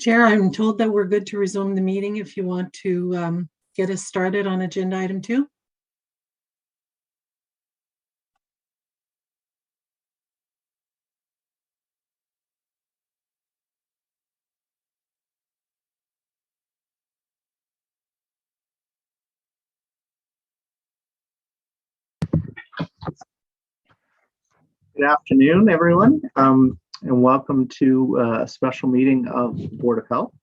Chair, I'm told that we're good to resume the meeting if you want to get us started on agenda item 2. Good afternoon, everyone, and welcome to a special meeting of the Board of Health.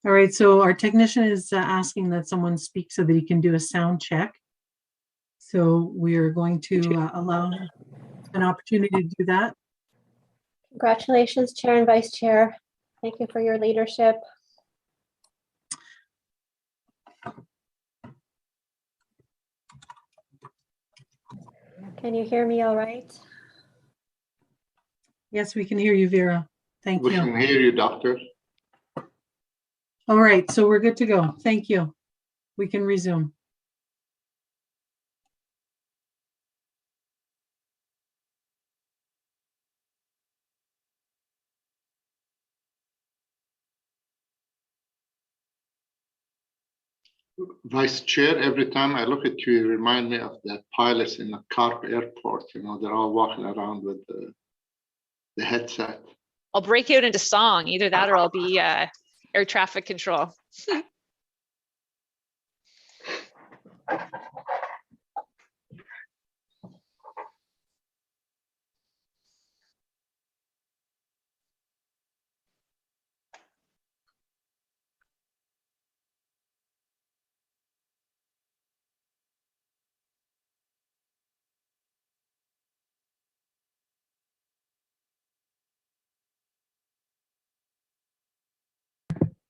All right, so our technician is asking that someone speak so that he can do a sound check. So we are going to allow an opportunity to do that. Congratulations, Chair and Vice Chair. Thank you for your leadership. Can you hear me all right? Yes, we can hear you, Vera. Thank you. We can hear you, Doctor. All right, so we're good to go. Thank you. We can resume. Vice Chair, every time I look at you, you remind me of the pilots in the Carp Airport. You know, they're all walking around with the headset. I'll break out into song, either that or I'll be air traffic control.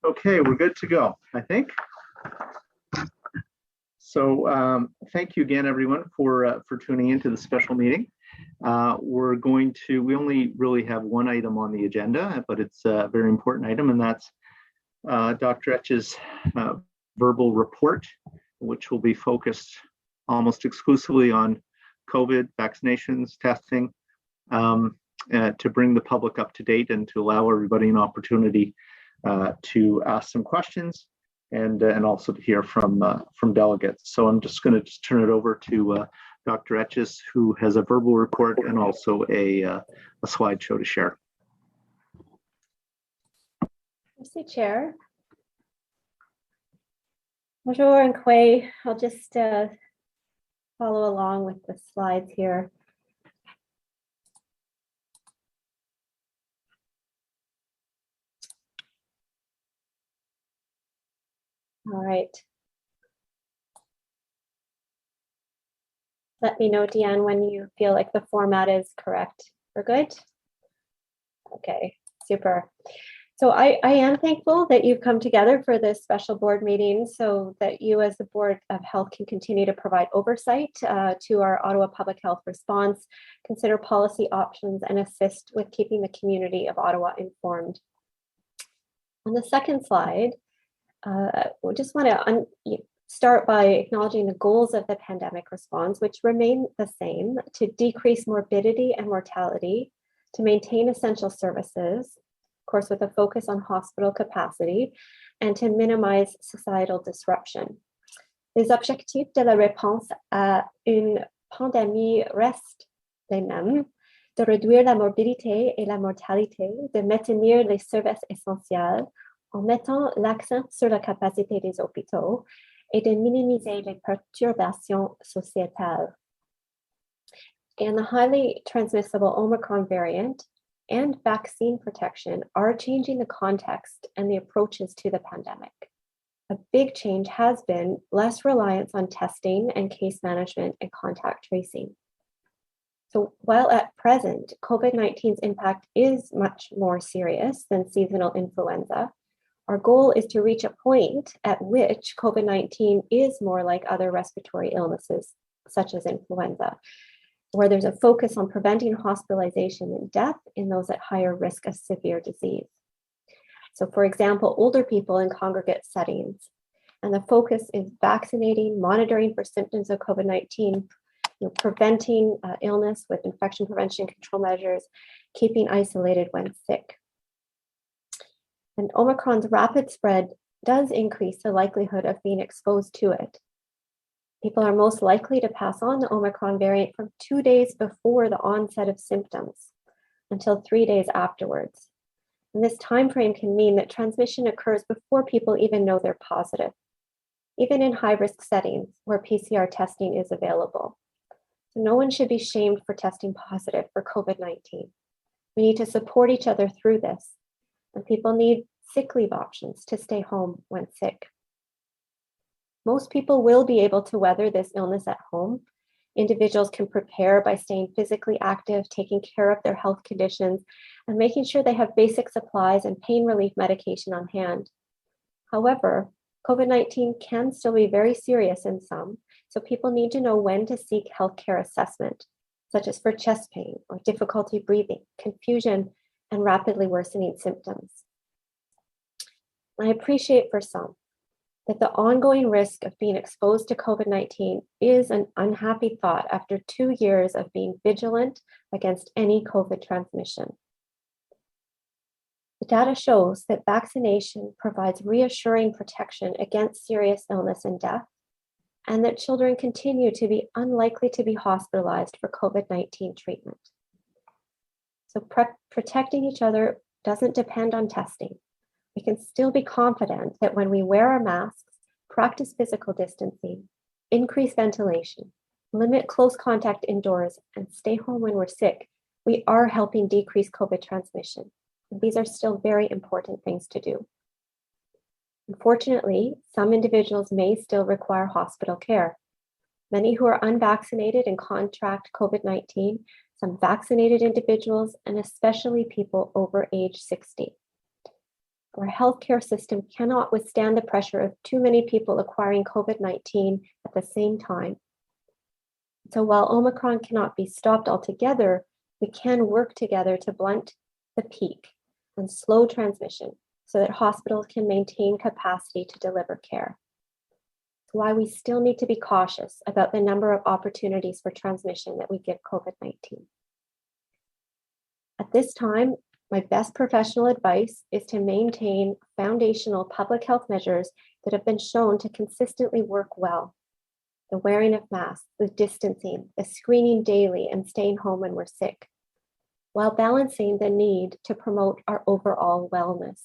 Okay, we're good to go, I think. So thank you again, everyone, for tuning into the special meeting. We only really have one item on the agenda, but it's a very important item, and that's Dr. Etch's verbal report, which will be focused almost exclusively on COVID, vaccinations, testing, to bring the public up to date and to allow everybody an opportunity to ask some questions and also to hear from delegates. So I'm just going to turn it over to Dr. Etches, who has a verbal report and also a slideshow to share. Merci, Chair. Bonjour and Quay. I'll just follow along with the slides here. All right. Let me know, Deanne, when you feel like the format is correct. We're good? Okay, super. So I am thankful that you've come together for this special board meeting so that you as the Board of Health can continue to provide oversight to our Ottawa public health response, consider policy options, and assist with keeping the community of Ottawa informed. On the second slide, we just want to start by acknowledging the goals of the pandemic response, which remain the same: to decrease morbidity and mortality, to maintain essential services, of course, with a focus on hospital capacity, and to minimize societal disruption. Les objectifs de la réponse à une pandémie restent les mêmes: de réduire la morbidité et la mortalité, de maintenir les services essentiels en mettant l'accent sur la capacité des hôpitaux et de minimiser les perturbations sociétales. And the highly transmissible Omicron variant and vaccine protection are changing the context and the approaches to the pandemic. A big change has been less reliance on testing and case management and contact tracing. So while at present, COVID-19's impact is much more serious than seasonal influenza, our goal is to reach a point at which COVID-19 is more like other respiratory illnesses, such as influenza, where there's a focus on preventing hospitalization and death in those at higher risk of severe disease. So for example, older people in congregate settings, and the focus is vaccinating, monitoring for symptoms of COVID-19, preventing illness with infection prevention control measures, keeping isolated when sick. And Omicron's rapid spread does increase the likelihood of being exposed to it. People are most likely to pass on the Omicron variant from 2 days before the onset of symptoms until 3 days afterwards. And this time frame can mean that transmission occurs before people even know they're positive, even in high-risk settings where PCR testing is available. So no one should be shamed for testing positive for COVID-19. We need to support each other through this, and people need sick leave options to stay home when sick. Most people will be able to weather this illness at home. Individuals can prepare by staying physically active, taking care of their health conditions, and making sure they have basic supplies and pain relief medication on hand. However, COVID-19 can still be very serious in some, so people need to know when to seek healthcare assessment, such as for chest pain or difficulty breathing, confusion, and rapidly worsening symptoms. I appreciate for some that the ongoing risk of being exposed to COVID-19 is an unhappy thought after 2 years of being vigilant against any COVID transmission. The data shows that vaccination provides reassuring protection against serious illness and death, and that children continue to be unlikely to be hospitalized for COVID-19 treatment. So protecting each other doesn't depend on testing. We can still be confident that when we wear our masks, practice physical distancing, increase ventilation, limit close contact indoors, and stay home when we're sick, we are helping decrease COVID transmission. And these are still very important things to do. Unfortunately, some individuals may still require hospital care. Many who are unvaccinated and contract COVID-19, some vaccinated individuals, and especially people over age 60. Our healthcare system cannot withstand the pressure of too many people acquiring COVID-19 at the same time. So while Omicron cannot be stopped altogether, we can work together to blunt the peak and slow transmission so that hospitals can maintain capacity to deliver care. That's why we still need to be cautious about the number of opportunities for transmission that we give COVID-19. At this time, my best professional advice is to maintain foundational public health measures that have been shown to consistently work well. The wearing of masks, the distancing, the screening daily, and staying home when we're sick, while balancing the need to promote our overall wellness.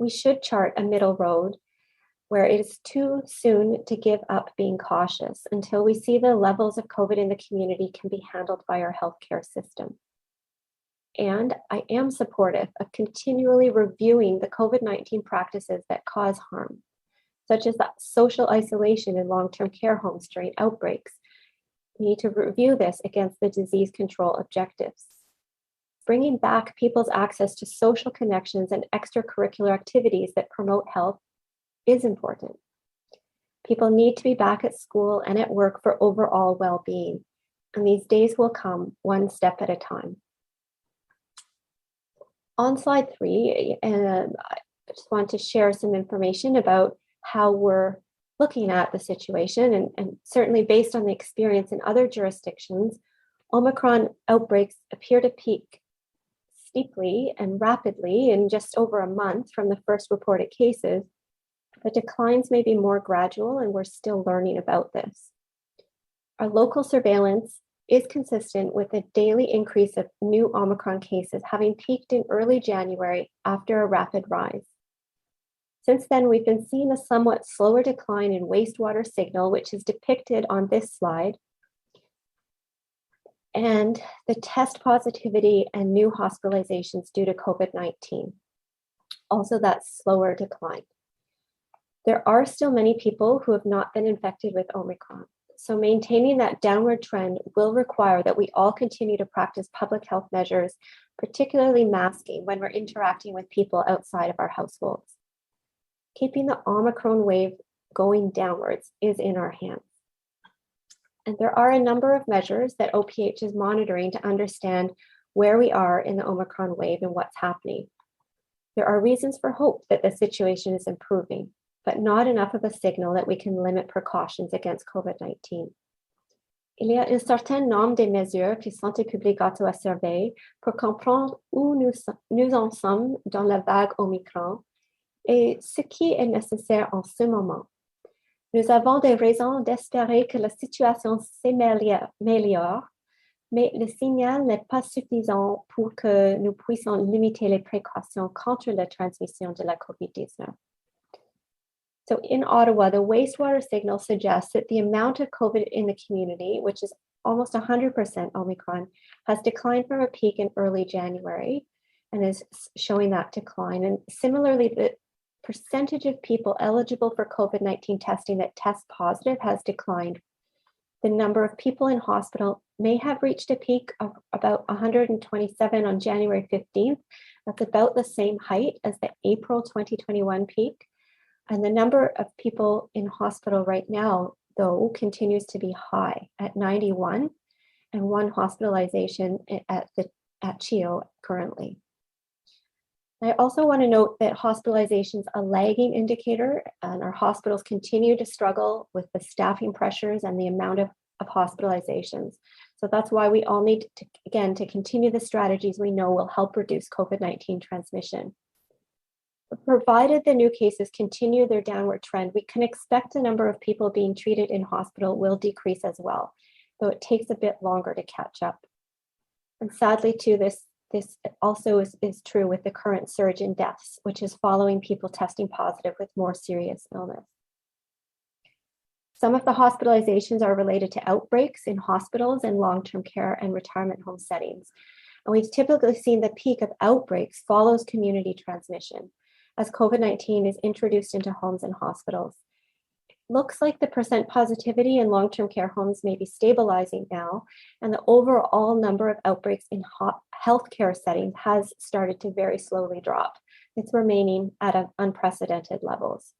we should chart a middle road where it is too soon to give up being cautious until we see the levels of COVID in the community can be handled by our healthcare system. And I am supportive of continually reviewing the COVID-19 practices that cause harm, such as that social isolation in long-term care homes during outbreaks. We need to review this against the disease control objectives. Bringing back people's access to social connections and extracurricular activities that promote health is important. People need to be back at school and at work for overall well-being, and these days will come one step at a time. On slide 3, I just want to share some information about how we're looking at the situation, and certainly based on the experience in other jurisdictions, Omicron outbreaks appear to peak steeply and rapidly in just over a month from the first reported cases, but declines may be more gradual, and we're still learning about this. Our local surveillance is consistent with a daily increase of new Omicron cases having peaked in early January after a rapid rise. Since then, we've been seeing a somewhat slower decline in wastewater signal, which is depicted on this slide, and the test positivity and new hospitalizations due to COVID-19. Also, that slower decline. There are still many people who have not been infected with Omicron. So maintaining that downward trend will require that we all continue to practice public health measures, particularly masking when we're interacting with people outside of our households. Keeping the Omicron wave going downwards is in our hands. And there are a number of measures that OPH is monitoring to understand where we are in the Omicron wave and what's happening. There are reasons for hope that the situation is improving, but not enough of a signal that we can limit precautions against COVID-19. Il y a un certain nombre de mesures que Santé publique a à surveiller pour comprendre où nous en sommes dans la vague Omicron et ce qui est nécessaire en ce moment. Nous avons des raisons d'espérer que la situation s'améliore, mais le signal n'est pas suffisant pour que nous puissions limiter les précautions contre la transmission de la COVID-19. So in Ottawa, the wastewater signal suggests that the amount of COVID in the community, which is almost 100% Omicron, has declined from a peak in early January and is showing that decline. And similarly, the percentage of people eligible for COVID-19 testing that test positive has declined. The number of people in hospital may have reached a peak of about 127 on January 15th. That's about the same height as the April 2021 peak. And the number of people in hospital right now, though, continues to be high at 91 and one hospitalization at CHEO currently. I also want to note that hospitalizations are a lagging indicator, and our hospitals continue to struggle with the staffing pressures and the amount of hospitalizations. So that's why we all need to, again, to continue the strategies we know will help reduce COVID-19 transmission. Provided the new cases continue their downward trend, we can expect the number of people being treated in hospital will decrease as well, though it takes a bit longer to catch up. And sadly, too, this also is true with the current surge in deaths, which is following people testing positive with more serious illness. Some of the hospitalizations are related to outbreaks in hospitals and long-term care and retirement home settings. And we've typically seen the peak of outbreaks follows community transmission as COVID-19 is introduced into homes and hospitals. It looks like the percent positivity in long-term care homes may be stabilizing now, and the overall number of outbreaks in healthcare settings has started to very slowly drop. It's remaining at unprecedented levels.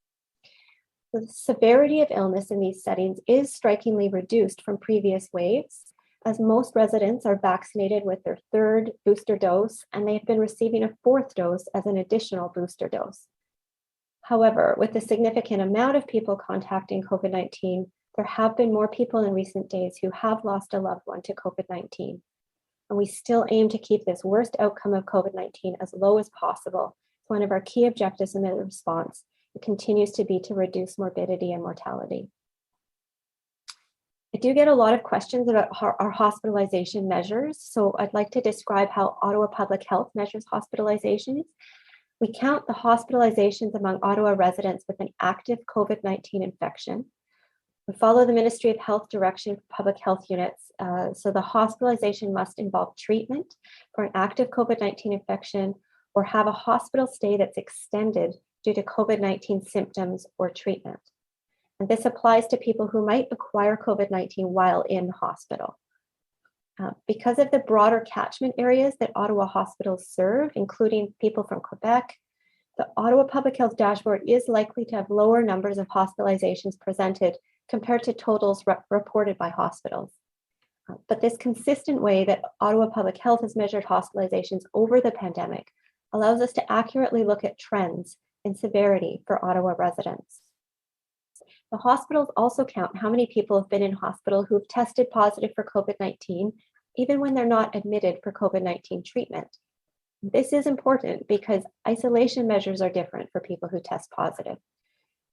The severity of illness in these settings is strikingly reduced from previous waves, as most residents are vaccinated with their third booster dose, and they have been receiving a fourth dose as an additional booster dose. However, with the significant amount of people contacting COVID-19, there have been more people in recent days who have lost a loved one to COVID-19. And we still aim to keep this worst outcome of COVID-19 as low as possible. It's one of our key objectives in the response. It continues to be to reduce morbidity and mortality. I do get a lot of questions about our hospitalization measures, so I'd like to describe how Ottawa Public Health measures hospitalizations. We count the hospitalizations among Ottawa residents with an active COVID-19 infection. We follow the Ministry of Health direction for public health units. So the hospitalization must involve treatment for an active COVID-19 infection or have a hospital stay that's extended due to COVID-19 symptoms or treatment. And this applies to people who might acquire COVID-19 while in hospital. Because of the broader catchment areas that Ottawa hospitals serve, including people from Quebec, the Ottawa Public Health Dashboard is likely to have lower numbers of hospitalizations presented compared to totals reported by hospitals. But this consistent way that Ottawa Public Health has measured hospitalizations over the pandemic allows us to accurately look at trends in severity for Ottawa residents. The hospitals also count how many people have been in hospital who have tested positive for COVID-19, even when they're not admitted for COVID-19 treatment. This is important because isolation measures are different for people who test positive.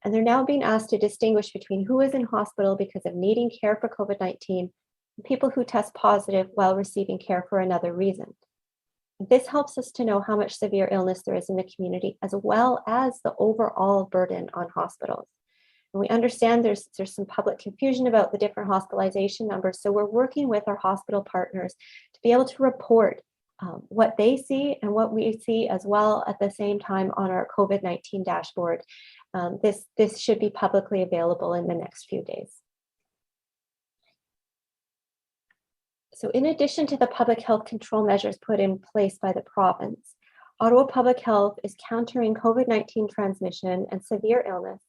And they're now being asked to distinguish between who is in hospital because of needing care for COVID-19 and people who test positive while receiving care for another reason. This helps us to know how much severe illness there is in the community, as well as the overall burden on hospitals. And we understand there's some public confusion about the different hospitalization numbers, so we're working with our hospital partners to be able to report what they see and what we see as well at the same time on our COVID-19 dashboard. This should be publicly available in the next few days. So in addition to the public health control measures put in place by the province, Ottawa Public Health is countering COVID-19 transmission and severe illness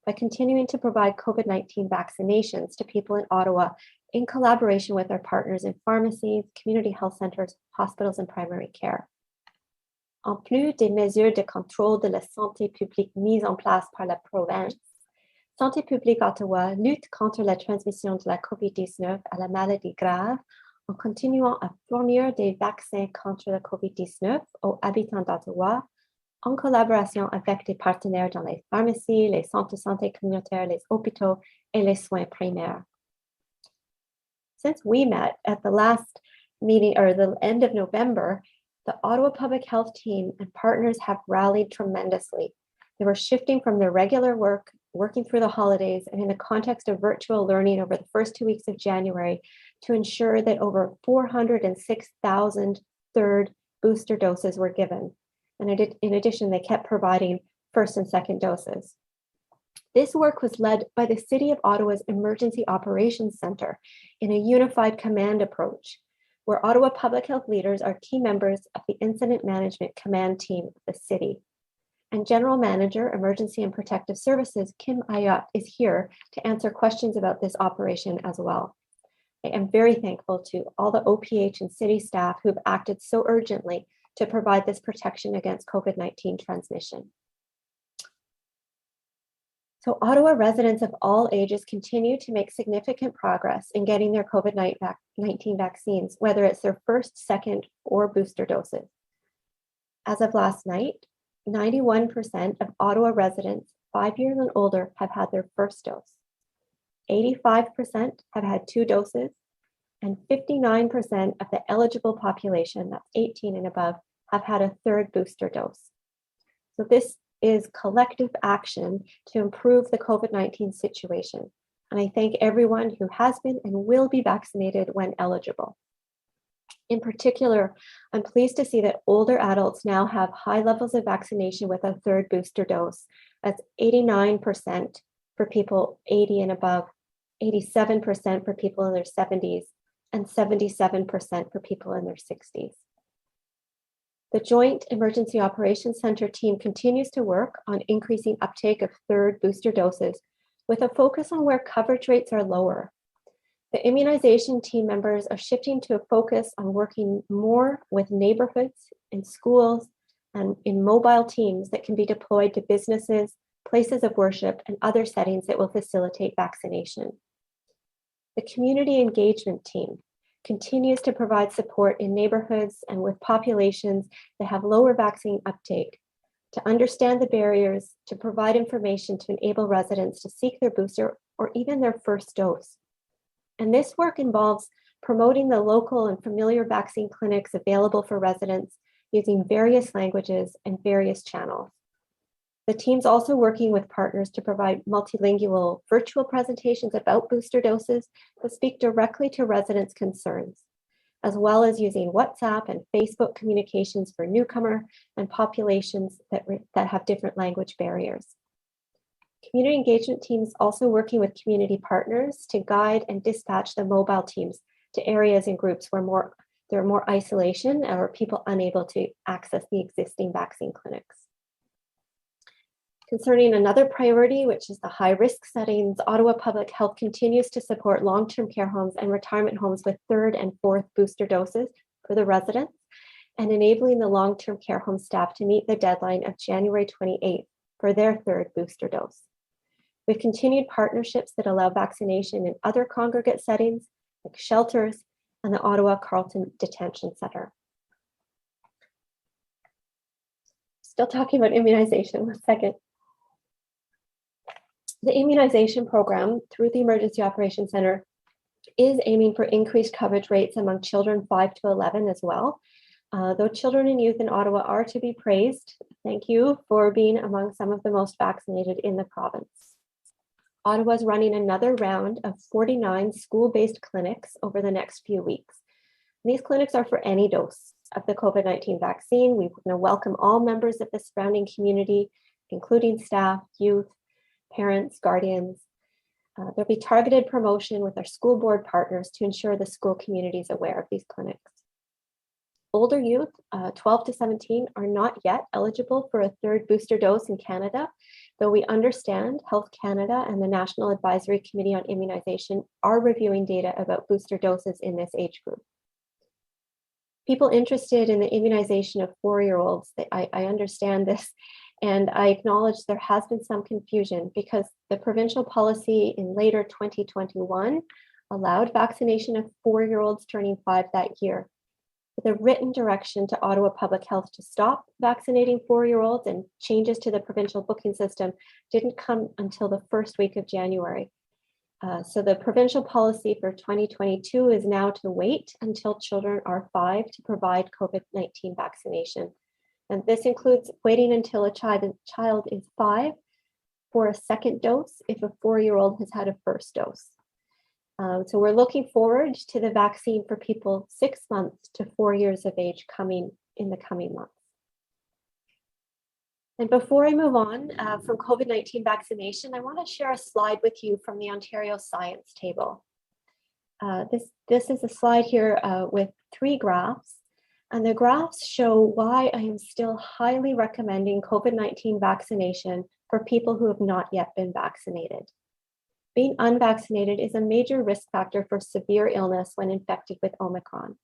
by continuing to provide COVID-19 vaccinations to people in Ottawa in collaboration with our partners in pharmacies, community health centers, hospitals, and primary care. En plus des mesures de contrôle de la santé publique mises en place par la province, Santé publique Ottawa lutte contre la transmission de la COVID-19 à la maladie grave en continuant à fournir des vaccins contre la COVID-19 aux habitants d'Ottawa en collaboration avec des partenaires dans les pharmacies, les centres de santé communautaires, les hôpitaux, et les soins primaires. Since we met at the last meeting, or the end of November, the Ottawa Public Health team and partners have rallied tremendously. They were shifting from their regular work, working through the holidays, and in the context of virtual learning over the first 2 weeks of January to ensure that over 406,000 third booster doses were given. And in addition, they kept providing first and second doses. This work was led by the City of Ottawa's Emergency Operations Center in a unified command approach, where Ottawa public health leaders are key members of the Incident Management Command Team of the city. And General Manager, Emergency and Protective Services, Kim Ayot, is here to answer questions about this operation as well. I am very thankful to all the OPH and city staff who've acted so urgently to provide this protection against COVID-19 transmission. So Ottawa residents of all ages continue to make significant progress in getting their COVID-19 vaccines, whether it's their first, second, or booster doses. As of last night, 91% of Ottawa residents 5 years and older have had their first dose. 85% have had 2 doses, and 59% of the eligible population, that's 18 and above, have had a third booster dose. So this is collective action to improve the COVID-19 situation. And I thank everyone who has been and will be vaccinated when eligible. In particular, I'm pleased to see that older adults now have high levels of vaccination with a third booster dose. That's 89% for people 80 and above, 87% for people in their 70s, and 77% for people in their 60s. The Joint Emergency Operations Center team continues to work on increasing uptake of third booster doses with a focus on where coverage rates are lower. The immunization team members are shifting to a focus on working more with neighborhoods, in schools, and in mobile teams that can be deployed to businesses, places of worship, and other settings that will facilitate vaccination. The community engagement team continues to provide support in neighborhoods and with populations that have lower vaccine uptake to understand the barriers, to provide information to enable residents to seek their booster or even their first dose. And this work involves promoting the local and familiar vaccine clinics available for residents using various languages and various channels. The team's also working with partners to provide multilingual virtual presentations about booster doses that speak directly to residents' concerns, as well as using WhatsApp and Facebook communications for newcomer and populations that have different language barriers. Community engagement teams also working with community partners to guide and dispatch the mobile teams to areas and groups where there are more isolation or people unable to access the existing vaccine clinics. Concerning another priority, which is the high-risk settings, Ottawa Public Health continues to support long-term care homes and retirement homes with third and fourth booster doses for the residents and enabling the long-term care home staff to meet the deadline of January 28th for their third booster dose. We've continued partnerships that allow vaccination in other congregate settings like shelters and the Ottawa Carleton Detention Center. Still talking about immunization, 1 second. The immunization program through the Emergency Operations Center is aiming for increased coverage rates among children 5 to 11 as well. Though children and youth in Ottawa are to be praised, thank you for being among some of the most vaccinated in the province. Ottawa is running another round of 49 school-based clinics over the next few weeks. These clinics are for any dose of the COVID-19 vaccine. We want to welcome all members of the surrounding community, including staff, youth, parents, guardians. There'll be targeted promotion with our school board partners to ensure the school community is aware of these clinics. Older youth, 12 to 17, are not yet eligible for a third booster dose in Canada, though we understand Health Canada and the National Advisory Committee on Immunization are reviewing data about booster doses in this age group. People interested in the immunization of 4-year-olds, I understand this, and I acknowledge there has been some confusion because the provincial policy in later 2021 allowed vaccination of 4-year-olds turning 5 that year. The written direction to Ottawa Public Health to stop vaccinating 4-year-olds and changes to the provincial booking system didn't come until the first week of January. So the provincial policy for 2022 is now to wait until children are 5 to provide COVID-19 vaccination. And this includes waiting until a child is 5 for a second dose if a 4-year-old has had a first dose. So we're looking forward to the vaccine for people 6 months to 4 years of age coming in the coming months. And before I move on from COVID-19 vaccination, I want to share a slide with you from the Ontario Science Table. This is a slide here with 3 graphs. And the graphs show why I am still highly recommending COVID-19 vaccination for people who have not yet been vaccinated. Being unvaccinated is a major risk factor for severe illness when infected with Omicron.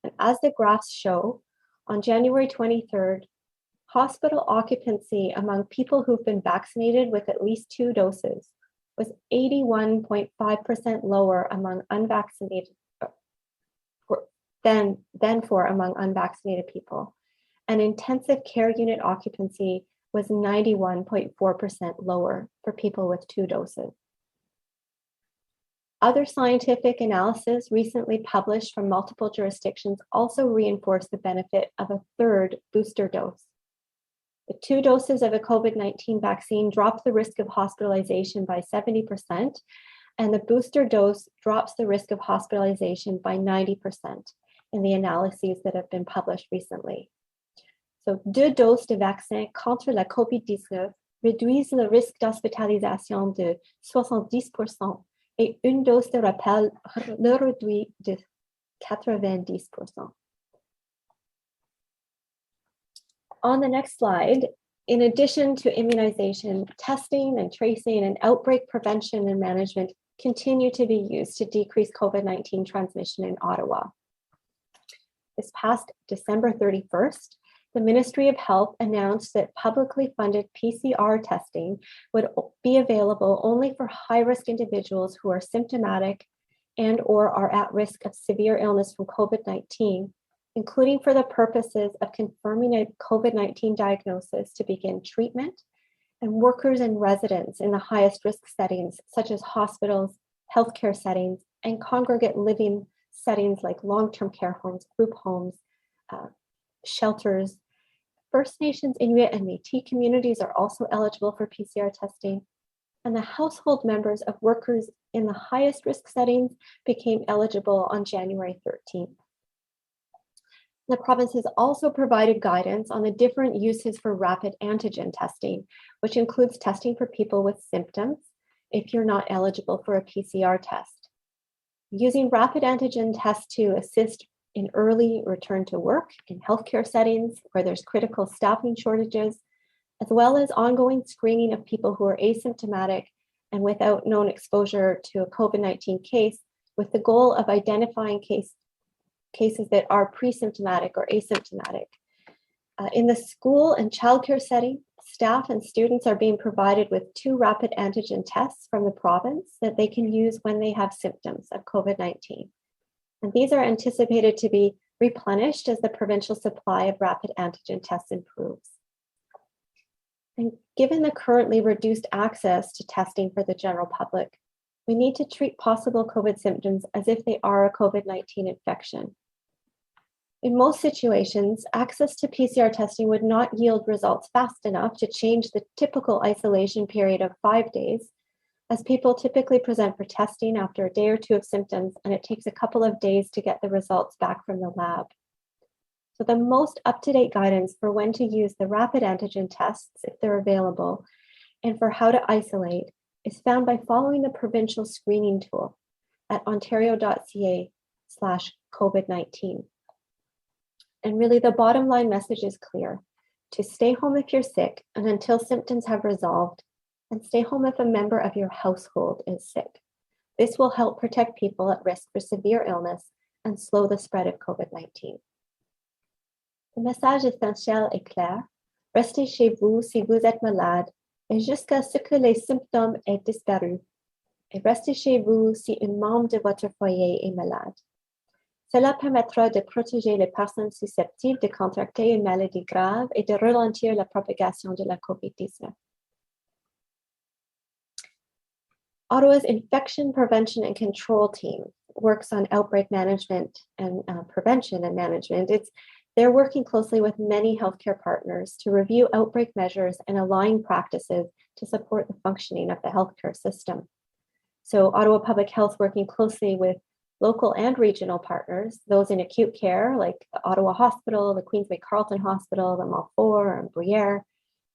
And as the graphs show, on January 23rd, hospital occupancy among people who've been vaccinated with at least 2 doses was 81.5% lower among unvaccinated than for among unvaccinated people. And intensive care unit occupancy was 91.4% lower for people with 2 doses. Other scientific analysis recently published from multiple jurisdictions also reinforce the benefit of a third booster dose. The 2 doses of a COVID-19 vaccine drop the risk of hospitalization by 70%, and the booster dose drops the risk of hospitalization by 90% in the analyses that have been published recently. So, 2 doses de vaccin contre la COVID-19 réduisent le risque d'hospitalisation de 70% et 1 dose de rappel le réduit de 90%. On the next slide, in addition to immunization, testing and tracing and outbreak prevention and management continue to be used to decrease COVID-19 transmission in Ottawa. This past December 31st, the Ministry of Health announced that publicly funded PCR testing would be available only for high-risk individuals who are symptomatic and or are at risk of severe illness from COVID-19, including for the purposes of confirming a COVID-19 diagnosis to begin treatment, and workers and residents in the highest risk settings, such as hospitals, healthcare settings, and congregate living settings like long-term care homes, group homes, shelters. First Nations, Inuit, and Métis communities are also eligible for PCR testing. And the household members of workers in the highest risk settings became eligible on January 13th. The province has also provided guidance on the different uses for rapid antigen testing, which includes testing for people with symptoms if you're not eligible for a PCR test. Using rapid antigen tests to assist in early return to work in healthcare settings where there's critical staffing shortages, as well as ongoing screening of people who are asymptomatic and without known exposure to a COVID-19 case, with the goal of identifying cases that are pre-symptomatic or asymptomatic. In the school and childcare setting, staff and students are being provided with 2 rapid antigen tests from the province that they can use when they have symptoms of COVID-19. And these are anticipated to be replenished as the provincial supply of rapid antigen tests improves. And given the currently reduced access to testing for the general public, we need to treat possible COVID symptoms as if they are a COVID-19 infection. In most situations, access to PCR testing would not yield results fast enough to change the typical isolation period of 5 days, as people typically present for testing after a day or 2 of symptoms, and it takes a couple of days to get the results back from the lab. So the most up-to-date guidance for when to use the rapid antigen tests, if they're available, and for how to isolate is found by following the provincial screening tool at ontario.ca/COVID-19. And really the bottom line message is clear: to stay home if you're sick and until symptoms have resolved, and stay home if a member of your household is sick. This will help protect people at risk for severe illness and slow the spread of COVID-19. Le message essentiel est clair: restez chez vous si vous êtes malade et jusqu'à ce que les symptômes aient disparu. Et restez chez vous si un membre de votre foyer est malade. Cela permettra de protéger les personnes susceptibles de contracter une maladie grave et de ralentir la propagation de la COVID-19. Ottawa's Infection Prevention and Control Team works on outbreak management and prevention and management. They're working closely with many healthcare partners to review outbreak measures and align practices to support the functioning of the healthcare system. So Ottawa Public Health working closely with local and regional partners, those in acute care like the Ottawa Hospital, the Queensway Carleton Hospital, the Malfour and Bruyere,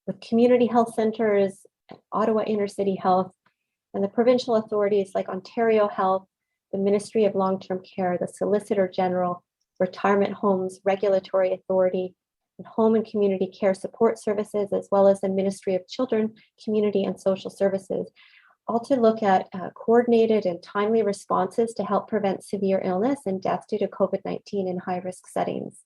with community health centers, Ottawa Inner City Health, and the provincial authorities like Ontario Health, the Ministry of Long-Term Care, the Solicitor General, retirement homes, regulatory authority, and home and community care support services, as well as the Ministry of Children, Community and Social Services, all to look at coordinated and timely responses to help prevent severe illness and death due to COVID-19 in high-risk settings.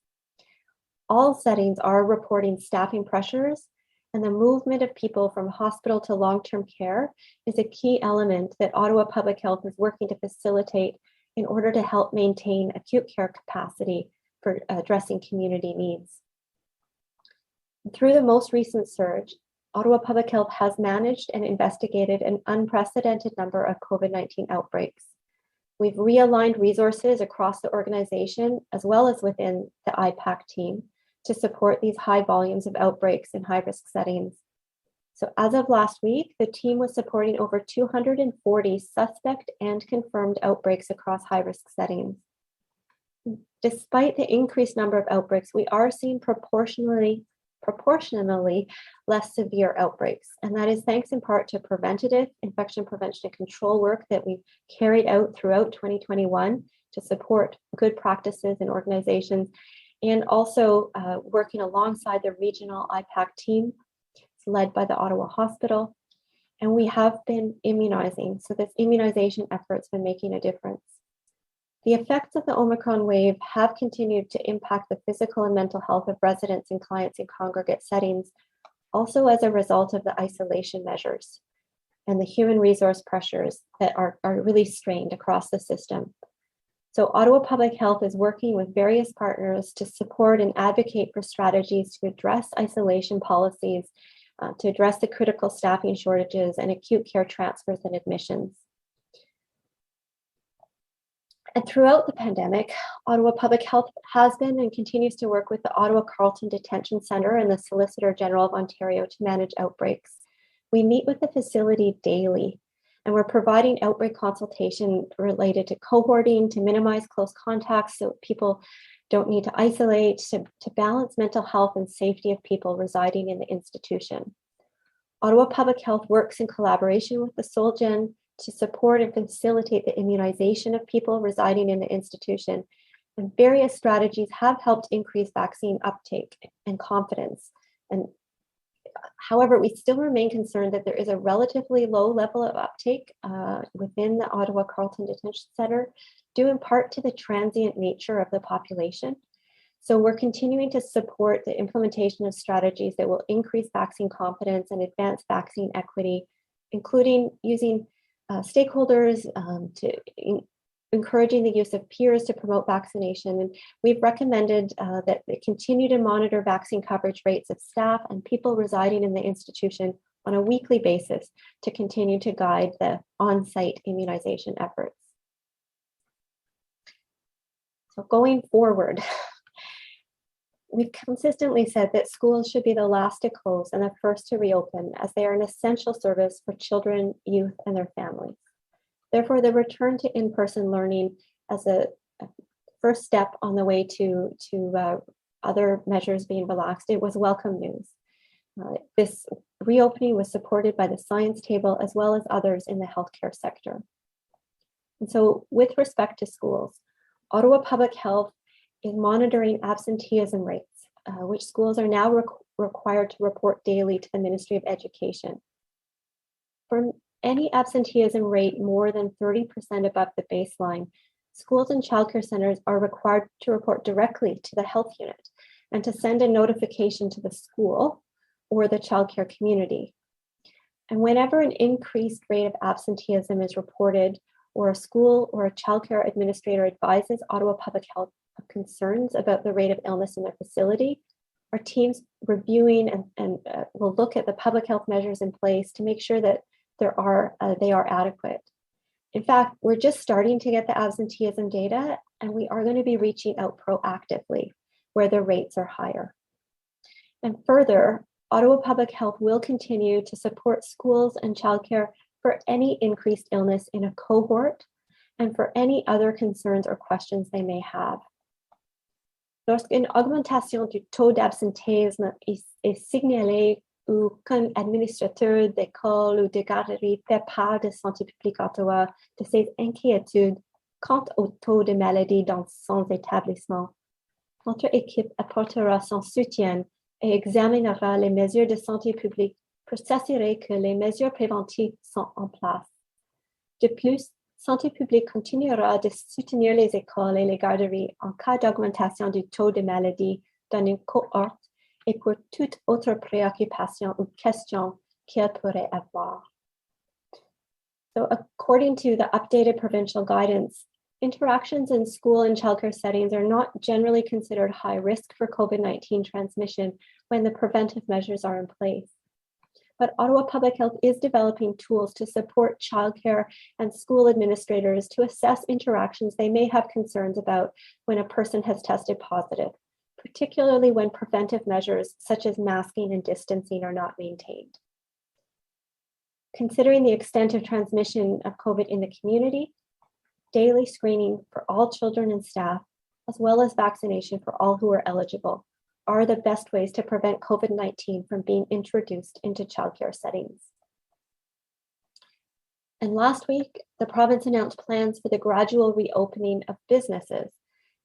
All settings are reporting staffing pressures, and the movement of people from hospital to long-term care is a key element that Ottawa Public Health is working to facilitate in order to help maintain acute care capacity for addressing community needs. Through the most recent surge, Ottawa Public Health has managed and investigated an unprecedented number of COVID-19 outbreaks. We've realigned resources across the organization, as well as within the IPAC team, to support these high volumes of outbreaks in high-risk settings. So as of last week, the team was supporting over 240 suspect and confirmed outbreaks across high-risk settings. Despite the increased number of outbreaks, we are seeing proportionally less severe outbreaks. And that is thanks in part to preventative infection prevention and control work that we've carried out throughout 2021 to support good practices in organizations, and also working alongside the regional IPAC team. It's led by the Ottawa Hospital. And we have been immunizing. So this immunization effort's been making a difference. The effects of the Omicron wave have continued to impact the physical and mental health of residents and clients in congregate settings, also as a result of the isolation measures and the human resource pressures that are really strained across the system. So Ottawa Public Health is working with various partners to support and advocate for strategies to address isolation policies, to address the critical staffing shortages and acute care transfers and admissions. And throughout the pandemic, Ottawa Public Health has been and continues to work with the Ottawa Carleton Detention Centre and the Solicitor General of Ontario to manage outbreaks. We meet with the facility daily, and we're providing outbreak consultation related to cohorting, to minimize close contacts so people don't need to isolate, to balance mental health and safety of people residing in the institution. Ottawa Public Health works in collaboration with the SolGen to support and facilitate the immunization of people residing in the institution. And various strategies have helped increase vaccine uptake and confidence. And however, we still remain concerned that there is a relatively low level of uptake within the Ottawa Carleton Detention Centre, due in part to the transient nature of the population. So we're continuing to support the implementation of strategies that will increase vaccine confidence and advance vaccine equity, including using stakeholders encouraging the use of peers to promote vaccination. And we've recommended that they continue to monitor vaccine coverage rates of staff and people residing in the institution on a weekly basis to continue to guide the on-site immunization efforts. So going forward, we've consistently said that schools should be the last to close and the first to reopen, as they are an essential service for children, youth, and their families. Therefore, the return to in-person learning as a first step on the way to other measures being relaxed, it was welcome news. This reopening was supported by the Science Table as well as others in the healthcare sector. And so with respect to schools, Ottawa Public Health is monitoring absenteeism rates, which schools are now required to report daily to the Ministry of Education. For any absenteeism rate more than 30% above the baseline, schools and childcare centres are required to report directly to the health unit and to send a notification to the school or the childcare community. And whenever an increased rate of absenteeism is reported, or a school or a childcare administrator advises Ottawa Public Health of concerns about the rate of illness in their facility, our team's reviewing and will look at the public health measures in place to make sure that they are adequate. In fact, we're just starting to get the absenteeism data, and we are going to be reaching out proactively where the rates are higher. And further, Ottawa Public Health will continue to support schools and childcare for any increased illness in a cohort and for any other concerns or questions they may have. Lorsqu'une augmentation du taux d'absentéisme est signalée ou qu'un administrateur d'école ou de garderie fait part de Santé publique Ottawa de ses inquiétudes quant au taux de maladie dans son établissement, notre équipe apportera son soutien et examinera les mesures de santé publique pour s'assurer que les mesures préventives sont en place. De plus, Santé publique continuera de soutenir les écoles et les garderies en cas d'augmentation du taux de maladie dans une cohorte et pour toute autre préoccupation ou question qu'elle pourrait avoir. So according to the updated provincial guidance, interactions in school and childcare settings are not generally considered high risk for COVID-19 transmission when the preventive measures are in place. But Ottawa Public Health is developing tools to support childcare and school administrators to assess interactions they may have concerns about when a person has tested positive, particularly when preventive measures such as masking and distancing are not maintained. Considering the extent of transmission of COVID in the community, daily screening for all children and staff, as well as vaccination for all who are eligible, are the best ways to prevent COVID-19 from being introduced into childcare settings. And last week, the province announced plans for the gradual reopening of businesses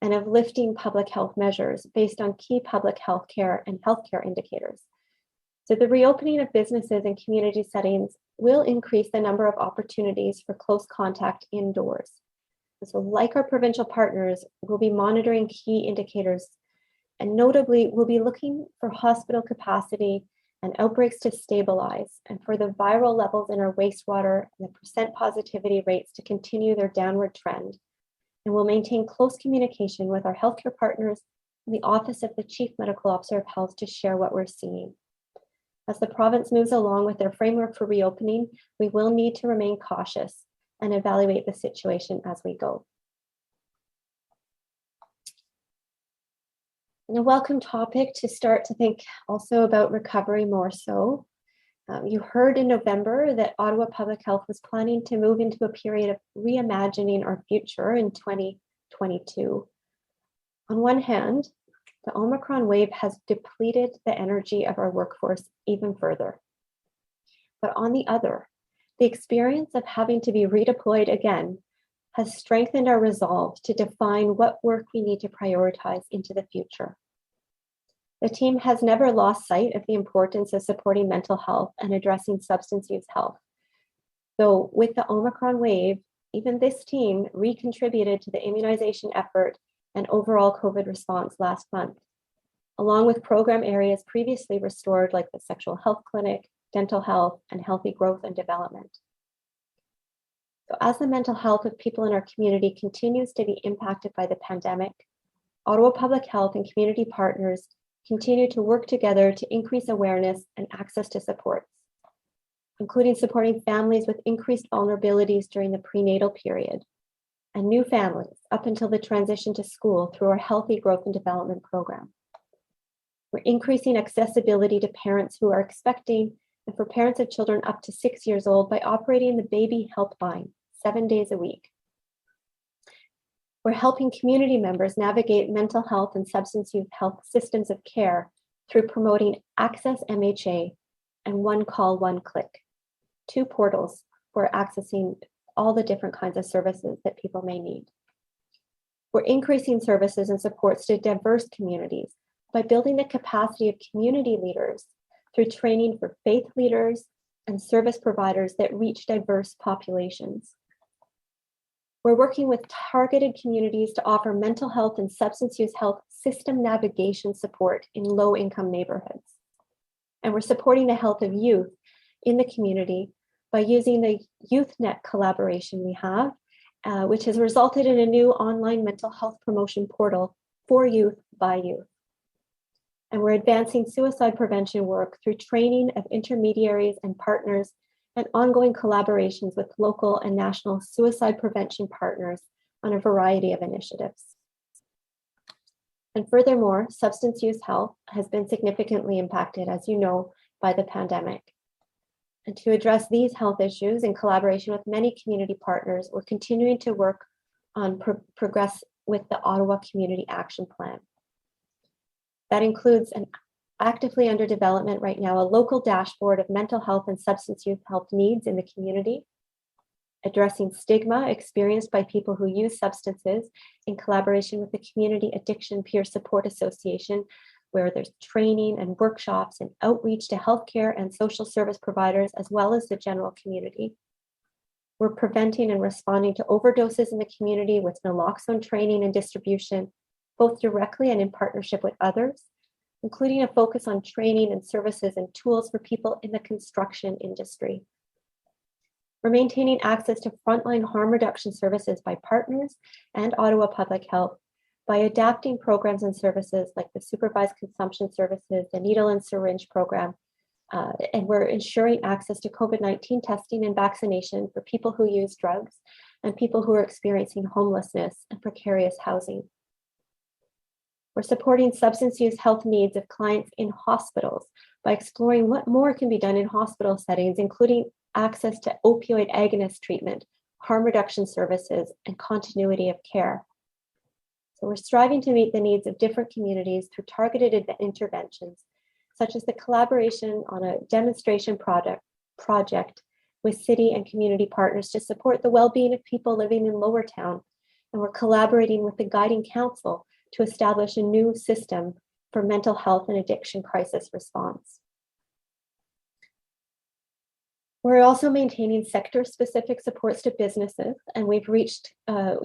and of lifting public health measures based on key public health care and healthcare indicators. So the reopening of businesses and community settings will increase the number of opportunities for close contact indoors. So like our provincial partners, we'll be monitoring key indicators, and notably, we'll be looking for hospital capacity and outbreaks to stabilize, and for the viral levels in our wastewater and the percent positivity rates to continue their downward trend. And we'll maintain close communication with our healthcare partners and the Office of the Chief Medical Officer of Health to share what we're seeing. As the province moves along with their framework for reopening, we will need to remain cautious and evaluate the situation as we go. And a welcome topic to start to think also about recovery more so. You heard in November that Ottawa Public Health was planning to move into a period of reimagining our future in 2022. On one hand, the Omicron wave has depleted the energy of our workforce even further. But on the other, the experience of having to be redeployed again has strengthened our resolve to define what work we need to prioritize into the future. The team has never lost sight of the importance of supporting mental health and addressing substance use health. Though with the Omicron wave, even this team recontributed to the immunization effort and overall COVID response last month, along with program areas previously restored like the sexual health clinic, dental health, and healthy growth and development. So as the mental health of people in our community continues to be impacted by the pandemic, Ottawa Public Health and community partners continue to work together to increase awareness and access to supports, including supporting families with increased vulnerabilities during the prenatal period and new families up until the transition to school through our Healthy Growth and Development program. We're increasing accessibility to parents who are expecting and for parents of children up to 6 years old by operating the Baby Helpline 7 days a week. We're helping community members navigate mental health and substance use health systems of care through promoting Access MHA and One Call, One Click, 2 portals for accessing all the different kinds of services that people may need. We're increasing services and supports to diverse communities by building the capacity of community leaders through training for faith leaders and service providers that reach diverse populations. We're working with targeted communities to offer mental health and substance use health system navigation support in low-income neighborhoods. And we're supporting the health of youth in the community by using the YouthNet collaboration we have, which has resulted in a new online mental health promotion portal for youth by youth. And we're advancing suicide prevention work through training of intermediaries and partners and ongoing collaborations with local and national suicide prevention partners on a variety of initiatives. And furthermore, substance use health has been significantly impacted, as you know, by the pandemic. And to address these health issues in collaboration with many community partners, we're continuing to work on progress with the Ottawa Community Action Plan. That includes an actively under development right now, a local dashboard of mental health and substance use health needs in the community, addressing stigma experienced by people who use substances in collaboration with the Community Addiction Peer Support Association, where there's training and workshops and outreach to healthcare and social service providers, as well as the general community. We're preventing and responding to overdoses in the community with naloxone training and distribution, both directly and in partnership with others, including a focus on training and services and tools for people in the construction industry. We're maintaining access to frontline harm reduction services by partners and Ottawa Public Health by adapting programs and services like the supervised consumption services, the needle and syringe program, and we're ensuring access to COVID-19 testing and vaccination for people who use drugs and people who are experiencing homelessness and precarious housing. We're supporting substance use health needs of clients in hospitals by exploring what more can be done in hospital settings, including access to opioid agonist treatment, harm reduction services, and continuity of care. So we're striving to meet the needs of different communities through targeted interventions, such as the collaboration on a demonstration project with city and community partners to support the well-being of people living in Lower Town. And we're collaborating with the Guiding Council to establish a new system for mental health and addiction crisis response. We're also maintaining sector-specific supports to businesses, and we've reached a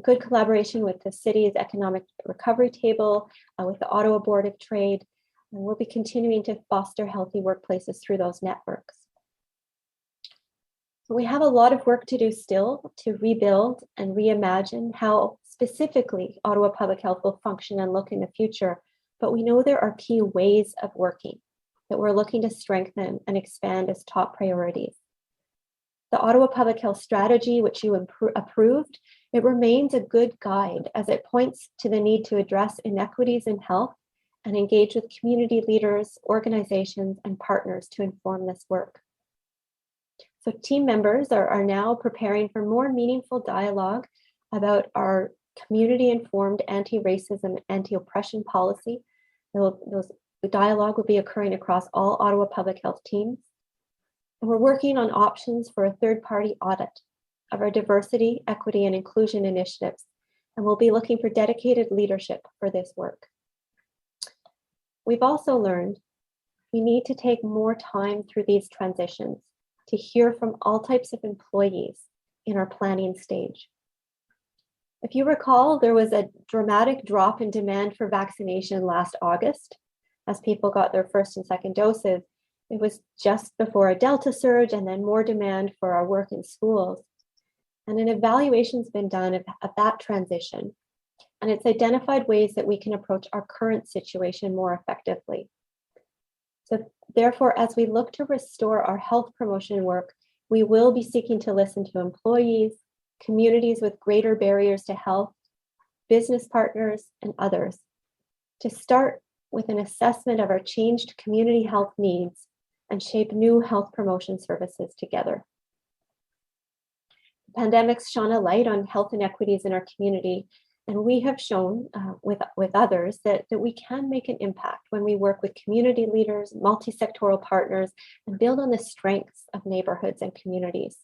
good collaboration with the city's economic recovery table, with the Ottawa Board of Trade, and we'll be continuing to foster healthy workplaces through those networks. So we have a lot of work to do still to rebuild and reimagine how specifically Ottawa Public Health will function and look in the future, but we know there are key ways of working that we're looking to strengthen and expand as top priorities. The Ottawa Public Health Strategy, which you approved, It remains a good guide as it points to the need to address inequities in health and engage with community leaders, organizations, and partners to inform this work. So team members are now preparing for more meaningful dialogue about our community-informed anti-racism and anti-oppression policy. The dialogue will be occurring across all Ottawa Public Health teams. And we're working on options for a third-party audit of our diversity, equity, and inclusion initiatives. And we'll be looking for dedicated leadership for this work. We've also learned we need to take more time through these transitions to hear from all types of employees in our planning stage. If you recall, there was a dramatic drop in demand for vaccination last August as people got their first and second doses. It was just before a Delta surge and then more demand for our work in schools. And an evaluation's been done of that transition. And it's identified ways that we can approach our current situation more effectively. So therefore, as we look to restore our health promotion work, we will be seeking to listen to employees, communities with greater barriers to health, business partners, and others, to start with an assessment of our changed community health needs and shape new health promotion services together. The pandemic's shone a light on health inequities in our community, and we have shown with others that we can make an impact when we work with community leaders, multi-sectoral partners, and build on the strengths of neighborhoods and communities.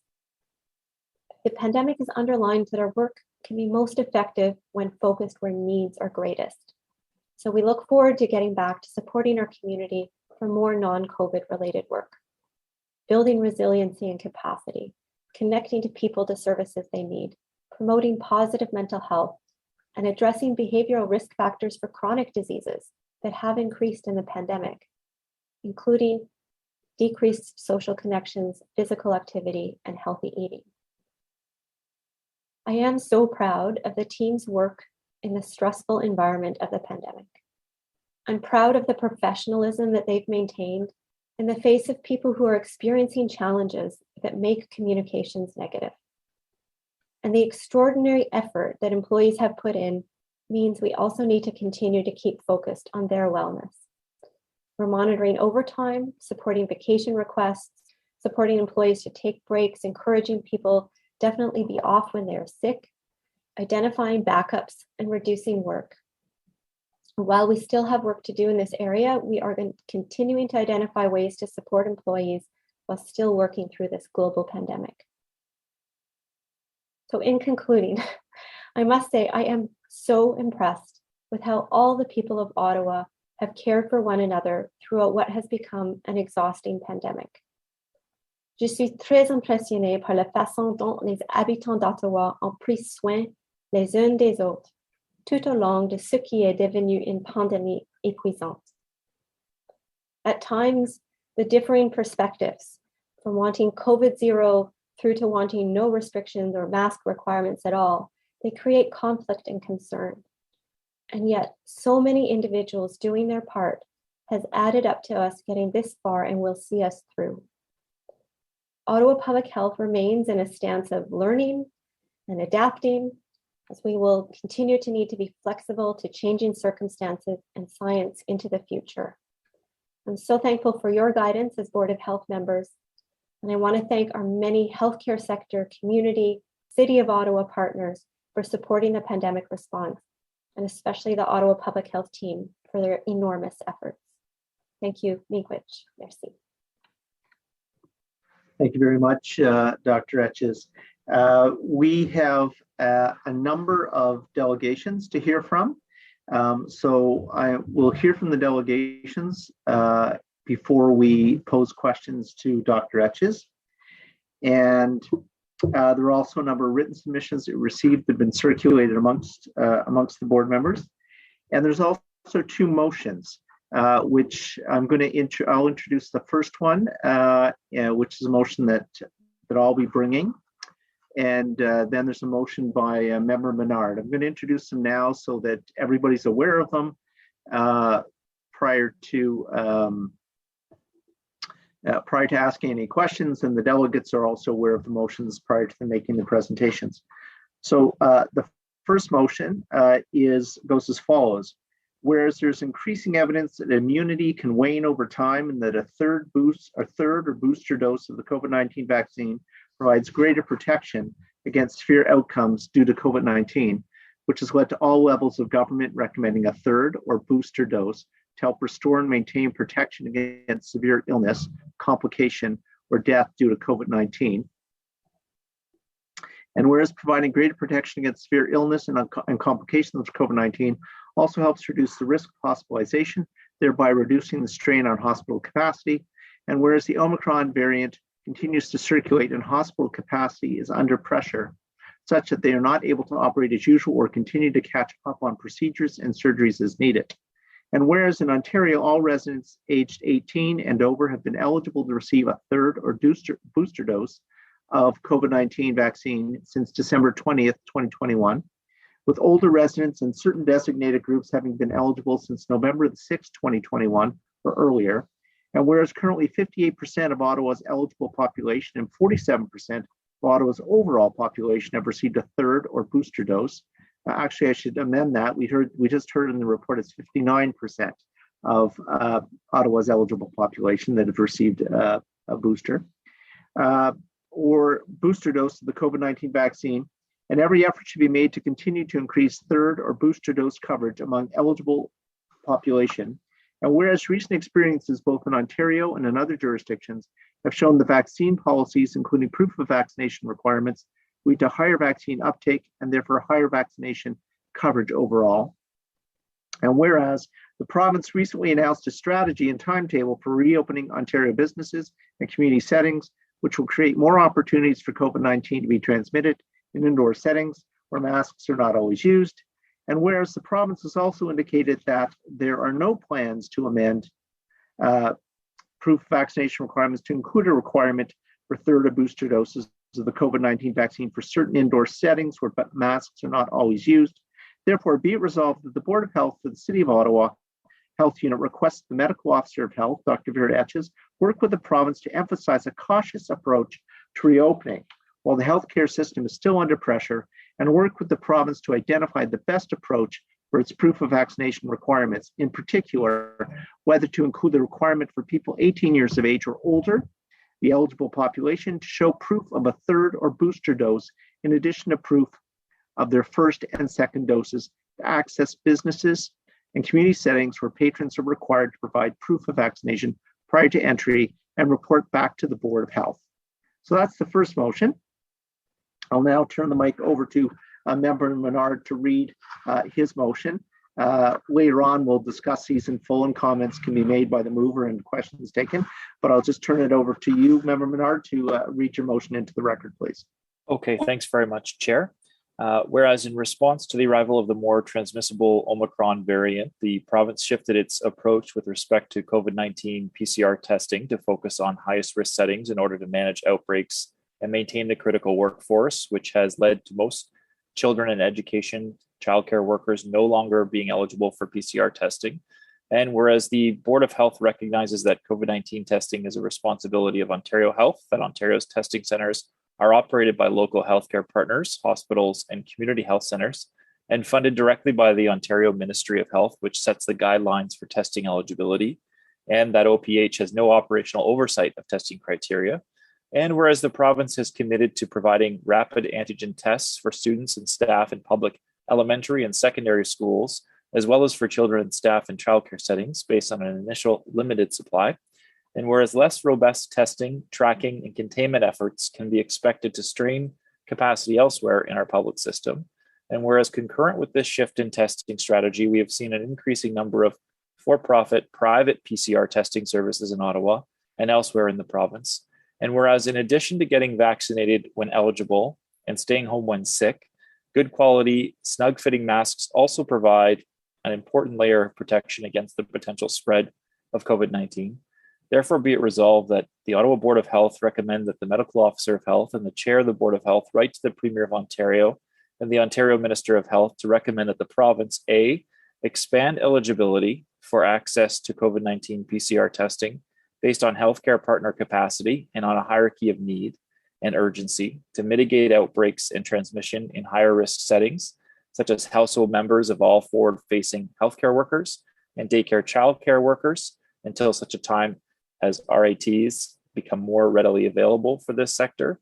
The pandemic has underlined that our work can be most effective when focused where needs are greatest. So we look forward to getting back to supporting our community for more non-COVID related work, building resiliency and capacity, connecting to people to services they need, promoting positive mental health, and addressing behavioral risk factors for chronic diseases that have increased in the pandemic, including decreased social connections, physical activity, and healthy eating. I am so proud of the team's work in the stressful environment of the pandemic. I'm proud of the professionalism that they've maintained in the face of people who are experiencing challenges that make communications negative. And the extraordinary effort that employees have put in means we also need to continue to keep focused on their wellness. We're monitoring overtime, supporting vacation requests, supporting employees to take breaks, encouraging people definitely be off when they're sick, identifying backups, and reducing work. While we still have work to do in this area, we are continuing to identify ways to support employees while still working through this global pandemic. So in concluding, I must say I am so impressed with how all the people of Ottawa have cared for one another throughout what has become an exhausting pandemic. Je suis très impressionnée par la façon dont les habitants d'Ottawa ont pris soin les uns des autres tout au long de ce qui est devenu une pandémie épuisante. At times, the differing perspectives, from wanting COVID-0 through to wanting no restrictions or mask requirements at all, they create conflict and concern. And yet, so many individuals doing their part has added up to us getting this far and will see us through. Ottawa Public Health remains in a stance of learning and adapting, as we will continue to need to be flexible to changing circumstances and science into the future. I'm so thankful for your guidance as Board of Health members, and I want to thank our many healthcare sector, community, City of Ottawa partners for supporting the pandemic response, and especially the Ottawa Public Health team for their enormous efforts. Thank you, Miigwech. Merci. Thank you very much, Dr. Etches. We have a number of delegations to hear from. So I will hear from the delegations before we pose questions to Dr. Etches. And there are also a number of written submissions that we received that have been circulated amongst the board members. And there's also two motions, which I'll introduce the first one, which is a motion that I'll be bringing. And then there's a motion by Member Menard. I'm going to introduce them now so that everybody's aware of them prior to asking any questions, and the delegates are also aware of the motions prior to them making the presentations. So the first motion goes as follows. Whereas there's increasing evidence that immunity can wane over time and that a third or booster dose of the COVID-19 vaccine provides greater protection against severe outcomes due to COVID-19, which has led to all levels of government recommending a third or booster dose to help restore and maintain protection against severe illness, complication, or death due to COVID-19. And whereas providing greater protection against severe illness and complications of COVID-19 also helps reduce the risk of hospitalization, thereby reducing the strain on hospital capacity. And whereas the Omicron variant continues to circulate and hospital capacity is under pressure, such that they are not able to operate as usual or continue to catch up on procedures and surgeries as needed. And whereas in Ontario, all residents aged 18 and over have been eligible to receive a third or booster dose of COVID-19 vaccine since December 20th, 2021, with older residents and certain designated groups having been eligible since November the 6th, 2021 or earlier. And whereas currently 58% of Ottawa's eligible population and 47% of Ottawa's overall population have received a third or booster dose. Actually, I should amend that. We just heard in the report it's 59% of Ottawa's eligible population that have received a booster or booster dose of the COVID-19 vaccine. And every effort should be made to continue to increase third or booster dose coverage among eligible population. And whereas recent experiences both in Ontario and in other jurisdictions have shown the vaccine policies, including proof of vaccination requirements, lead to higher vaccine uptake and therefore higher vaccination coverage overall. And whereas the province recently announced a strategy and timetable for reopening Ontario businesses and community settings, which will create more opportunities for COVID-19 to be transmitted in indoor settings where masks are not always used. And whereas the province has also indicated that there are no plans to amend proof of vaccination requirements to include a requirement for third or booster doses of the COVID-19 vaccine for certain indoor settings where masks are not always used. Therefore, be it resolved that the Board of Health for the City of Ottawa Health Unit requests the Medical Officer of Health, Dr. Vera Etches, work with the province to emphasize a cautious approach to reopening while the healthcare system is still under pressure, and work with the province to identify the best approach for its proof of vaccination requirements, in particular, whether to include the requirement for people 18 years of age or older, the eligible population, to show proof of a third or booster dose, in addition to proof of their first and second doses, to access businesses and community settings where patrons are required to provide proof of vaccination prior to entry and report back to the Board of Health. So that's the first motion. I'll now turn the mic over to Member Menard to read his motion. Later on, we'll discuss these in full and comments can be made by the mover and questions taken, but I'll just turn it over to you, Member Menard, to read your motion into the record, please. Okay, thanks very much, Chair. Whereas in response to the arrival of the more transmissible Omicron variant, the province shifted its approach with respect to COVID-19 PCR testing to focus on highest risk settings in order to manage outbreaks and maintain the critical workforce, which has led to most children in education, childcare workers no longer being eligible for PCR testing. And whereas the Board of Health recognizes that COVID-19 testing is a responsibility of Ontario Health, that Ontario's testing centers are operated by local healthcare partners, hospitals, and community health centers, and funded directly by the Ontario Ministry of Health, which sets the guidelines for testing eligibility, and that OPH has no operational oversight of testing criteria. And whereas the province has committed to providing rapid antigen tests for students and staff in public elementary and secondary schools, as well as for children and staff in childcare settings based on an initial limited supply. And whereas less robust testing, tracking, and containment efforts can be expected to strain capacity elsewhere in our public system. And whereas concurrent with this shift in testing strategy, we have seen an increasing number of for-profit private PCR testing services in Ottawa and elsewhere in the province. And whereas in addition to getting vaccinated when eligible and staying home when sick, good quality, snug-fitting masks also provide an important layer of protection against the potential spread of COVID-19. Therefore, be it resolved that the Ottawa Board of Health recommend that the Medical Officer of Health and the Chair of the Board of Health write to the Premier of Ontario and the Ontario Minister of Health to recommend that the province, A, expand eligibility for access to COVID-19 PCR testing based on healthcare partner capacity and on a hierarchy of need, and urgency to mitigate outbreaks and transmission in higher risk settings, such as household members of all forward-facing healthcare workers and daycare childcare workers, until such a time as RATs become more readily available for this sector.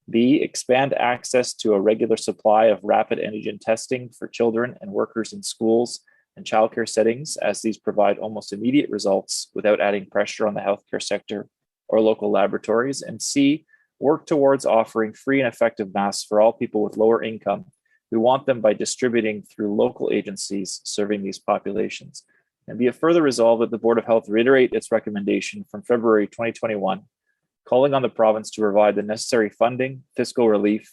B, expand access to a regular supply of rapid antigen testing for children and workers in schools and childcare settings, as these provide almost immediate results without adding pressure on the healthcare sector or local laboratories. And C, work towards offering free and effective masks for all people with lower income who want them by distributing through local agencies serving these populations. And be it further resolved that the Board of Health reiterate its recommendation from February 2021, calling on the province to provide the necessary funding, fiscal relief,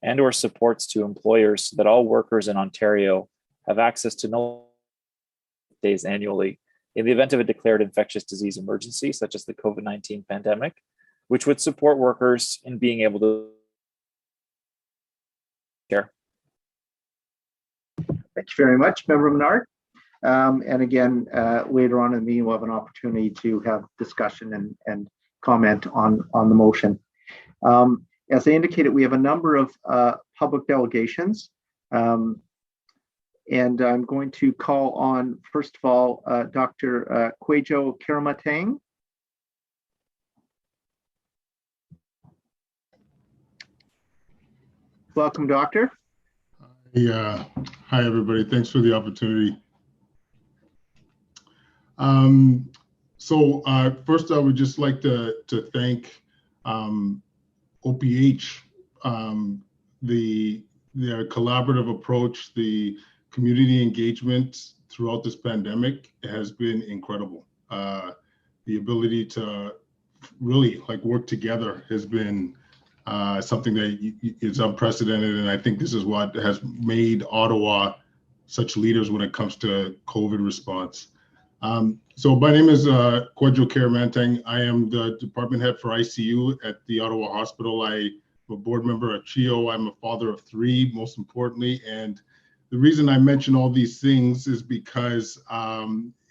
and/or supports to employers so that all workers in Ontario have access to no days annually in the event of a declared infectious disease emergency, such as the COVID-19 pandemic, which would support workers in being able to care. Thank you very much, Member Menard. And again, later on in the meeting, we'll have an opportunity to have discussion and comment on the motion. As I indicated, we have a number of public delegations. And I'm going to call on, first of all, Dr. Kwejo Karamatang. Welcome, Doctor. Yeah. Hi, everybody. Thanks for the opportunity. First, I would just like to thank OPH, their collaborative approach, the community engagement throughout this pandemic has been incredible. The ability to really work together has been something that is unprecedented, and I think this is what has made Ottawa such leaders when it comes to COVID response. So my name is Kwejo Karamatang. I am the department head for ICU at the Ottawa Hospital. I'm a board member at CHIO. I'm a father of 3, most importantly. And the reason I mention all these things is because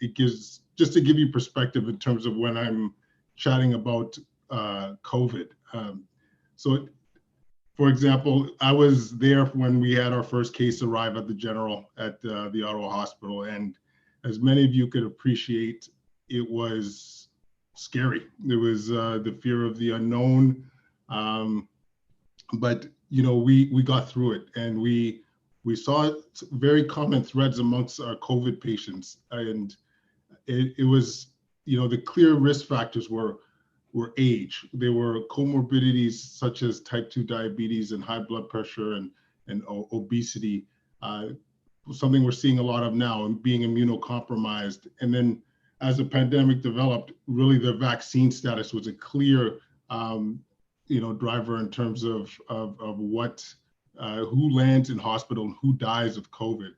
it gives, just to give you perspective in terms of when I'm chatting about COVID. So, for example, I was there when we had our first case arrive at the General at the Ottawa Hospital. And as many of you could appreciate, it was scary. There was the fear of the unknown, but we got through it, and we saw very common threads amongst our COVID patients, and it was the clear risk factors were age. There were comorbidities such as type 2 diabetes and high blood pressure and obesity. Something we're seeing a lot of now, and being immunocompromised. And then as the pandemic developed, really the vaccine status was a clear, driver in terms of what, who lands in hospital and who dies of COVID.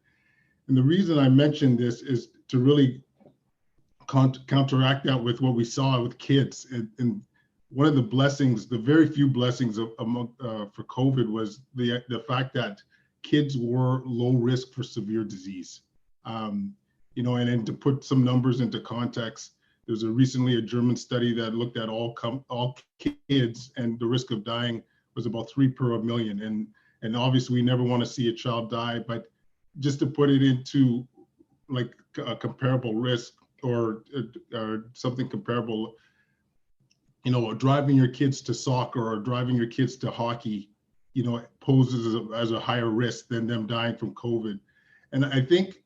And the reason I mention this is to really counteract that with what we saw with kids. And one of the blessings, the very few blessings for COVID was the fact that kids were low risk for severe disease. And then to put some numbers into context, there was recently a German study that looked at all kids, and the risk of dying was about 3 per 1,000,000. And obviously we never want to see a child die, but just to put it into a comparable risk or something comparable, driving your kids to soccer or driving your kids to hockey, it poses as a higher risk than them dying from COVID. And I think,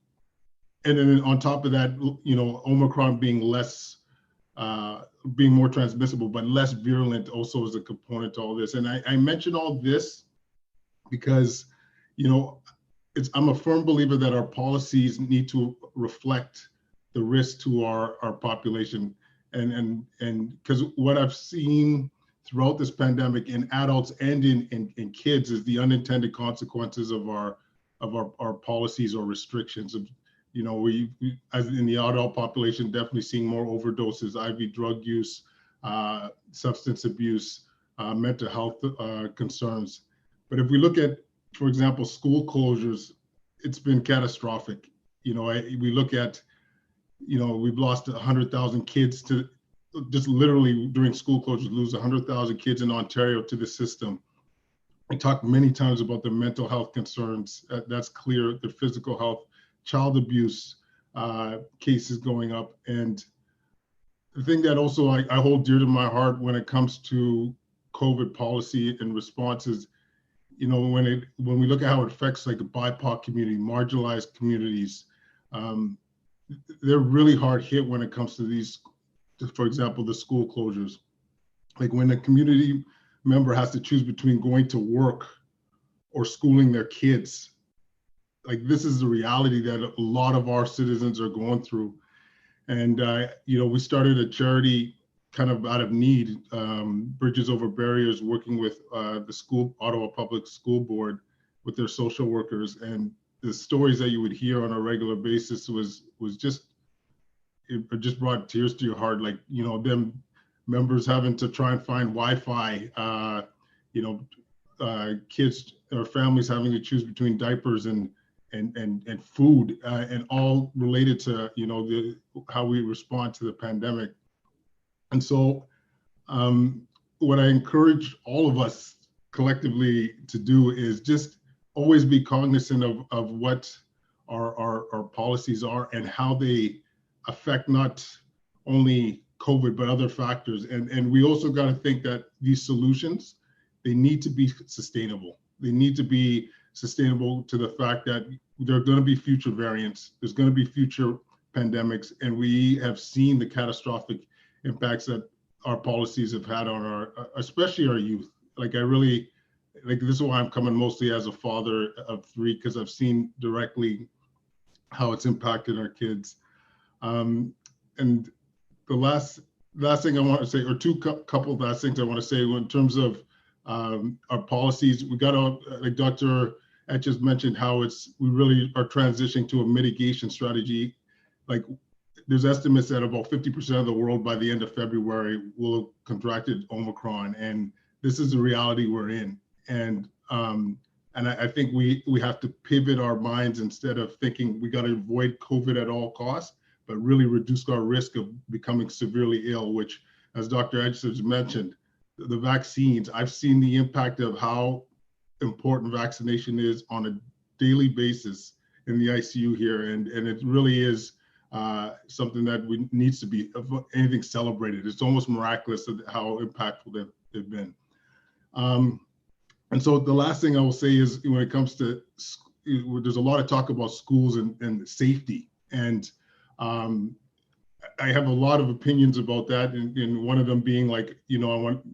and then on top of that, Omicron being being more transmissible, but less virulent also is a component to all this. And I mention all this because, I'm a firm believer that our policies need to reflect the risk to our population. And because what I've seen throughout this pandemic in adults and in kids is the unintended consequences of our policies or restrictions. We as in the adult population, definitely seeing more overdoses, IV drug use, substance abuse, mental health concerns. But if we look at, for example, school closures, it's been catastrophic. We look at, we've lost 100,000 kids to just literally during school closures, lose 100,000 kids in Ontario to the system. We talked many times about the mental health concerns. That's clear, the physical health, child abuse cases going up. And the thing that also I hold dear to my heart when it comes to COVID policy and responses, you know, when we look at how it affects like the BIPOC community, marginalized communities, they're really hard hit when it comes to these, for example, the school closures. Like when a community member has to choose between going to work or schooling their kids, like this is the reality that a lot of our citizens are going through. And, you know, we started a charity kind of out of need, Bridges Over Barriers, working with the Ottawa Public School Board with their social workers. And the stories that you would hear on a regular basis was just, it just brought tears to your heart. Like, you know, them members having to try and find Wi-Fi, you know, kids or families having to choose between diapers and food, and all related to, you know, how we respond to the pandemic. And so what I encourage all of us collectively to do is just always be cognizant of what our policies are and how they affect not only COVID, but other factors. And we also got to think that these solutions, they need to be sustainable. They need to be sustainable to the fact that there are going to be future variants, there's going to be future pandemics, and we have seen the catastrophic impacts that our policies have had on our, especially our youth. Like this is why I'm coming mostly as a father of 3, because I've seen directly how it's impacted our kids. And the last thing I want to say, or couple of last things I want to say in terms of our policies, we got out, like Dr. Etches mentioned, how we really are transitioning to a mitigation strategy. Like there's estimates that about 50% of the world by the end of February will have contracted Omicron, and this is the reality we're in. And I think we have to pivot our minds instead of thinking we got to avoid COVID at all costs, but really reduce our risk of becoming severely ill, which, as Dr. Etches mentioned, the vaccines, I've seen the impact of how important vaccination is on a daily basis in the ICU here. And it really is something that needs to be, if anything, celebrated. It's almost miraculous how impactful they've been. And so the last thing I will say is when it comes to, there's a lot of talk about schools and safety. And I have a lot of opinions about that. And one of them being like, you know, I want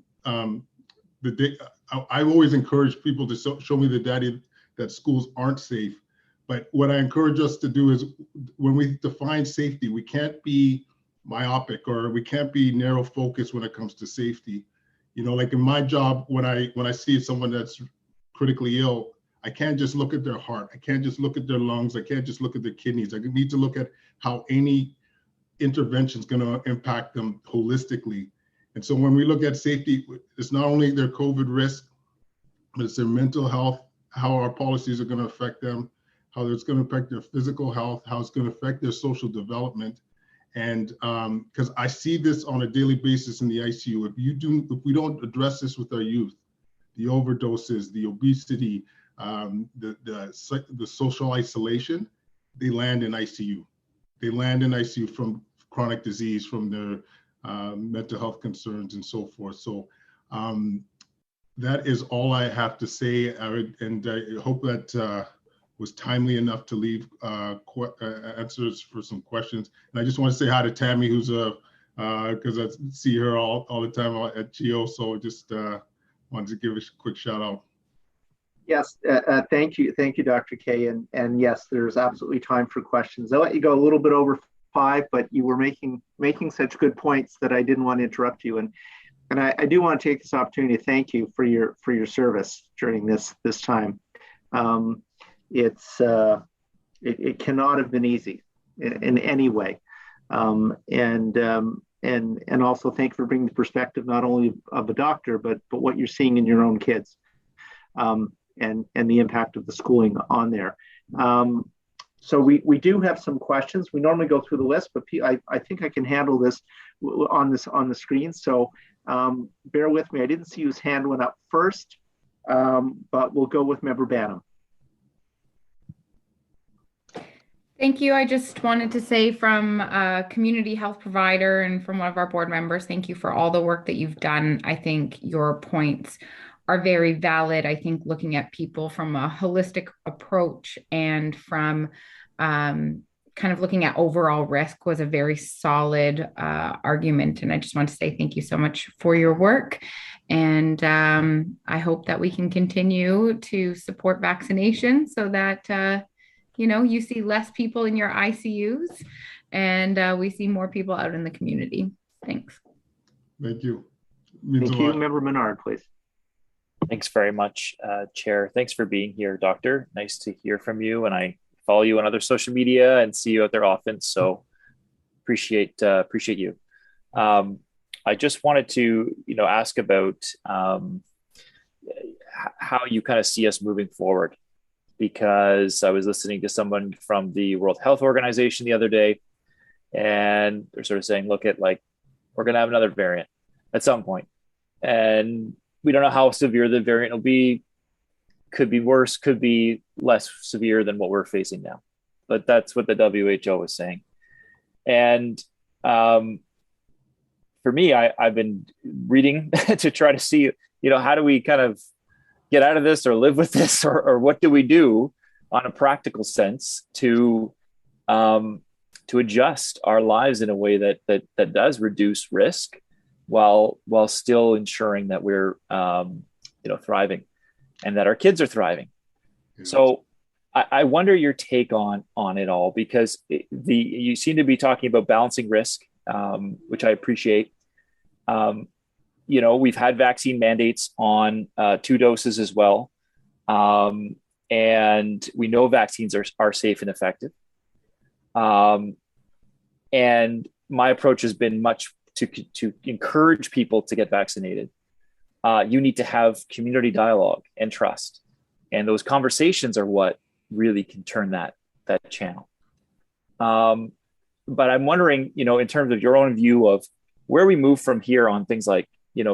I've always encouraged people to show me the data that schools aren't safe. But what I encourage us to do is when we define safety, we can't be myopic or we can't be narrow focused when it comes to safety. You know, like in my job, when I see someone that's critically ill, I can't just look at their heart. I can't just look at their lungs. I can't just look at their kidneys. I need to look at how any intervention is going to impact them holistically. And so when we look at safety, it's not only their COVID risk, but it's their mental health, how our policies are going to affect them, how it's going to affect their physical health, how it's going to affect their social development. And because I see this on a daily basis in the ICU, if we don't address this with our youth, the overdoses, the obesity, the social isolation, they land in ICU. They land in ICU from chronic disease, from their mental health concerns and so forth. So that is all I have to say. And I hope that was timely enough to leave answers for some questions. And I just want to say hi to Tammy, who's because I see her all the time at GEO. So just wanted to give a quick shout out. Yes, thank you, Dr. K. And yes, there's absolutely time for questions. I'll let you go a little bit over 5, but you were making such good points that I didn't want to interrupt you. And I do want to take this opportunity to thank you for your service during this time. It cannot have been easy in any way. And also thank you for bringing the perspective not only of a doctor, but what you're seeing in your own kids, and the impact of the schooling on there. So we do have some questions. We normally go through the list, but I think I can handle this. on the screen. So bear with me. I didn't see whose hand went up first, but we'll go with Member Banham. Thank you. I just wanted to say from a community health provider and from one of our board members, thank you for all the work that you've done. I think your points are very valid. I think looking at people from a holistic approach and from kind of looking at overall risk was a very solid argument. And I just want to say thank you so much for your work. And I hope that we can continue to support vaccination so that you see less people in your ICUs and we see more people out in the community. Thanks. Thank you. Thank you. Member Menard, please. Thanks very much, Chair. Thanks for being here, Doctor. Nice to hear from you. And I follow you on other social media and see you out there often. So appreciate you. I just wanted to, ask about how you kind of see us moving forward, because I was listening to someone from the World Health Organization the other day, and they're sort of saying, look at we're going to have another variant at some point, and we don't know how severe the variant will be. Could be worse, could be less severe than what we're facing now. But that's what the WHO is saying. And for me, I've been reading to try to see, how do we kind of get out of this or live with this, or what do we do on a practical sense to adjust our lives in a way that does reduce risk while still ensuring that we're thriving and that our kids are thriving. Yeah. So I wonder your take on it all, because you seem to be talking about balancing risk, which I appreciate. We've had vaccine mandates on 2 doses as well. And we know vaccines are safe and effective. And my approach has been much to encourage people to get vaccinated. You need to have community dialogue and trust. And those conversations are what really can turn that channel. But I'm wondering, in terms of your own view of where we move from here on things like,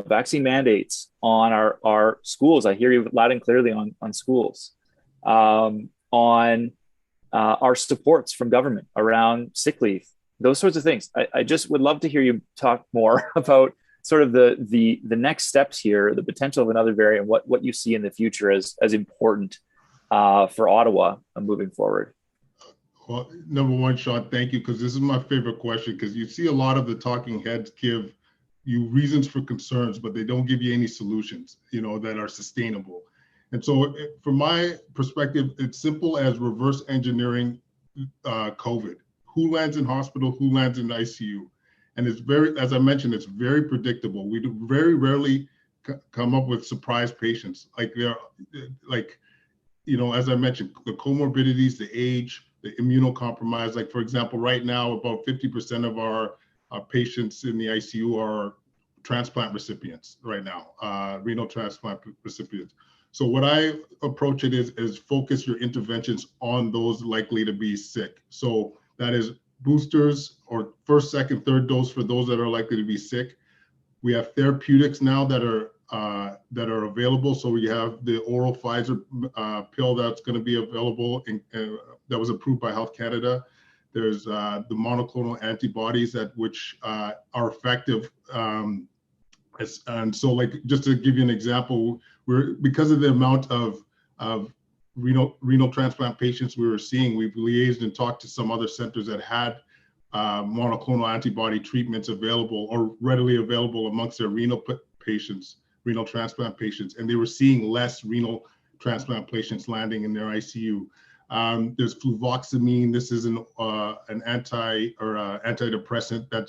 vaccine mandates on our schools. I hear you loud and clearly on schools, on our supports from government around sick leave, those sorts of things. I just would love to hear you talk more about sort of the next steps here, the potential of another variant, what you see in the future as important for Ottawa moving forward. Well, number one, Sean, thank you, because this is my favorite question, because you see a lot of the talking heads give you reasons for concerns, but they don't give you any solutions, that are sustainable. And so from my perspective, it's simple as reverse engineering COVID. Who lands in hospital, who lands in ICU? And it's as I mentioned, it's very predictable. We do very rarely come up with surprise patients. As I mentioned, the comorbidities, the age, the immunocompromised. For example, right now, about 50% of our patients in the ICU are transplant recipients right now, renal transplant recipients. So what I approach it is focus your interventions on those likely to be sick. So that is boosters or first, second, third dose for those that are likely to be sick. We have therapeutics now that are available. So we have the oral Pfizer pill that's going to be available that was approved by Health Canada. There's the monoclonal antibodies which are effective. And so just to give you an example, because of the amount of renal transplant patients we were seeing, we've liaised and talked to some other centers that had monoclonal antibody treatments available or readily available amongst their renal transplant patients, and they were seeing less renal transplant patients landing in their ICU. There's fluvoxamine. This is an antidepressant that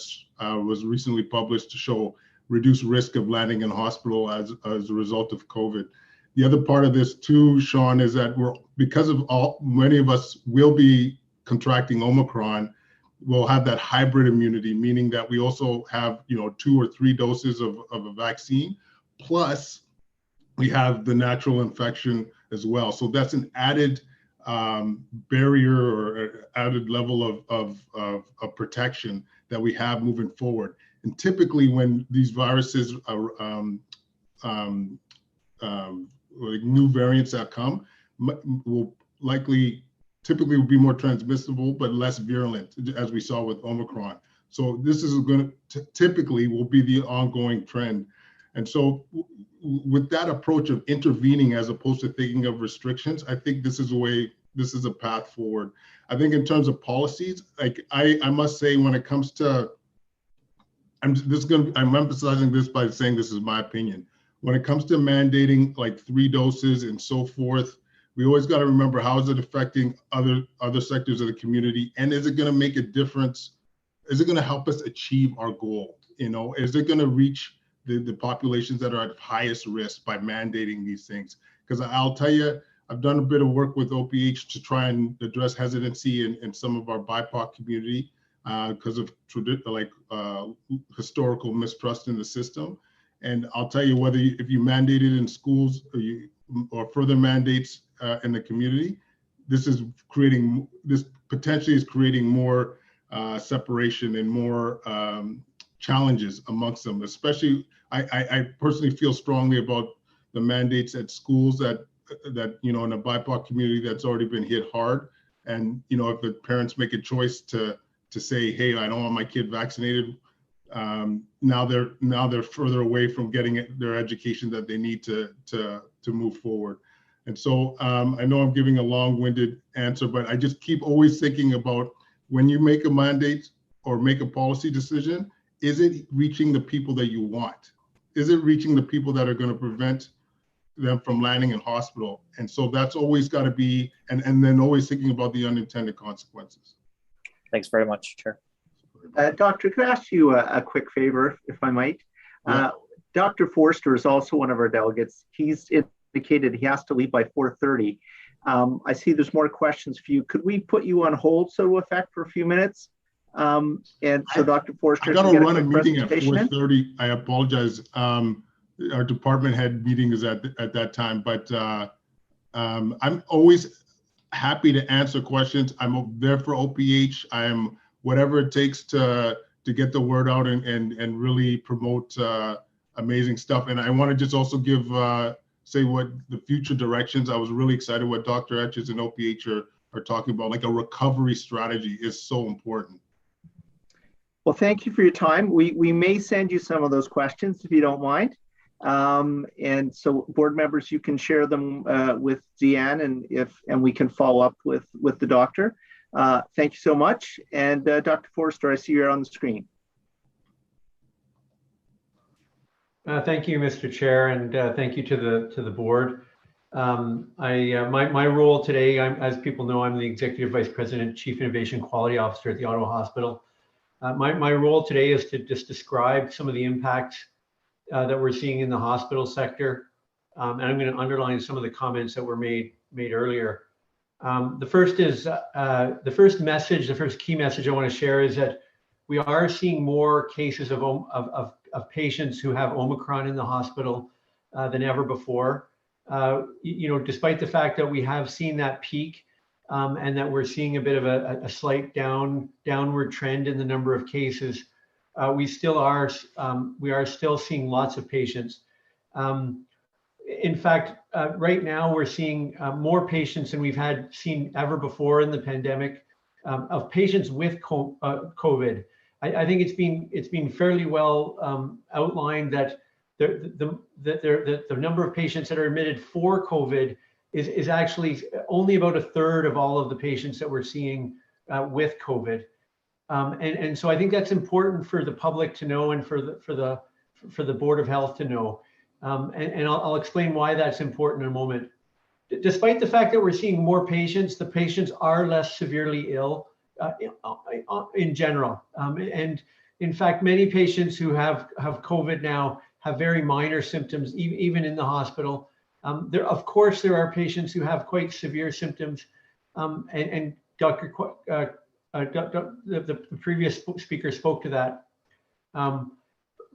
was recently published to show reduced risk of landing in hospital as a result of COVID. The other part of this too, Sean, is that many of us will be contracting Omicron, we'll have that hybrid immunity, meaning that we also have 2 or 3 doses of a vaccine, plus we have the natural infection as well. So that's an added barrier or added level of protection that we have moving forward. And typically when these viruses are, like new variants that come, will typically will be more transmissible, but less virulent, as we saw with Omicron. So this is going to typically will be the ongoing trend. And so with that approach of intervening as opposed to thinking of restrictions, I think this is a path forward. I think in terms of policies, like I must say, when it comes to, I'm emphasizing this by saying this is my opinion. When it comes to mandating like 3 doses and so forth, we always got to remember, how is it affecting other sectors of the community, and is it going to make a difference? Is it going to help us achieve our goal? You know, is it going to reach the populations that are at highest risk by mandating these things? Because I'll tell you, I've done a bit of work with OPH to try and address hesitancy in some of our BIPOC community because of historical mistrust in the system. And I'll tell you, if you mandate it in schools or further mandates in the community, this potentially is creating more separation and more challenges amongst them. Especially, I personally feel strongly about the mandates at schools that you know, in a BIPOC community that's already been hit hard. And you know, if the parents make a choice to say, hey, I don't want my kid vaccinated, now they're further away from getting their education that they need to move forward. And so I know I'm giving a long-winded answer, but I just keep always thinking about, when you make a mandate or make a policy decision, is it reaching the people that you want? Is it reaching the people that are going to prevent them from landing in hospital? And so that's always got to be, and then always thinking about the unintended consequences. Thanks very much, Chair. Doctor, could I ask you a quick favor, if I might? Yeah. Dr. Forster is also one of our delegates. He's indicated he has to leave by 4:30. I see there's more questions for you. Could we put you on hold, so to effect, for a few minutes? And so Dr. Forster, I got to run a meeting at 4:30. I apologize. Our department head meeting is at that time, but I'm always happy to answer questions. I'm there for OPH. I'm whatever it takes to get the word out and really promote amazing stuff. And I want to just also give say what the future directions. I was really excited what Dr. Etches and OPH are talking about. Like, a recovery strategy is so important. Well, thank you for your time. We may send you some of those questions if you don't mind. And so board members, you can share them with Deanne, and we can follow up with the doctor. Thank you so much. And Dr. Forster, I see you're on the screen. Thank you, Mr. Chair, and thank you to the board. My role today, as people know, I'm the Executive Vice President, Chief Innovation Quality Officer at the Ottawa Hospital. My role today is to just describe some of the impacts that we're seeing in the hospital sector, and I'm going to underline some of the comments that were made earlier. The first key message I want to share is that we are seeing more cases of patients who have Omicron in the hospital than ever before. Despite the fact that we have seen that peak and that we're seeing a bit of a slight downward trend in the number of cases, we are still seeing lots of patients. In fact, right now we're seeing more patients than we've seen ever before in the pandemic of patients with COVID. I think it's been fairly well outlined that the number of patients that are admitted for COVID is actually only about a third of all of the patients that we're seeing with COVID. And so I think that's important for the public to know, and for the Board of Health to know. And I'll explain why that's important in a moment. Despite the fact that we're seeing more patients, the patients are less severely ill in general. And in fact, many patients who have COVID now have very minor symptoms, even in the hospital. Of course, there are patients who have quite severe symptoms, and the previous speaker spoke to that.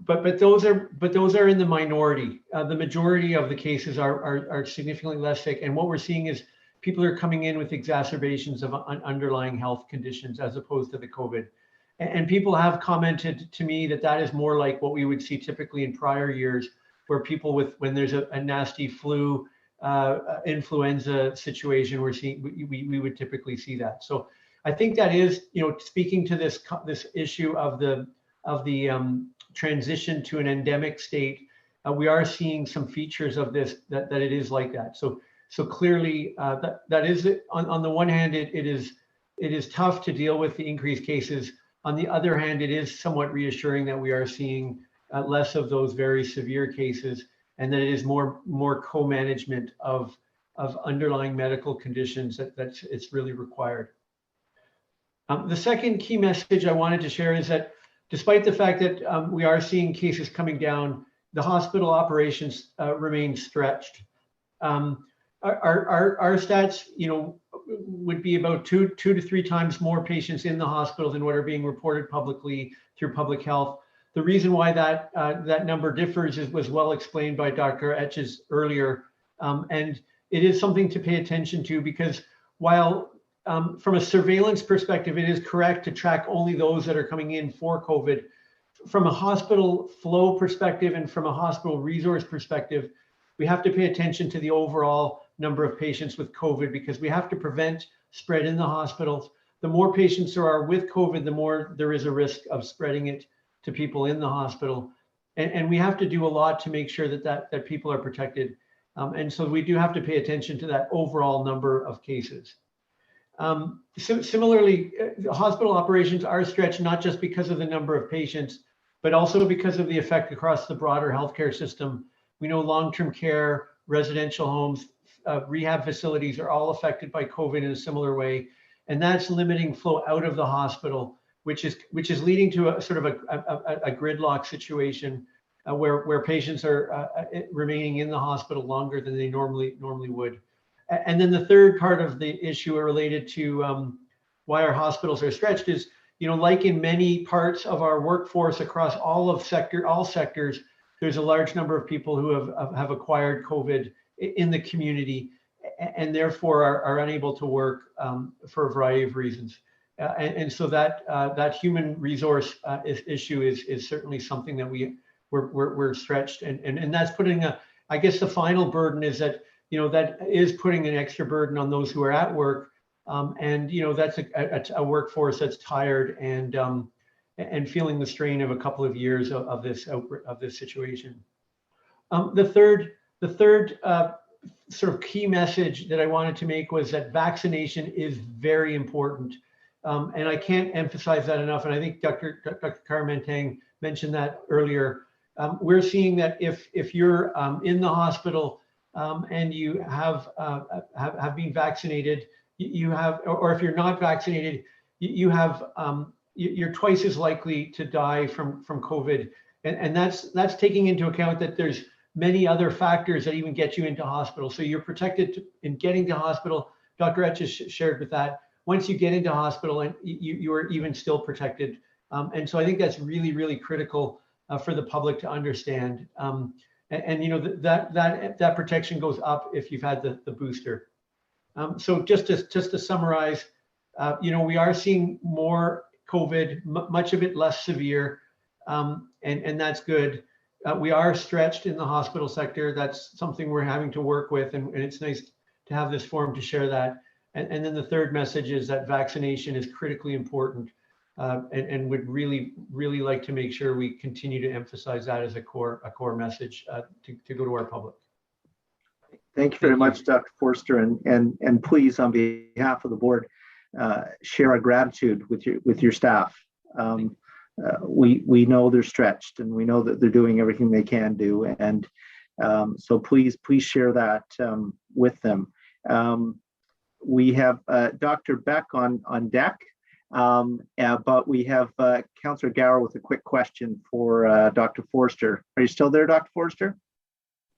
But those are in the minority. The majority of the cases are significantly less sick, and what we're seeing is people are coming in with exacerbations of underlying health conditions as opposed to the COVID. And people have commented to me that that is more like what we would see typically in prior years, where people when there's a nasty flu, influenza situation, we would typically see that. So I think that is, speaking to this issue of the transition to an endemic state, we are seeing some features of this that it is like that. So clearly that is it. On the one hand, it is tough to deal with the increased cases. On the other hand, it is somewhat reassuring that we are seeing less of those very severe cases, and that it is more co-management of underlying medical conditions that's it's really required. The second key message I wanted to share is that despite the fact that we are seeing cases coming down, the hospital operations remain stretched. Our stats, would be about two to three times more patients in the hospital than what are being reported publicly through public health. The reason why that number differs was well explained by Dr. Etches earlier, and it is something to pay attention to, because while from a surveillance perspective, it is correct to track only those that are coming in for COVID, from a hospital flow perspective and from a hospital resource perspective, we have to pay attention to the overall number of patients with COVID, because we have to prevent spread in the hospitals. The more patients there are with COVID, the more there is a risk of spreading it to people in the hospital. And we have to do a lot to make sure that people are protected. And so we do have to pay attention to that overall number of cases. Similarly, hospital operations are stretched not just because of the number of patients, but also because of the effect across the broader healthcare system. We know long-term care, residential homes, rehab facilities are all affected by COVID in a similar way, and that's limiting flow out of the hospital, which is leading to a sort of a gridlock situation where patients are remaining in the hospital longer than they normally would. And then the third part of the issue related to why our hospitals are stretched is, like in many parts of our workforce across all sectors, there's a large number of people who have acquired COVID in the community, and therefore are unable to work for a variety of reasons. And so that human resource issue is certainly something that we're stretched, and that's putting I guess the final burden is that that is putting an extra burden on those who are at work, and that's a workforce that's tired and feeling the strain of a couple of years of this situation. The third sort of key message that I wanted to make was that vaccination is very important. And I can't emphasize that enough. And I think Dr. Karamantang mentioned that earlier. We're seeing that if you're in the hospital and you have been vaccinated, or if you're not vaccinated, you're twice as likely to die from COVID. And that's taking into account that there's many other factors that even get you into hospital. So you're protected in getting to hospital. Dr. Etch has shared with that. Once you get into hospital, and you are even still protected. And so I think that's really, really critical for the public to understand. That protection goes up if you've had the booster. So just to summarize, we are seeing more COVID, much of it less severe, and that's good. We are stretched in the hospital sector. That's something we're having to work with, and it's nice to have this forum to share that. And then the third message is that vaccination is critically important, and would really, really like to make sure we continue to emphasize that as a core message to go to our public. Thank you very much, Dr. Forster, and please, on behalf of the board, share our gratitude with your staff. We know they're stretched, and we know that they're doing everything they can do, and so please share that with them. We have Dr. Beck on deck, but we have Councillor Gower with a quick question for Dr. Forster. Are you still there, Dr. Forster?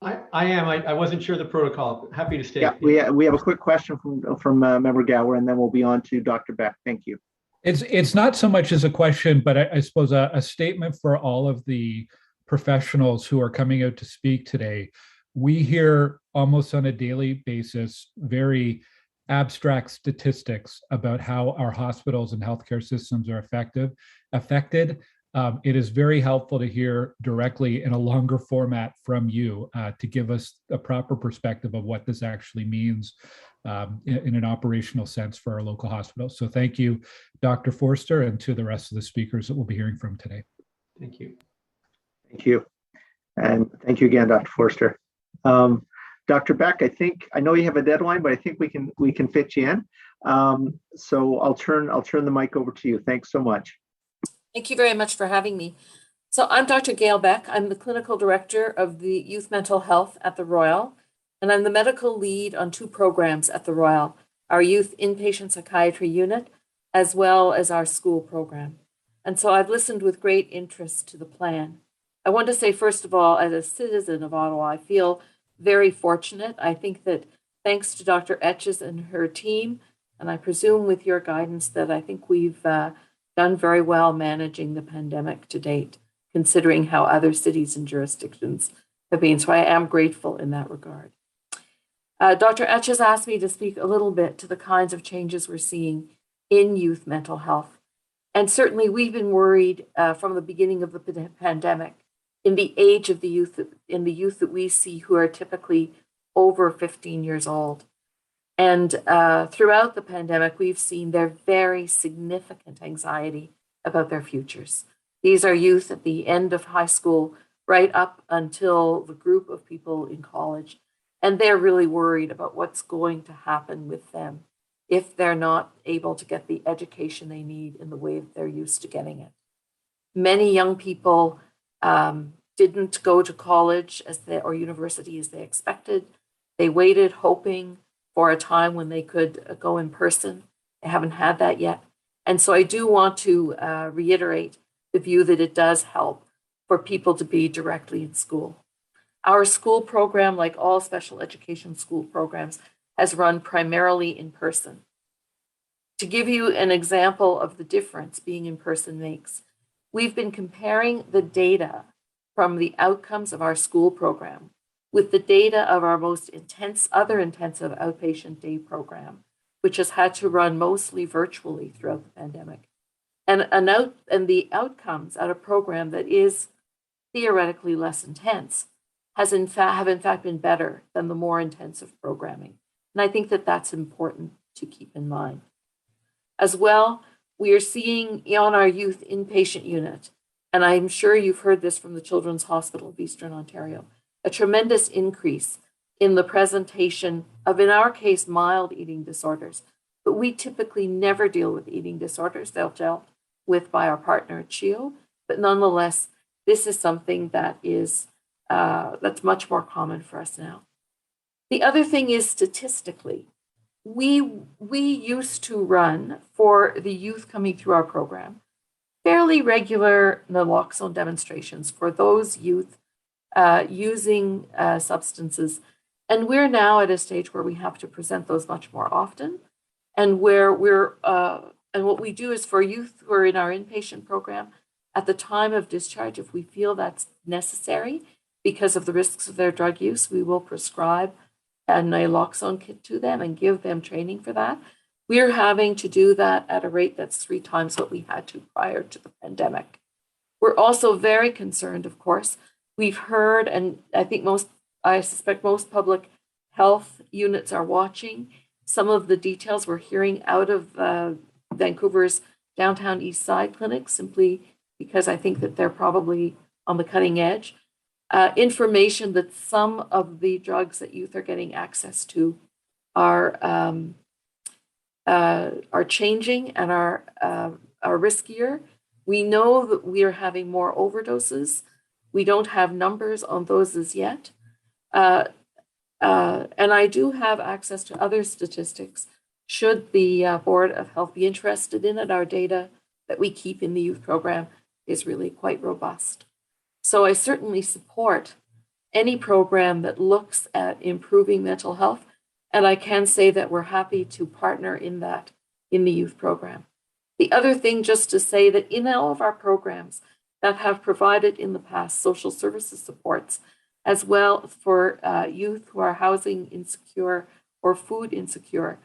I am. I wasn't sure the protocol. Happy to stay. Yeah, we have a quick question from Member Gower, and then we'll be on to Dr. Beck. Thank you. It's not so much as a question, but I suppose a statement for all of the professionals who are coming out to speak today. We hear almost on a daily basis very abstract statistics about how our hospitals and healthcare systems are affected. It is very helpful to hear directly in a longer format from you to give us a proper perspective of what this actually means in an operational sense for our local hospitals. So thank you, Dr. Forster, and to the rest of the speakers that we'll be hearing from today. Thank you. Thank you. And thank you again, Dr. Forster. Dr. Beck, I know you have a deadline, but I think we can fit you in. So I'll turn the mic over to you. Thanks so much. Thank you very much for having me. So I'm Dr. Gail Beck. I'm the clinical director of the youth mental health at the Royal, and I'm the medical lead on 2 programs at the Royal, our youth inpatient psychiatry unit, as well as our school program. And so I've listened with great interest to the plan. I want to say, first of all, as a citizen of Ottawa, I feel very fortunate. I think that thanks to Dr. Etches and her team, and I presume with your guidance, that I think we've done very well managing the pandemic to date, considering how other cities and jurisdictions have been. So I am grateful in that regard. Dr. Etches asked me to speak a little bit to the kinds of changes we're seeing in youth mental health. And certainly we've been worried from the beginning of the pandemic in the age of the youth, in the youth that we see who are typically over 15 years old. And throughout the pandemic, we've seen their very significant anxiety about their futures. These are youth at the end of high school, right up until the group of people in college. And they're really worried about what's going to happen with them if they're not able to get the education they need in the way that they're used to getting it. Many young people didn't go to college or university as they expected. They waited hoping for a time when they could go in person. They haven't had that yet. And so I do want to reiterate the view that it does help for people to be directly in school. Our school program, like all special education school programs, has run primarily in person. To give you an example of the difference being in person makes, we've been comparing the data from the outcomes of our school program with the data of our most other intensive outpatient day program, which has had to run mostly virtually throughout the pandemic. And the outcomes at a program that is theoretically less intense have in fact been better than the more intensive programming. And I think that that's important to keep in mind. As well, we are seeing on our youth inpatient unit, and I'm sure you've heard this from the Children's Hospital of Eastern Ontario, a tremendous increase in the presentation of, in our case, mild eating disorders. But we typically never deal with eating disorders. They're dealt with by our partner at CHEO, but nonetheless, this is something that is that's much more common for us now. The other thing is statistically, we used to run for the youth coming through our program fairly regular naloxone demonstrations for those youth using substances. And we're now at a stage where we have to present those much more often. And where and what we do is for youth who are in our inpatient program, at the time of discharge, if we feel that's necessary because of the risks of their drug use, we will prescribe a naloxone kit to them and give them training for that. We're having to do that at a rate that's 3 times what we had to prior to the pandemic. We're also very concerned, of course. We've heard, and I suspect most public health units are watching some of the details we're hearing out of Vancouver's downtown East Side clinics, simply because I think that they're probably on the cutting edge. Information that some of the drugs that youth are getting access to are changing and are riskier. We know that we are having more overdoses. We don't have numbers on those as yet. And I do have access to other statistics should the Board of Health be interested in it. Our data that we keep in the youth program is really quite robust. So I certainly support any program that looks at improving mental health. And I can say that we're happy to partner in that in the youth program. The other thing, just to say that in all of our programs that have provided in the past social services supports, as well for youth who are housing insecure or food insecure,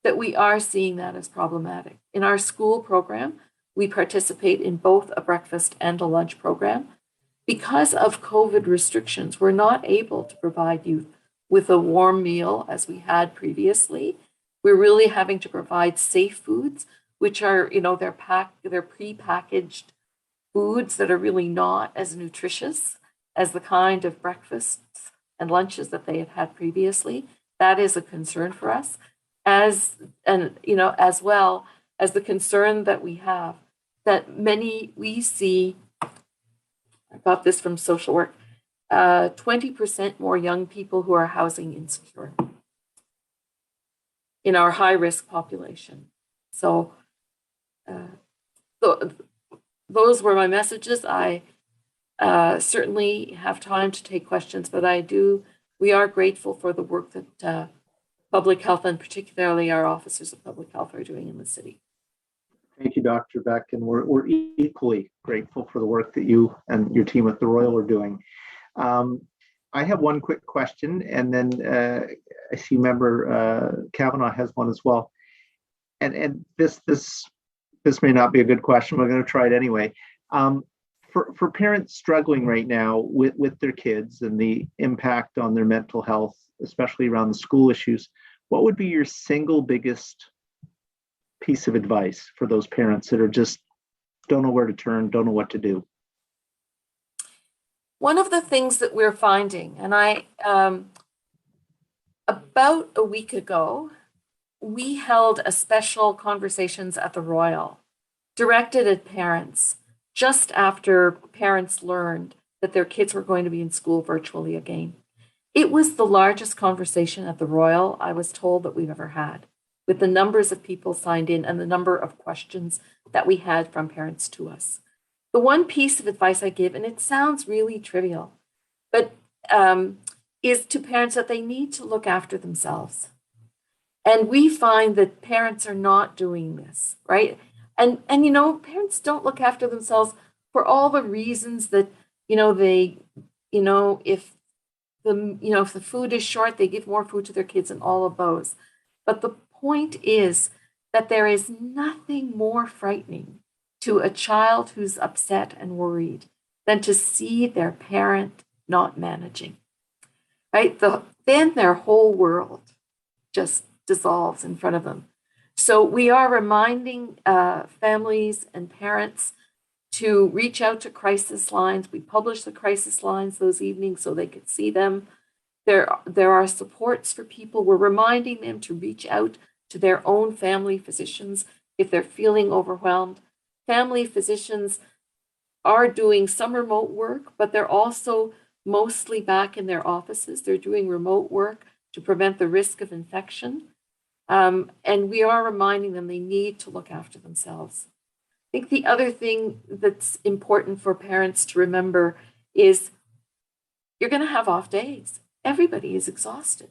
that we are seeing that as problematic. In our school program, we participate in both a breakfast and a lunch program. Because of COVID restrictions, we're not able to provide youth with a warm meal as we had previously. We're really having to provide safe foods, which are, they're pre-packaged foods that are really not as nutritious as the kind of breakfasts and lunches that they have had previously. That is a concern for us, as well as the concern that we have that we see, I got this from social work, 20% more young people who are housing insecure in our high-risk population. So those were my messages. I certainly have time to take questions, but we are grateful for the work that public health, and particularly our officers of public health, are doing in the city. Thank you, Dr. Beck, and we're equally grateful for the work that you and your team at the Royal are doing. I have one quick question, and then I see Member Kavanaugh has one as well. And this may not be a good question, but I'm going to try it anyway. For parents struggling right now with their kids and the impact on their mental health, especially around the school issues, what would be your single biggest piece of advice for those parents that are just don't know where to turn, don't know what to do? One of the things that we're finding, and about a week ago, we held a special conversations at the Royal directed at parents just after parents learned that their kids were going to be in school virtually again. It was the largest conversation at the Royal, I was told, that we've ever had, with the numbers of people signed in and the number of questions that we had from parents to us. The one piece of advice I give, and it sounds really trivial, but is to parents that they need to look after themselves. And we find that parents are not doing this, right? And parents don't look after themselves for all the reasons that, if the food is short, they give more food to their kids and all of those. But the point is that there is nothing more frightening to a child who's upset and worried than to see their parent not managing, right? Then their whole world just dissolves in front of them. So we are reminding families and parents to reach out to crisis lines. We publish the crisis lines those evenings so they could see them. There are supports for people. We're reminding them to reach out to their own family physicians if they're feeling overwhelmed. Family physicians are doing some remote work, but they're also mostly back in their offices. They're doing remote work to prevent the risk of infection. And we are reminding them they need to look after themselves. I think the other thing that's important for parents to remember is you're going to have off days. Everybody is exhausted.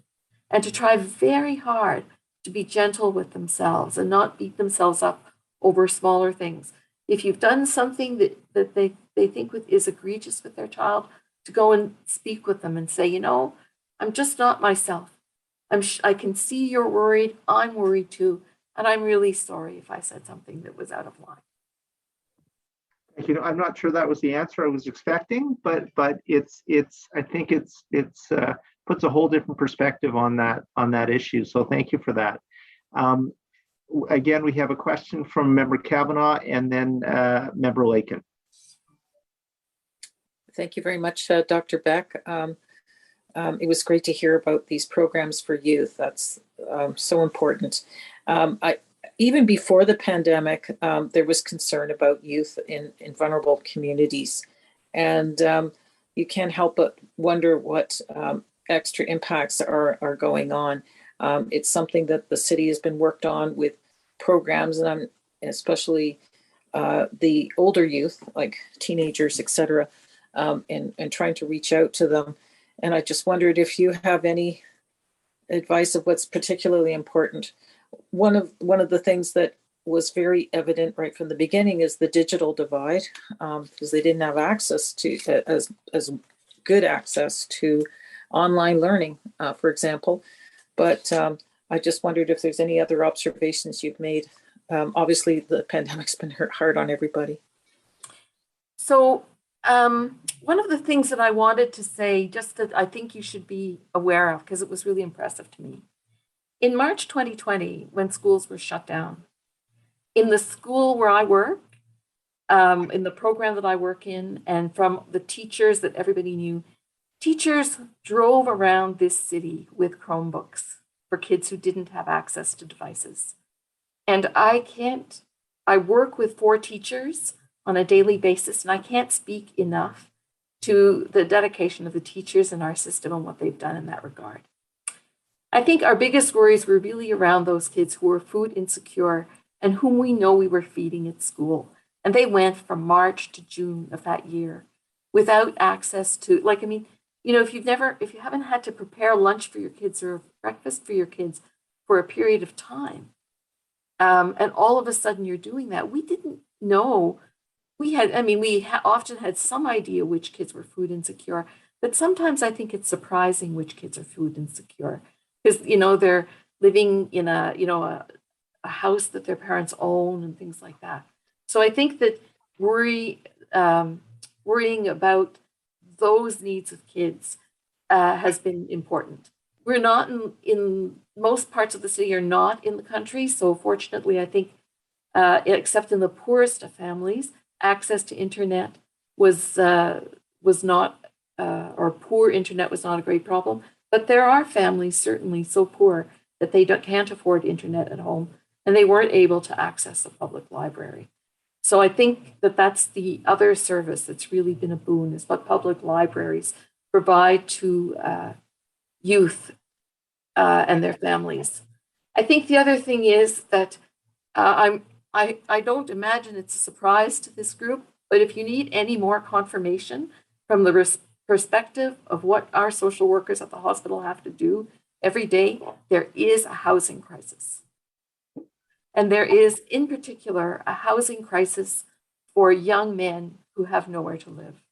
And to try very hard to be gentle with themselves and not beat themselves up over smaller things. If you've done something that they think is egregious with their child, to go and speak with them and say, I'm just not myself. I can see you're worried. I'm worried too. And I'm really sorry if I said something that was out of line. I'm not sure that was the answer I was expecting, but I think it's puts a whole different perspective on that issue. So thank you for that. Again, we have a question from Member Kavanaugh and then Member Lakin. Thank you very much, Dr. Beck. It was great to hear about these programs for youth. That's so important. Even before the pandemic, there was concern about youth in vulnerable communities. And you can't help but wonder what extra impacts are going on. It's something that the city has been worked on with programs, and especially the older youth, like teenagers, et cetera, and trying to reach out to them. And I just wondered if you have any advice of what's particularly important. One of the things that was very evident right from the beginning is the digital divide, because they didn't have access to as good access to online learning, for example. But I just wondered if there's any other observations you've made. Obviously, the pandemic's been hard on everybody. So one of the things that I wanted to say, just that I think you should be aware of, because it was really impressive to me. In March 2020, when schools were shut down, in the school where I work, in the program that I work in, and from the teachers that everybody knew, teachers drove around this city with Chromebooks for kids who didn't have access to devices. And I work with 4 teachers on a daily basis, and I can't speak enough to the dedication of the teachers in our system and what they've done in that regard. I think our biggest worries were really around those kids who were food insecure and whom we know we were feeding at school. And they went from March to June of that year without access to, if you haven't had to prepare lunch for your kids or breakfast for your kids for a period of time, and all of a sudden you're doing that, we didn't know. We often had some idea which kids were food insecure, but sometimes I think it's surprising which kids are food insecure because, they're living in a house that their parents own and things like that. So I think that worrying about those needs of kids has been important. We're not in most parts of the city are not in the country. So fortunately, I think, except in the poorest of families, access to internet was not, or poor internet was not a great problem. But there are families certainly so poor that they can't afford internet at home, and they weren't able to access a public library. So I think that that's the other service that's really been a boon, is what public libraries provide to youth and their families. I think the other thing is that I don't imagine it's a surprise to this group, but if you need any more confirmation from the perspective of what our social workers at the hospital have to do every day, there is a housing crisis. And there is, in particular, a housing crisis for young men who have nowhere to live.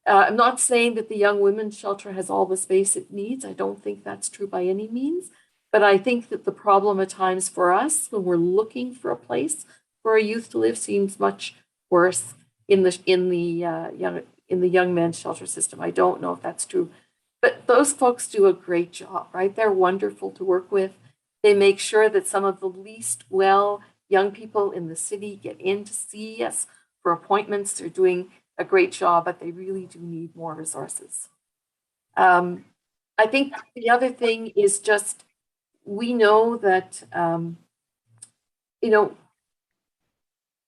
I'm not saying that the young women's shelter has all the space it needs. I don't think that's true by any means. But I think that the problem at times for us, when we're looking for a place for a youth to live, seems much worse in the young men's shelter system. I don't know if that's true, but those folks do a great job, right? They're wonderful to work with. They make sure that some of the least well young people in the city get in to see us for appointments. They're doing a great job, but they really do need more resources. I think the other thing is just, we know that,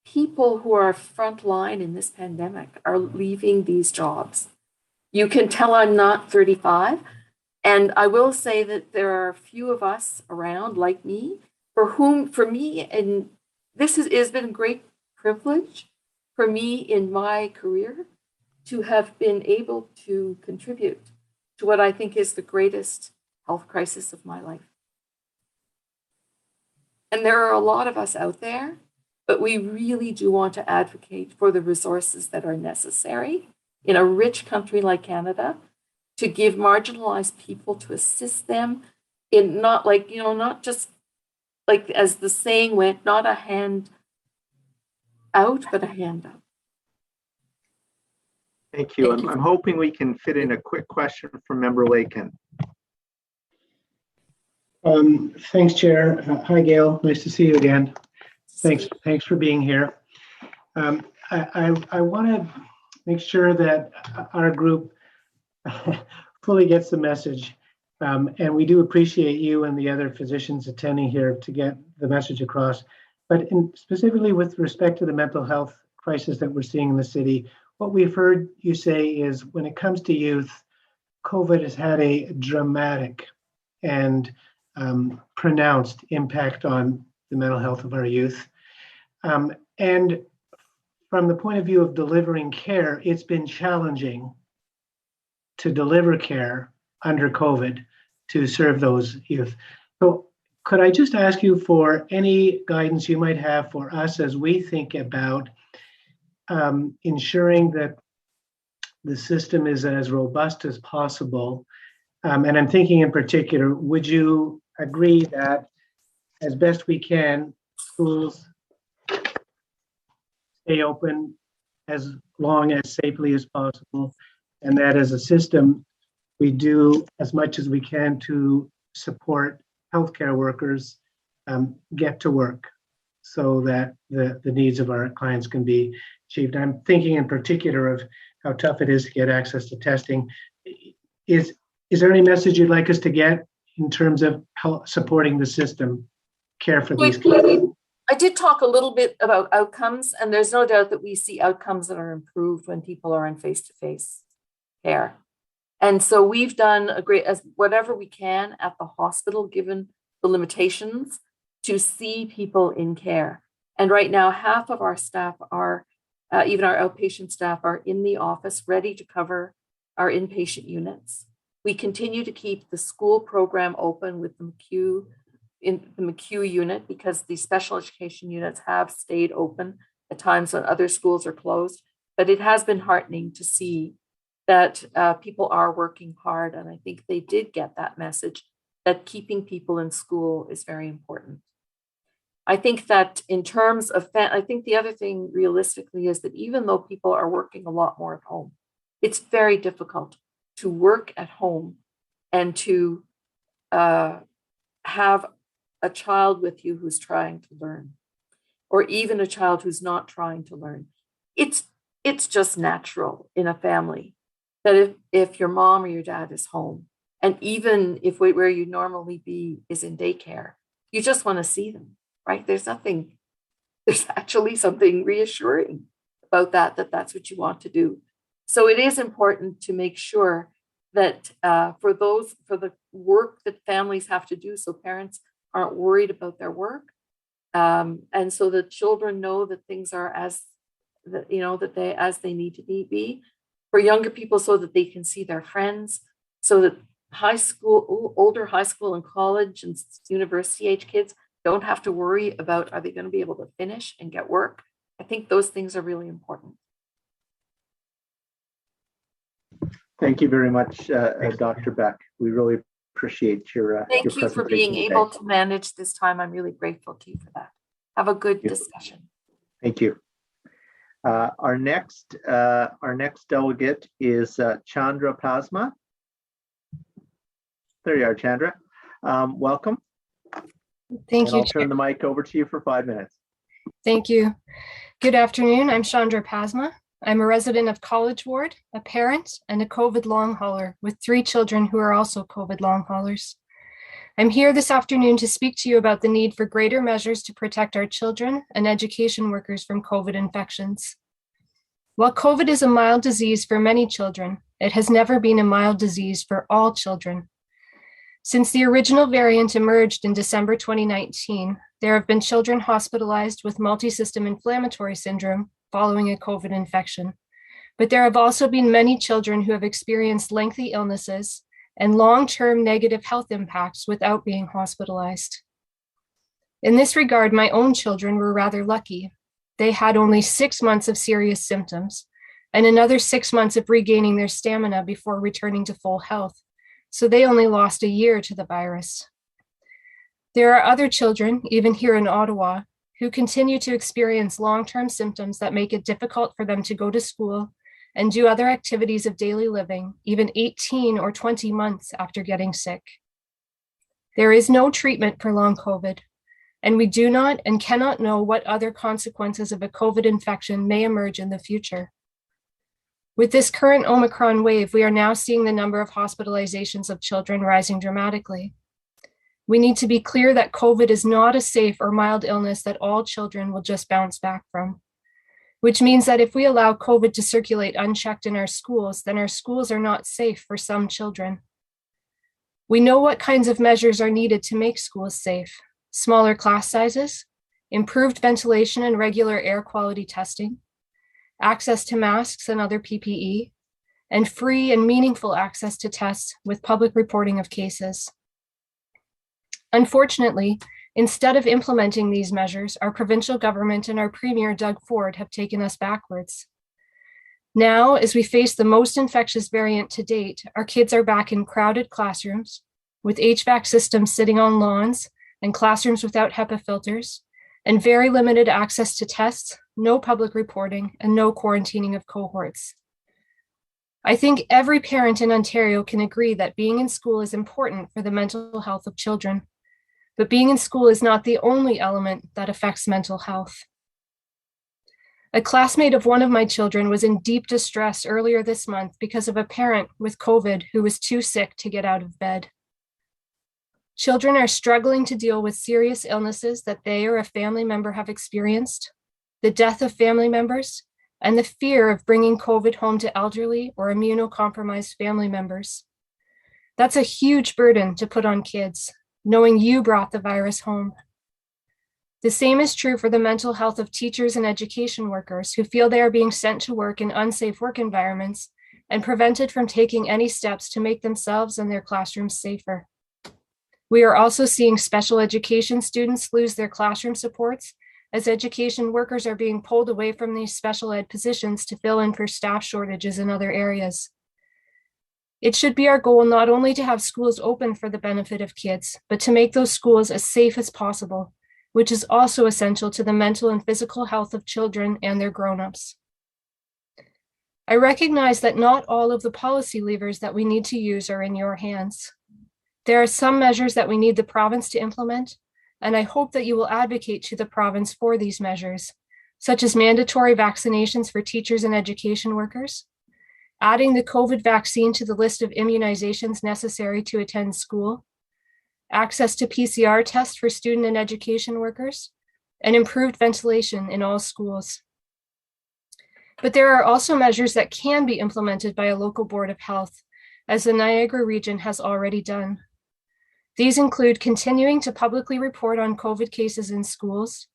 people who are frontline in this pandemic are leaving these jobs. You can tell I'm not 35. And I will say that there are a few of us around like me, for me, and this has been a great privilege for me in my career to have been able to contribute to what I think is the greatest health crisis of my life. And there are a lot of us out there, but we really do want to advocate for the resources that are necessary in a rich country like Canada to give marginalized people, to assist them in not just like, as the saying went, not a hand out, but a hand up. Thank you. I'm hoping we can fit in a quick question from Member Lakin. Thanks, Chair. Hi, Gail. Nice to see you again. Thanks for being here. I want to make sure that our group fully gets the message. And we do appreciate you and the other physicians attending here to get the message across. But specifically with respect to the mental health crisis that we're seeing in the city, what we've heard you say is when it comes to youth, COVID has had a dramatic and pronounced impact on the mental health of our youth. And from the point of view of delivering care, it's been challenging to deliver care under COVID to serve those youth. So could I just ask you for any guidance you might have for us as we think about ensuring that the system is as robust as possible? And I'm thinking in particular, would you agree that as best we can, schools stay open as long as safely as possible, and that as a system, we do as much as we can to support healthcare workers get to work so that the needs of our clients can be achieved. I'm thinking in particular of how tough it is to get access to testing. Is there any message you'd like us to get in terms of help supporting the system, care for these kids? I did talk a little bit about outcomes, and there's no doubt that we see outcomes that are improved when people are in face-to-face care. And so we've done whatever we can at the hospital, given the limitations, to see people in care. And right now, half of our staff are, even our outpatient staff, are in the office ready to cover our inpatient units. We continue to keep the school program open with the McHugh unit, because the special education units have stayed open at times when other schools are closed. But it has been heartening to see that people are working hard. And I think they did get that message that keeping people in school is very important. I think that in terms of, I think the other thing realistically is that even though people are working a lot more at home, it's very difficult to work at home and to have a child with you who's trying to learn, or even a child who's not trying to learn. It's just natural in a family that if your mom or your dad is home, and even if where you normally be is in daycare, you just want to see them, right? There's actually something reassuring about that's what you want to do. So it is important to make sure that for the work that families have to do, so parents aren't worried about their work, and so the children know that things are as they need to be. For younger people, so that they can see their friends, so that older high school and college and university age kids don't have to worry about, are they going to be able to finish and get work? I think those things are really important. Thank you very much, Dr. Beck. We really appreciate your Thank you for being able to manage this time. I'm really grateful to you for that. Have a good discussion. Thank you. Our next delegate is Chandra Pasma. There you are, Chandra. Welcome. Thank you. I'll turn the mic over to you for 5 minutes. Thank you. Good afternoon. I'm Chandra Pasma. I'm a resident of College Ward, a parent, and a COVID long hauler with 3 children who are also COVID long haulers. I'm here this afternoon to speak to you about the need for greater measures to protect our children and education workers from COVID infections. While COVID is a mild disease for many children, it has never been a mild disease for all children. Since the original variant emerged in December 2019, there have been children hospitalized with multisystem inflammatory syndrome following a COVID infection. But there have also been many children who have experienced lengthy illnesses and long-term negative health impacts without being hospitalized. In this regard, my own children were rather lucky. They had only 6 months of serious symptoms and another 6 months of regaining their stamina before returning to full health. So they only lost a year to the virus. There are other children, even here in Ottawa, who continue to experience long-term symptoms that make it difficult for them to go to school and do other activities of daily living, even 18 or 20 months after getting sick. There is no treatment for long COVID, and we do not and cannot know what other consequences of a COVID infection may emerge in the future. With this current Omicron wave, we are now seeing the number of hospitalizations of children rising dramatically. We need to be clear that COVID is not a safe or mild illness that all children will just bounce back from, which means that if we allow COVID to circulate unchecked in our schools, then our schools are not safe for some children. We know what kinds of measures are needed to make schools safe: smaller class sizes, improved ventilation and regular air quality testing, access to masks and other PPE, and free and meaningful access to tests with public reporting of cases. Unfortunately, instead of implementing these measures, our provincial government and our Premier, Doug Ford, have taken us backwards. Now, as we face the most infectious variant to date, our kids are back in crowded classrooms, with HVAC systems sitting on lawns and classrooms without HEPA filters, and very limited access to tests, no public reporting, and no quarantining of cohorts. I think every parent in Ontario can agree that being in school is important for the mental health of children, but being in school is not the only element that affects mental health. A classmate of one of my children was in deep distress earlier this month because of a parent with COVID who was too sick to get out of bed. Children are struggling to deal with serious illnesses that they or a family member have experienced, the death of family members, and the fear of bringing COVID home to elderly or immunocompromised family members. That's a huge burden to put on kids, knowing you brought the virus home. The same is true for the mental health of teachers and education workers who feel they are being sent to work in unsafe work environments and prevented from taking any steps to make themselves and their classrooms safer. We are also seeing special education students lose their classroom supports as education workers are being pulled away from these special ed positions to fill in for staff shortages in other areas. It should be our goal not only to have schools open for the benefit of kids, but to make those schools as safe as possible, which is also essential to the mental and physical health of children and their grown-ups. I recognize that not all of the policy levers that we need to use are in your hands. There are some measures that we need the province to implement, and I hope that you will advocate to the province for these measures, such as mandatory vaccinations for teachers and education workers, adding the COVID vaccine to the list of immunizations necessary to attend school, access to PCR tests for student and education workers, and improved ventilation in all schools. But there are also measures that can be implemented by a local board of health, as the Niagara region has already done. These include continuing to publicly report on COVID cases in schools,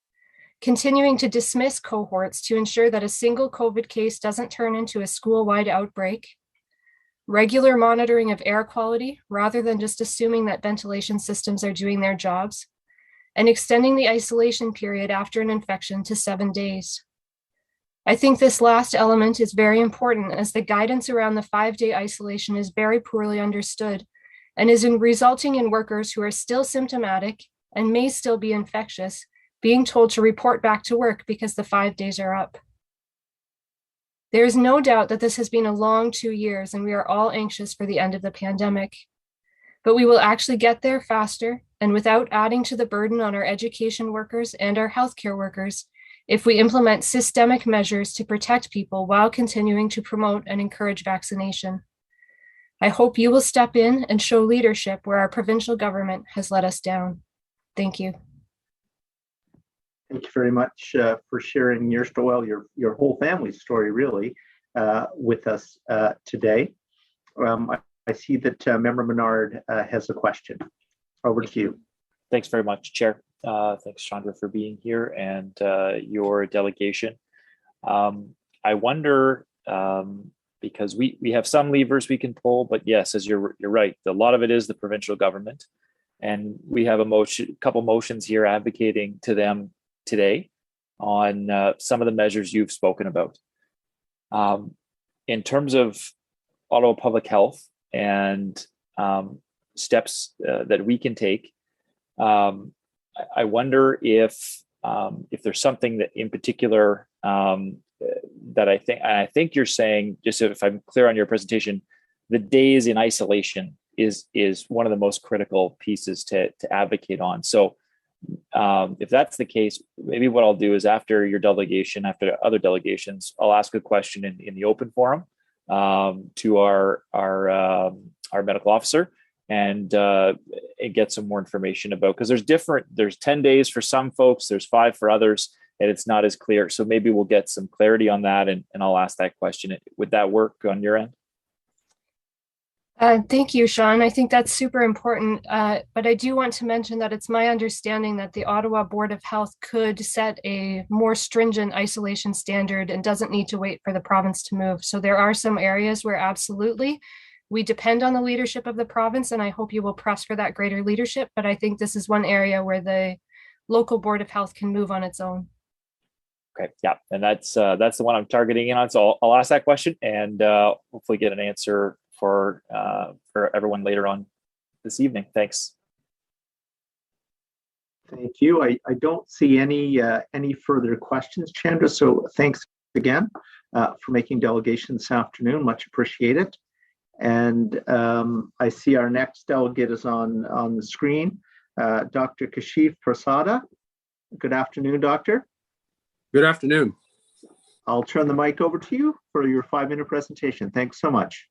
continuing to dismiss cohorts to ensure that a single COVID case doesn't turn into a school-wide outbreak, regular monitoring of air quality rather than just assuming that ventilation systems are doing their jobs, and extending the isolation period after an infection to 7 days. I think this last element is very important as the guidance around the 5-day isolation is very poorly understood and is resulting in workers who are still symptomatic and may still be infectious being told to report back to work because the 5 days are up. There is no doubt that this has been a long 2 years and we are all anxious for the end of the pandemic. But we will actually get there faster and without adding to the burden on our education workers and our healthcare workers if we implement systemic measures to protect people while continuing to promote and encourage vaccination. I hope you will step in and show leadership where our provincial government has let us down. Thank you. Thank you very much for sharing your story, your whole family's story, really, with us today. I see that Member Menard has a question. Over to you. Thanks very much, Chair. Thanks, Chandra, for being here and your delegation. I wonder, because we have some levers we can pull, but yes, as you're right, a lot of it is the provincial government, and we have a couple motions here advocating to them today on some of the measures you've spoken about. In terms of Ottawa Public Health and steps that we can take, I wonder if there's something that in particular that I think you're saying, just if I'm clear on your presentation, the days in isolation is one of the most critical pieces to advocate on. So if that's the case, maybe what I'll do is after your delegation, after other delegations, I'll ask a question in the open forum to our medical officer and get some more information about, because there's 10 days for some folks, there's 5 for others, and it's not as clear. So maybe we'll get some clarity on that and I'll ask that question. Would that work on your end? Thank you, Sean. I think that's super important. But I do want to mention that it's my understanding that the Ottawa Board of Health could set a more stringent isolation standard and doesn't need to wait for the province to move. So there are some areas where absolutely we depend on the leadership of the province, and I hope you will press for that greater leadership. But I think this is one area where the local Board of Health can move on its own. Okay, yeah, and that's the one I'm targeting in on. So I'll ask that question and hopefully get an answer for everyone later on this evening. Thanks. Thank you. I don't see any further questions, Chandra. So thanks again for making delegation this afternoon. Much appreciated. And I see our next delegate is on the screen, Dr. Kashif Prasada. Good afternoon, Doctor. Good afternoon. I'll turn the mic over to you for your 5-minute presentation. Thanks so much.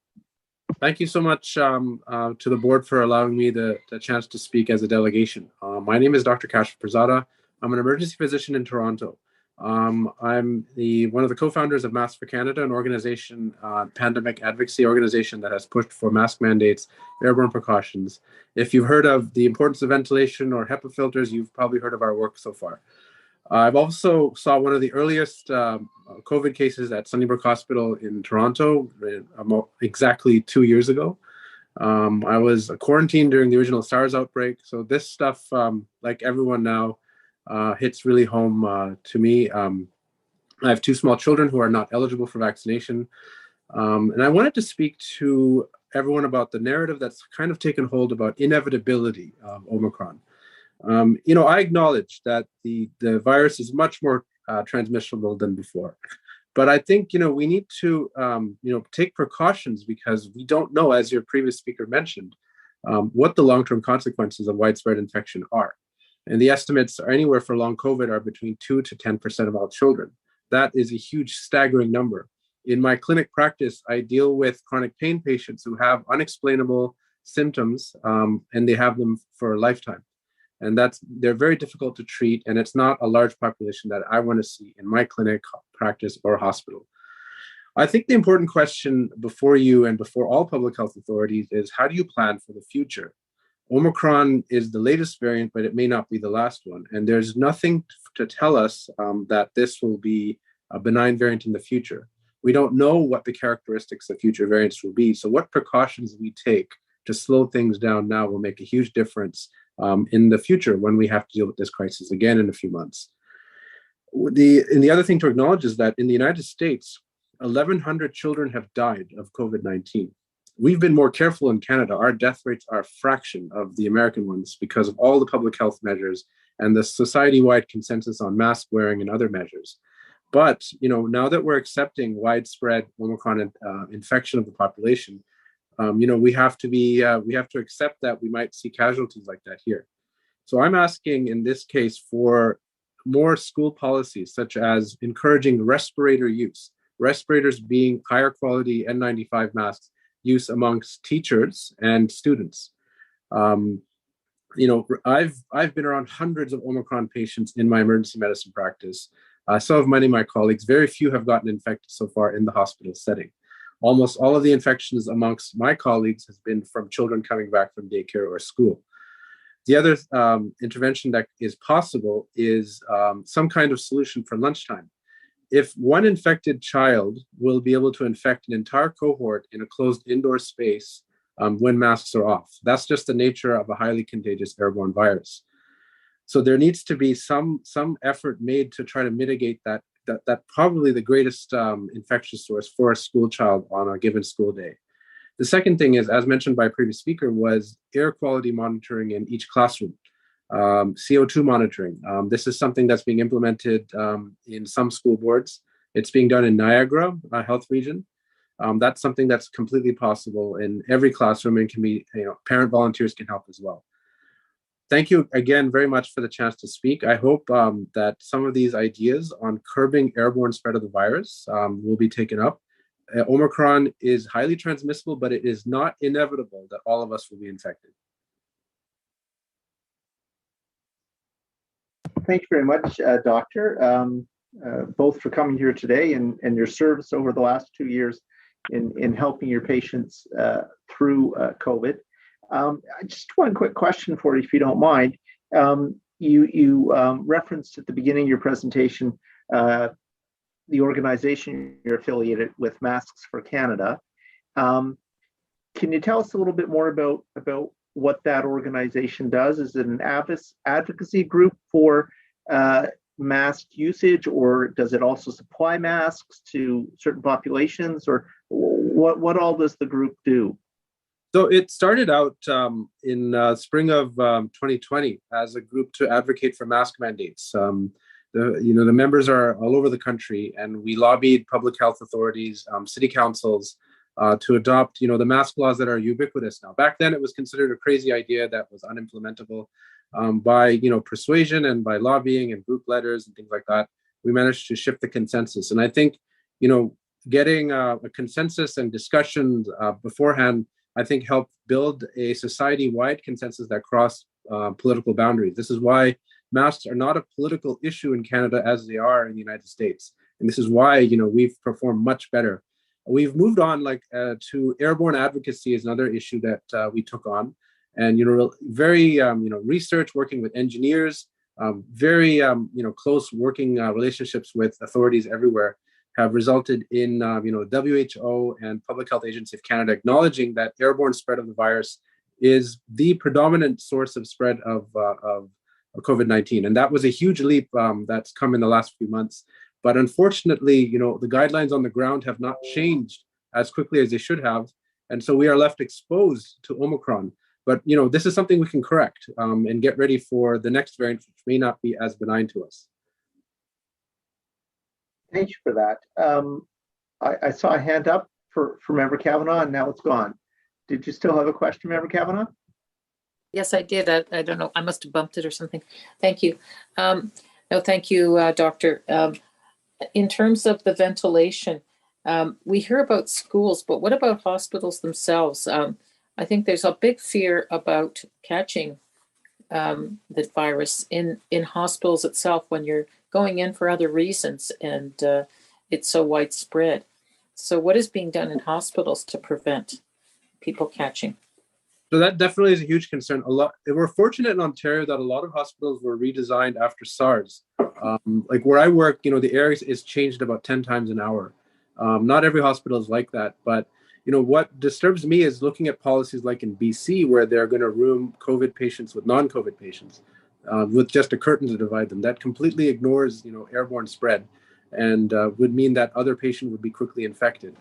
Thank you so much to the board for allowing me the chance to speak as a delegation. My name is Dr. Kashif Prasada. I'm an emergency physician in Toronto. I'm one of the co-founders of Masks for Canada, an organization, pandemic advocacy organization that has pushed for mask mandates, airborne precautions. If you've heard of the importance of ventilation or HEPA filters, you've probably heard of our work so far. I've also saw one of the earliest COVID cases at Sunnybrook Hospital in Toronto exactly 2 years ago. I was quarantined during the original SARS outbreak. So this stuff, like everyone now, hits really home to me. I have 2 small children who are not eligible for vaccination. And I wanted to speak to everyone about the narrative that's kind of taken hold about inevitability of Omicron. I acknowledge that the virus is much more transmissible than before. But I think, we need to, take precautions because we don't know, as your previous speaker mentioned, what the long-term consequences of widespread infection are. And the estimates are anywhere for long COVID are between 2 to 10% of all children. That is a huge, staggering number. In my clinic practice, I deal with chronic pain patients who have unexplainable symptoms, and they have them for a lifetime. And they're very difficult to treat, and it's not a large population that I want to see in my clinic, practice, or hospital. I think the important question before you and before all public health authorities is, how do you plan for the future? Omicron is the latest variant, but it may not be the last one. And there's nothing to tell us that this will be a benign variant in the future. We don't know what the characteristics of future variants will be. So what precautions we take to slow things down now will make a huge difference in the future when we have to deal with this crisis again in a few months. The other thing to acknowledge is that in the United States, 1,100 children have died of COVID-19. We've been more careful in Canada. Our death rates are a fraction of the American ones because of all the public health measures and the society-wide consensus on mask wearing and other measures. But now that we're accepting widespread Omicron infection of the population, we have to accept that we might see casualties like that here. So I'm asking in this case for more school policies, such as encouraging respirator use, respirators being higher quality N95 masks use amongst teachers and students. I've been around hundreds of Omicron patients in my emergency medicine practice. So have many of my colleagues. Very few have gotten infected so far in the hospital setting. Almost all of the infections amongst my colleagues has been from children coming back from daycare or school. The other intervention that is possible is some kind of solution for lunchtime. If one infected child will be able to infect an entire cohort in a closed indoor space when masks are off, that's just the nature of a highly contagious airborne virus. So there needs to be some effort made to try to mitigate that probably the greatest infectious source for a school child on a given school day. The second thing is, as mentioned by a previous speaker, was air quality monitoring in each classroom, CO2 monitoring. This is something that's being implemented in some school boards. It's being done in Niagara Health Region. That's something that's completely possible in every classroom and can be, parent volunteers can help as well. Thank you again very much for the chance to speak. I hope that some of these ideas on curbing airborne spread of the virus will be taken up. Omicron is highly transmissible, but it is not inevitable that all of us will be infected. Thank you very much, Doctor, both for coming here today and your service over the last 2 years in helping your patients through COVID. Just one quick question for you, if you don't mind. You referenced at the beginning of your presentation the organization you're affiliated with, Masks for Canada. Can you tell us a little bit more about what that organization does? Is it an advocacy group for mask usage, or does it also supply masks to certain populations, or what all does the group do? So it started out in spring of 2020 as a group to advocate for mask mandates. The members are all over the country, and we lobbied public health authorities, city councils, to adopt, the mask laws that are ubiquitous now. Back then, it was considered a crazy idea that was unimplementable. By persuasion and by lobbying and group letters and things like that, we managed to shift the consensus. And I think, getting a consensus and discussions beforehand, I think helped build a society-wide consensus that crossed political boundaries. This is why masks are not a political issue in Canada as they are in the United States. And this is why, we've performed much better. We've moved on to airborne advocacy is another issue that we took on. And, very, research, working with engineers, very, close working relationships with authorities everywhere have resulted in, WHO and Public Health Agency of Canada acknowledging that airborne spread of the virus is the predominant source of spread of COVID-19. And that was a huge leap that's come in the last few months. But unfortunately, the guidelines on the ground have not changed as quickly as they should have. And so we are left exposed to Omicron. But, this is something we can correct and get ready for the next variant, which may not be as benign to us. Thank you for that. I saw a hand up for Member Kavanagh, and now it's gone. Did you still have a question, Member Kavanagh? Yes, I did. I don't know. I must have bumped it or something. Thank you. No, thank you, Doctor. In terms of the ventilation, we hear about schools, but what about hospitals themselves? I think there's a big fear about catching the virus in hospitals itself when you're going in for other reasons and it's so widespread. So what is being done in hospitals to prevent people catching? So that definitely is a huge concern. We're fortunate in Ontario that a lot of hospitals were redesigned after SARS. Like where I work, the air is changed about 10 times an hour. Not every hospital is like that, but what disturbs me is looking at policies like in BC, where they're going to room COVID patients with non-COVID patients, with just a curtain to divide them. That completely ignores, airborne spread, and would mean that other patient would be quickly infected.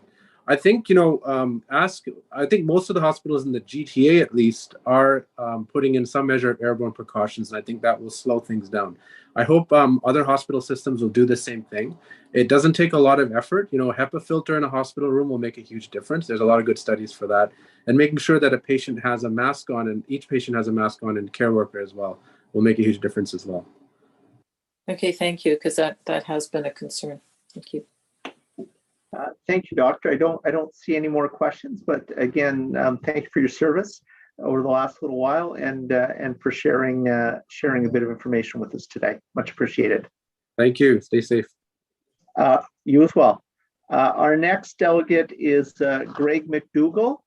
I think, I think most of the hospitals in the GTA at least are putting in some measure of airborne precautions, and I think that will slow things down. I hope other hospital systems will do the same thing. It doesn't take a lot of effort. A HEPA filter in a hospital room will make a huge difference. There's a lot of good studies for that. And making sure that a patient has a mask on, and each patient has a mask on, and care worker as well, will make a huge difference as well. Okay, thank you, because that has been a concern. Thank you. Thank you, Doctor. I don't see any more questions, but again, thank you for your service over the last little while and for sharing a bit of information with us today. Much appreciated. Thank you. Stay safe. You as well. Our next delegate is Greg Mcdougall.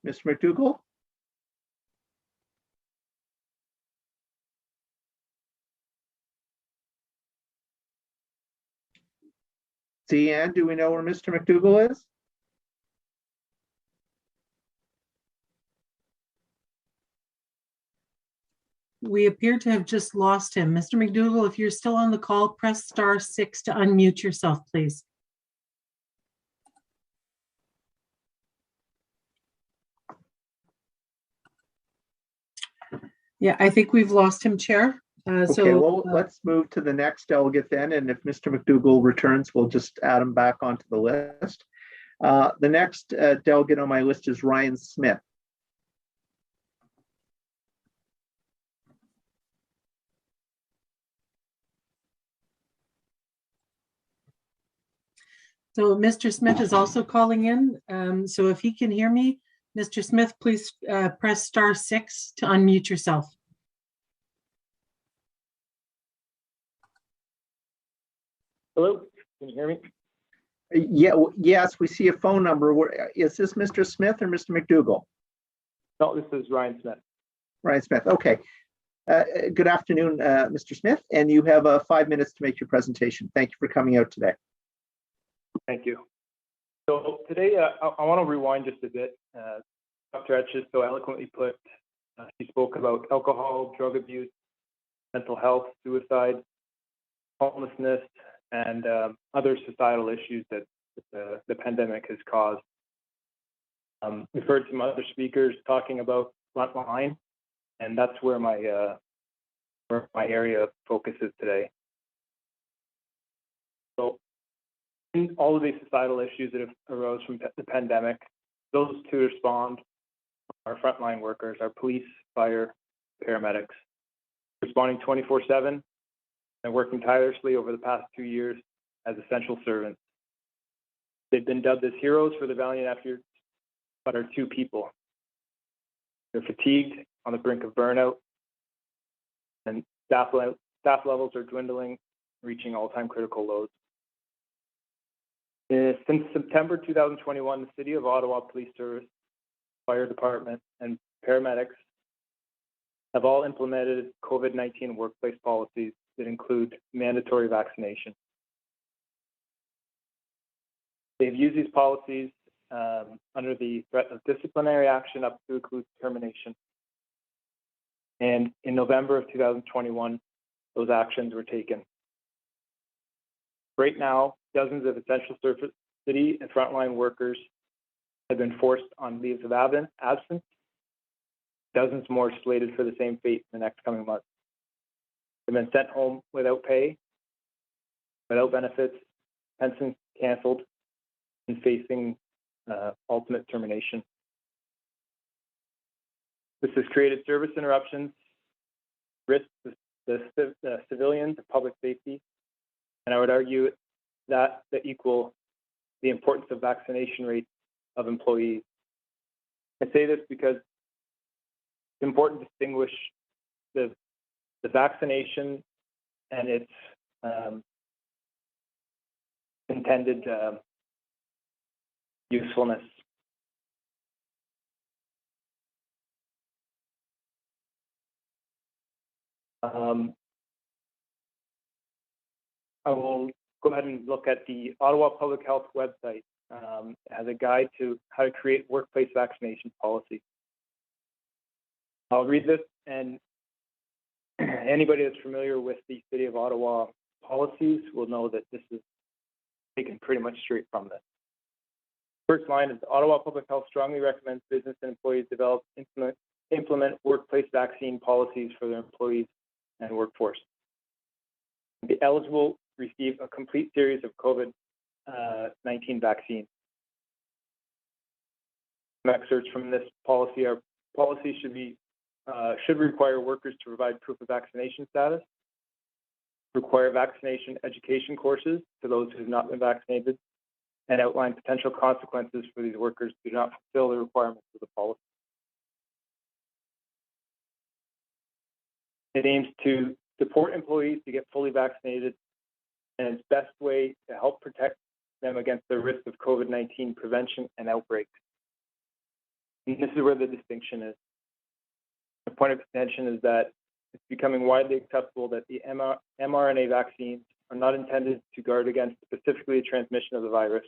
Mr. Mcdougall? Deanne, do we know where Mr. Mcdougall is? We appear to have just lost him. Mr. Mcdougall, if you're still on the call, press *6 to unmute yourself, please. Yeah, I think we've lost him, Chair. Okay, well, let's move to the next delegate then, and if Mr. Mcdougall returns, we'll just add him back onto the list. The next delegate on my list is Ryan Smith. So Mr. Smith is also calling in. So if he can hear me, Mr. Smith, please press *6 to unmute yourself. Hello, can you hear me? Yeah, yes, we see a phone number. Is this Mr. Smith or Mr. Mcdougall? No, this is Ryan Smith. Ryan Smith, okay. Good afternoon, Mr. Smith, and you have 5 minutes to make your presentation. Thank you for coming out today. Thank you. So today, I want to rewind just a bit. Dr. Etches so eloquently put, he spoke about alcohol, drug abuse, mental health, suicide, homelessness, and other societal issues that the pandemic has caused. We've heard some other speakers talking about frontline, and that's where my area of focus is today. So, in all of these societal issues that have arose from the pandemic, those to respond are frontline workers, our police, fire, paramedics, responding 24/7 and working tirelessly over the past 2 years as essential servants. They've been dubbed as heroes for their valiant efforts, but are two people. They're fatigued, on the brink of burnout, and staff levels are dwindling, reaching all-time critical lows. Since September 2021, the City of Ottawa Police Service, Fire Department, and paramedics have all implemented COVID-19 workplace policies that include mandatory vaccination. They've used these policies under the threat of disciplinary action up to include termination. And in November of 2021, those actions were taken. Right now, dozens of essential service city and frontline workers have been forced on leaves of absence. Dozens more slated for the same fate in the next coming months. They've been sent home without pay, without benefits, pensions canceled, and facing ultimate termination. This has created service interruptions, risks to the civilians and public safety, and I would argue that equal the importance of vaccination rates of employees. I say this because it's important to distinguish the vaccination and its intended usefulness. I will go ahead and look at the Ottawa Public Health website as a guide to how to create workplace vaccination policy. I'll read this, and anybody that's familiar with the City of Ottawa policies will know that this is taken pretty much straight from this. First line is Ottawa Public Health strongly recommends business and employees develop, implement workplace vaccine policies for their employees and workforce. The eligible receive a complete series of COVID-19 vaccines. Some excerpts from this policy are policies should require workers to provide proof of vaccination status, require vaccination education courses to those who have not been vaccinated, and outline potential consequences for these workers who do not fulfill the requirements of the policy. It aims to support employees to get fully vaccinated, and its best way to help protect them against the risk of COVID-19 prevention and outbreaks. And this is where the distinction is. The point of contention is that it's becoming widely acceptable that the mRNA vaccines are not intended to guard against specifically the transmission of the virus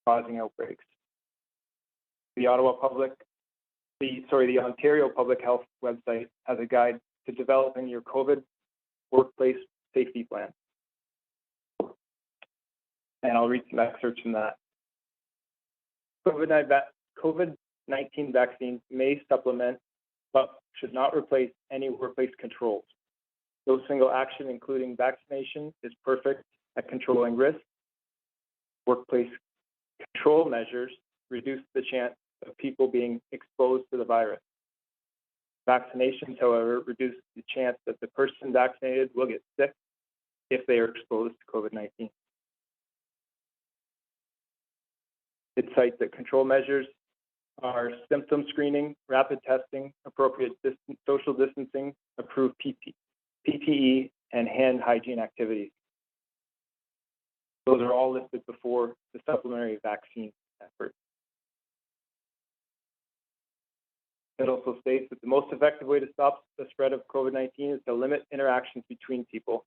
causing outbreaks. The Ontario Public Health website has a guide to developing your COVID workplace safety plan. And I'll read some excerpts from that. COVID-19 vaccines may supplement, but should not replace any workplace controls. No single action, including vaccination, is perfect at controlling risk. Workplace control measures reduce the chance of people being exposed to the virus. Vaccinations, however, reduce the chance that the person vaccinated will get sick if they are exposed to COVID-19. It cites that control measures are symptom screening, rapid testing, appropriate social distancing, approved PPE, and hand hygiene activities. Those are all listed before the supplementary vaccine effort. It also states that the most effective way to stop the spread of COVID-19 is to limit interactions between people.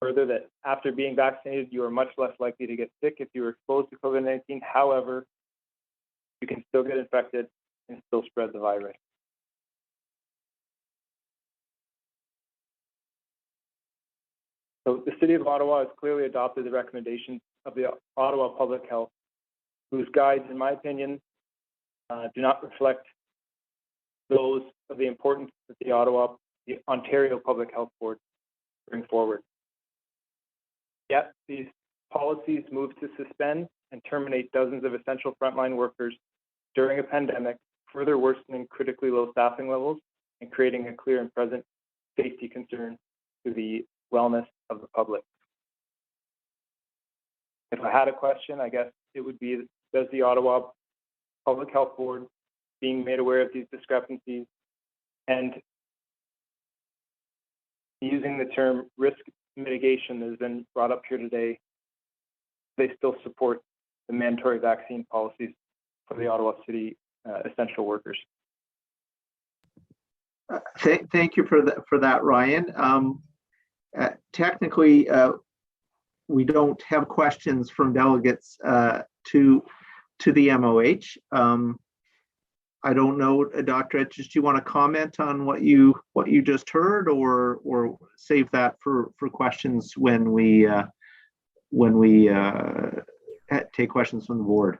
Further, that after being vaccinated, you are much less likely to get sick if you are exposed to COVID-19. However, you can still get infected and still spread the virus. So the City of Ottawa has clearly adopted the recommendations of the Ottawa Public Health whose guides, in my opinion, do not reflect those of the importance that the Ontario Public Health Board bring forward. Yet these policies move to suspend and terminate dozens of essential frontline workers during a pandemic, further worsening critically low staffing levels and creating a clear and present safety concern to the wellness of the public. If I had a question, I guess it would be, does the Ottawa Public Health Board, being made aware of these discrepancies and using the term risk mitigation that has been brought up here today, they still support the mandatory vaccine policies for the Ottawa City essential workers? Thank you for that, Ryan. Technically, we don't have questions from delegates to the MOH. I don't know, Dr. Etches, do you want to comment on what you just heard, or save that for questions when we take questions from the board?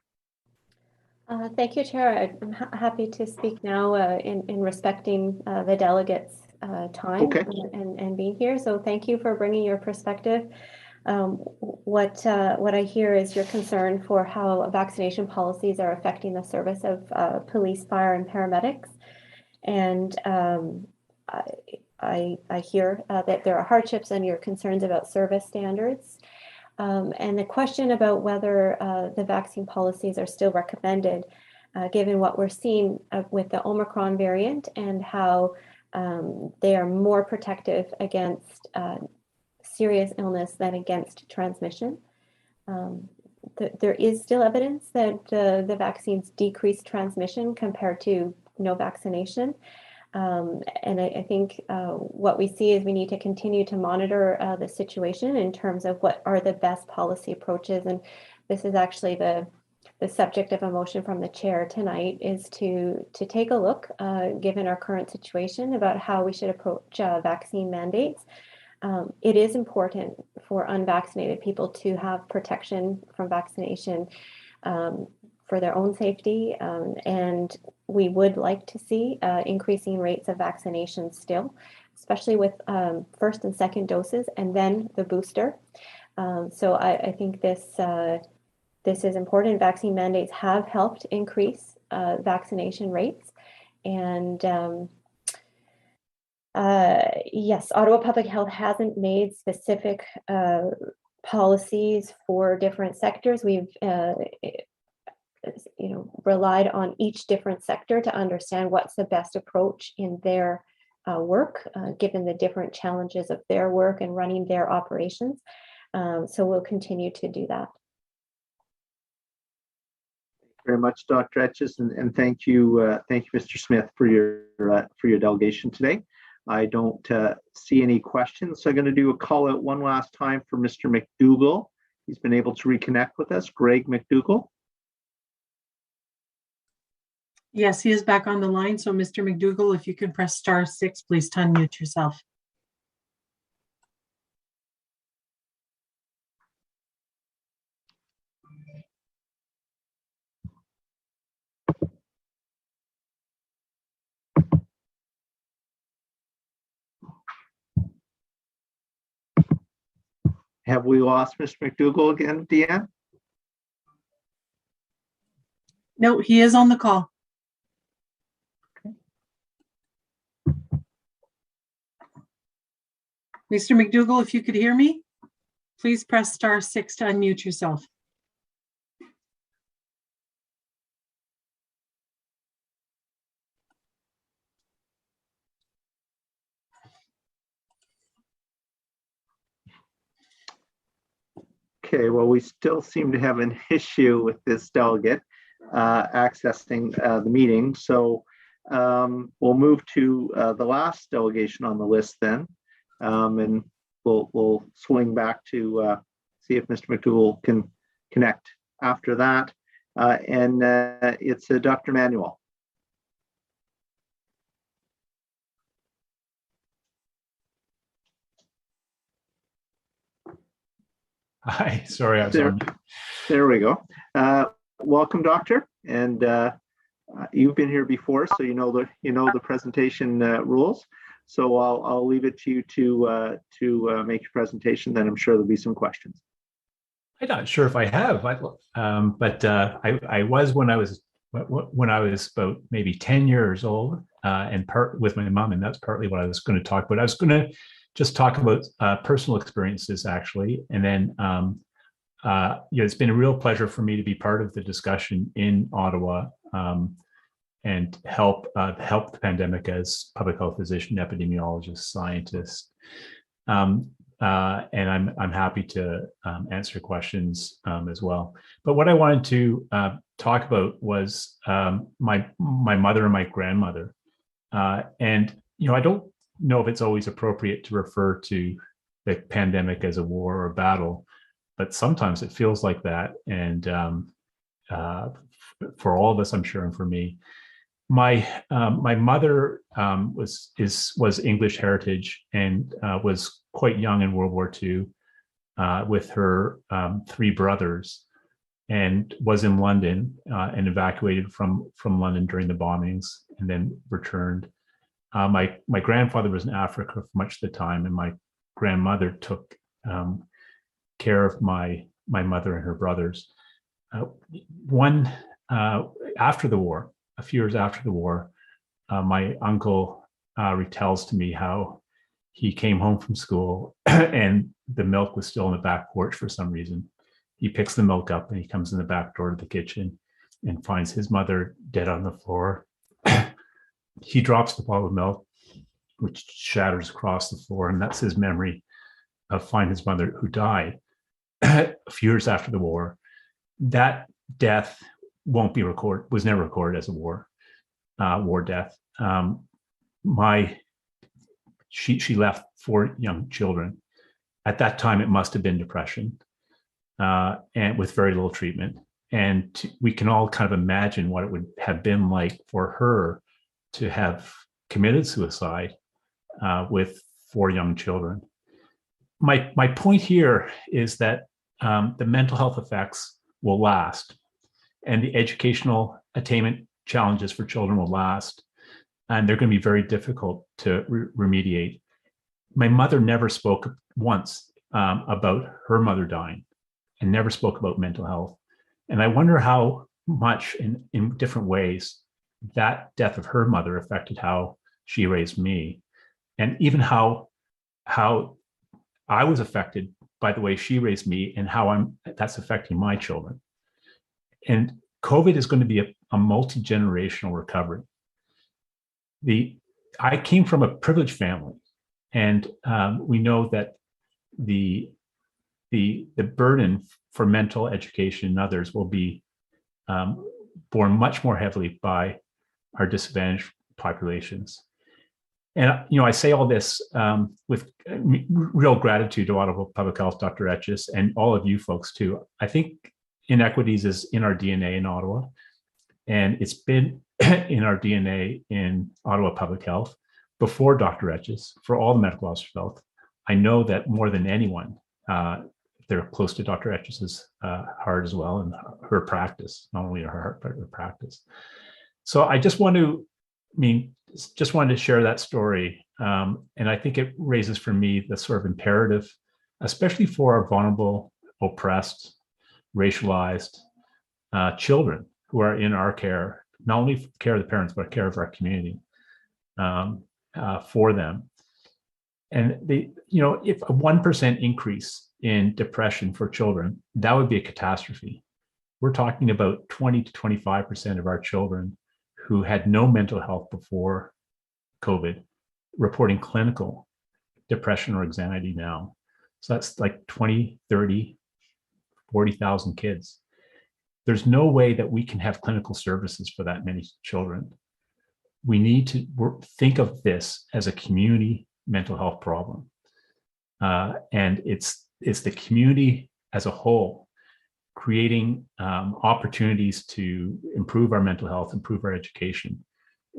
Thank you, Chair. I'm happy to speak now in respecting the delegates' time. Okay. and being here. So thank you for bringing your perspective. What I hear is your concern for how vaccination policies are affecting the service of police, fire, and paramedics. And I hear that there are hardships and your concerns about service standards. And the question about whether the vaccine policies are still recommended, given what we're seeing with the Omicron variant and how they are more protective against serious illness than against transmission. There is still evidence that the vaccines decrease transmission compared to no vaccination. And I think what we see is we need to continue to monitor the situation in terms of what are the best policy approaches. And this is actually the subject of a motion from the chair tonight, is to take a look, given our current situation, about how we should approach vaccine mandates. It is important for unvaccinated people to have protection from vaccination for their own safety. And we would like to see increasing rates of vaccination still, especially with first and second doses and then the booster. So I think this is important. Vaccine mandates have helped increase vaccination rates. And yes, Ottawa Public Health hasn't made specific policies for different sectors. We've relied on each different sector to understand what's the best approach in their work, given the different challenges of their work and running their operations. So we'll continue to do that. Very much, Dr. Etches, and thank you, Mr. Smith, for your delegation today. I don't see any questions, so I'm going to do a call out one last time for Mr. Mcdougall. He's been able to reconnect with us. Greg Mcdougall. Yes, he is back on the line. So Mr. Mcdougall, if you could press *6, please to unmute yourself. Have we lost Mr. Mcdougall again, Deanne? No, he is on the call. Mr. Mcdougall, if you could hear me, please press *6 to unmute yourself. Okay, well, we still seem to have an issue with this delegate accessing the meeting. So we'll move to the last delegation on the list then. And we'll swing back to see if Mr. McDougall can connect after that. And it's Dr. Manuel. Hi, sorry, I was on mute. There we go. welcome, Doctor, and you've been here before, so you know the presentation rules. So I'll leave it to you to make your presentation. Then I'm sure there'll be some questions. I'm not sure if I have, but I was when I was about maybe 10 years old, and with my mom, and that's partly what I was going to talk about. I was going to just talk about personal experiences, actually, and then it's been a real pleasure for me to be part of the discussion in Ottawa and help the pandemic as public health physician, epidemiologist, scientist. And I'm happy to answer questions as well. But what I wanted to talk about was my mother and my grandmother. And I don't know if it's always appropriate to refer to the pandemic as a war or a battle, but sometimes it feels like that. And for all of us, I'm sure, and for me, my mother was English heritage and was quite young in World War II with her 3 brothers, and was in London and evacuated from London during the bombings and then returned. My grandfather was in Africa for much of the time, and my grandmother took care of my mother and her brothers. After the war, a few years after the war, my uncle retells to me how he came home from school and the milk was still in the back porch for some reason. He picks the milk up and he comes in the back door to the kitchen and finds his mother dead on the floor. He drops the bottle of milk, which shatters across the floor, and that's his memory of finding his mother, who died a few years after the war. That death was never recorded as a war death. She left 4 young children. At that time, it must have been depression, and with very little treatment. And we can all kind of imagine what it would have been like for her to have committed suicide with 4 young children. My point here is that the mental health effects will last, and the educational attainment challenges for children will last, and they're going to be very difficult to remediate. My mother never spoke once about her mother dying, and never spoke about mental health. And I wonder how much in different ways that death of her mother affected how she raised me, and even how I was affected by the way she raised me, and how that's affecting my children. And COVID is going to be a multi-generational recovery. I came from a privileged family, and we know that the burden for mental education and others will be borne much more heavily by our disadvantaged populations. And I say all this with real gratitude to Ottawa Public Health, Dr. Etches, and all of you folks too. I think inequities is in our DNA in Ottawa, and it's been in our DNA in Ottawa Public Health before Dr. Etches, for all the medical officers of health. I know that more than anyone, they're close to Dr. Etches's heart as well, and her practice, not only her heart, but her practice. So I just wanted to share that story. And I think it raises for me the sort of imperative, especially for our vulnerable, oppressed, racialized children who are in our care, not only care of the parents, but care of our community for them. And if a 1% increase in depression for children, that would be a catastrophe. We're talking about 20 to 25% of our children who had no mental health before COVID reporting clinical depression or anxiety now. So that's like 20, 30, 40,000 kids. There's no way that we can have clinical services for that many children. We need to think of this as a community mental health problem. And it's the community as a whole creating opportunities to improve our mental health, improve our education,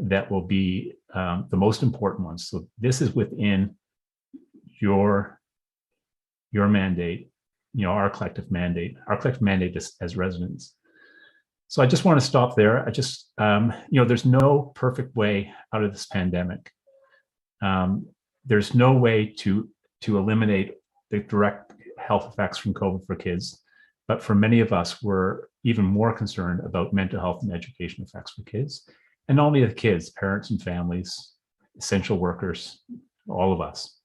that will be the most important ones. So this is within your mandate, our collective mandate as residents. So I just want to stop there. I just, there's no perfect way out of this pandemic. There's no way to eliminate the direct health effects from COVID for kids. But for many of us, we're even more concerned about mental health and education effects for kids. And not only the kids, parents and families, essential workers, all of us.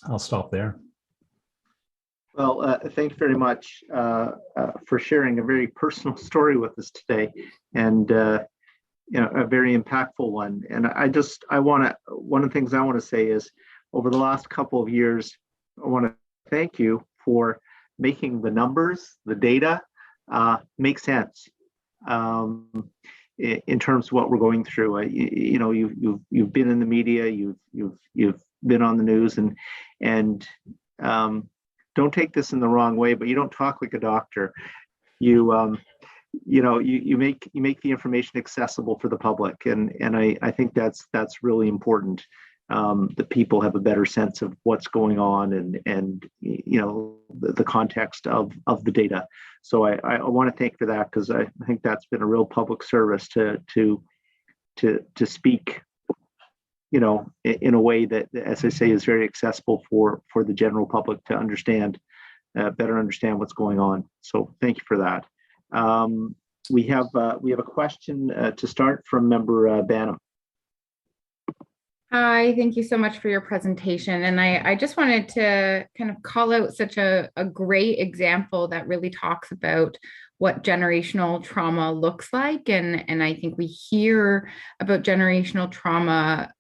I'll stop there. Well, thank you very much for sharing a very personal story with us today, and a very impactful one. And one of the things I want to say is, over the last couple of years, I want to thank you for making the numbers, the data, make sense in terms of what we're going through. You've been in the media, you've been on the news, and don't take this in the wrong way, but you don't talk like a doctor. You make the information accessible for the public, and I think that's really important. That people have a better sense of what's going on and the context of the data. So I want to thank for that, because I think that's been a real public service to speak, in a way that, as I say, is very accessible for the general public to understand, better understand what's going on. So thank you for that. We have a question to start from member Banham. Hi, thank you so much for your presentation. And I just wanted to kind of call out such a great example that really talks about what generational trauma looks like. And I think we hear about generational trauma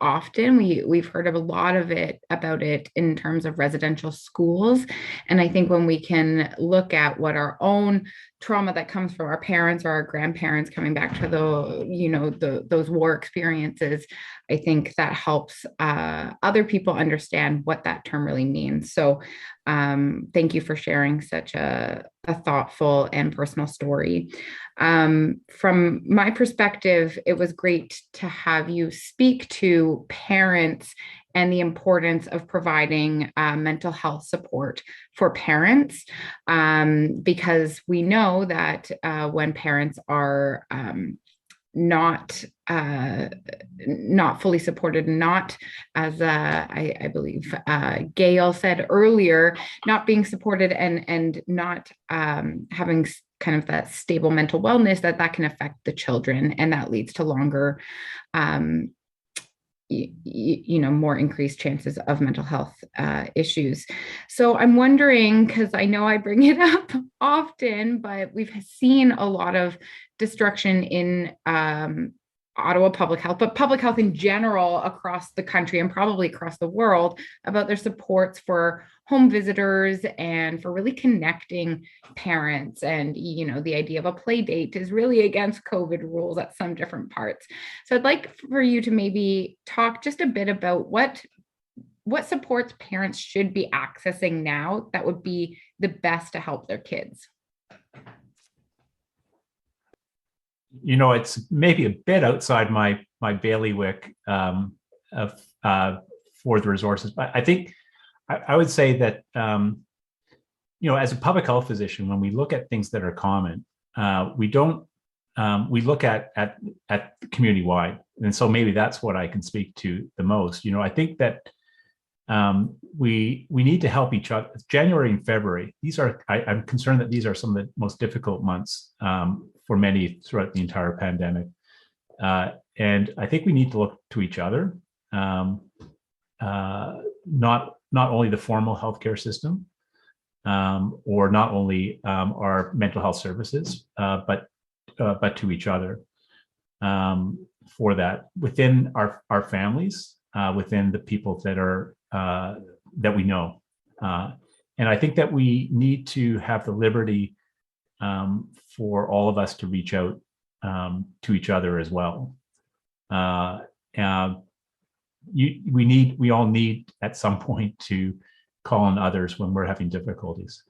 often. We've heard of a lot about it in terms of residential schools. And I think when we can look at what our own trauma that comes from our parents or our grandparents coming back to those war experiences, I think that helps other people understand what that term really means. So thank you for sharing such a thoughtful and personal story. From my perspective, it was great to have you speak to parents and the importance of providing mental health support for parents, because we know that when parents are not fully supported, not, as I believe Gail said earlier, not being supported and not having kind of that stable mental wellness, that can affect the children, and that leads to longer more increased chances of mental health issues. So I'm wondering, because I know I bring it up often, but we've seen a lot of destruction in Ottawa public health, but public health in general across the country and probably across the world, about their supports for home visitors and for really connecting parents. And, the idea of a play date is really against COVID rules at some different parts. So I'd like for you to maybe talk just a bit about what supports parents should be accessing now that would be the best to help their kids. It's maybe a bit outside my bailiwick for the resources, but I think I would say that as a public health physician, when we look at things that are common, we look at community wide, and so maybe that's what I can speak to the most. I think that we need to help each other. January and February, I'm concerned that these are some of the most difficult months for many throughout the entire pandemic. And I think we need to look to each other, not only the formal healthcare system, or not only our mental health services, but to each other for that within our families, within the people that are that we know. And I think that we need to have the liberty for all of us to reach out to each other as well. We all need at some point to call on others when we're having difficulties.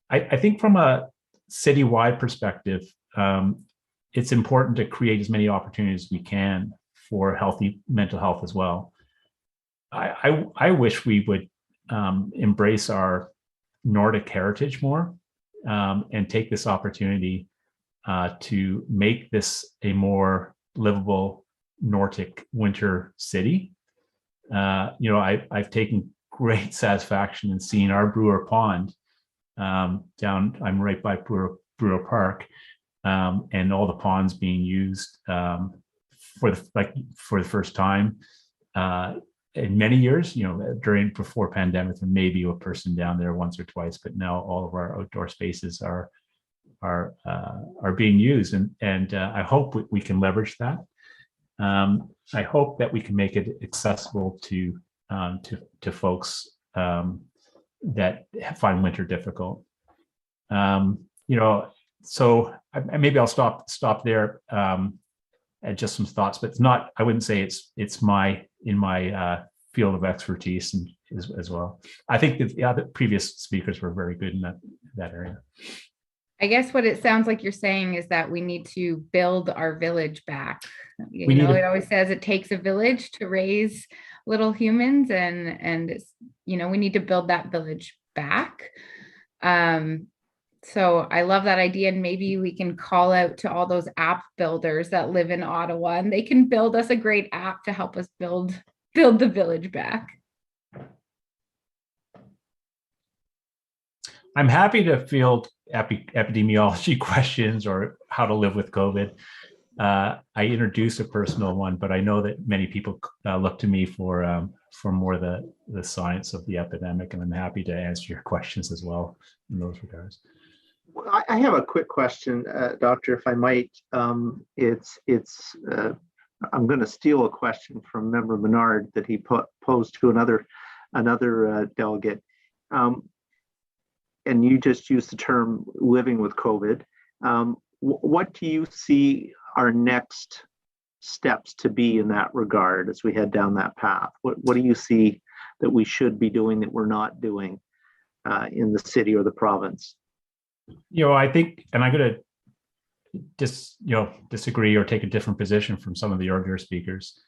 I think from a citywide perspective, it's important to create as many opportunities as we can for healthy mental health as well. I wish we would embrace our Nordic heritage more, and take this opportunity to make this a more livable Nordic winter city. I've taken great satisfaction in seeing our Brewer Pond down. I'm right by Brewer Park, and all the ponds being used for the first time in many years. Before pandemic, there may be a person down there once or twice, but now all of our outdoor spaces are being used, and I hope we can leverage that. I hope that we can make it accessible to folks that find winter difficult. So maybe I'll stop there at just some thoughts, but it's not. I wouldn't say it's in my field of expertise and as well. I think that the other previous speakers were very good in that area. I guess what it sounds like you're saying is that we need to build our village back. It always says it takes a village to raise little humans, and it's, we need to build that village back. So I love that idea, and maybe we can call out to all those app builders that live in Ottawa, and they can build us a great app to help us build the village back. I'm happy to field epidemiology questions or how to live with COVID. I introduce a personal one, but I know that many people look to me for more the science of the epidemic, and I'm happy to answer your questions as well in those regards. Well, I have a quick question, Doctor, if I might. I'm going to steal a question from Member Menard that he posed to another delegate. And you just used the term living with COVID. What do you see our next steps to be in that regard as we head down that path? What do you see that we should be doing that we're not doing in the city or the province? I think, and I'm going to disagree or take a different position from some of the earlier speakers.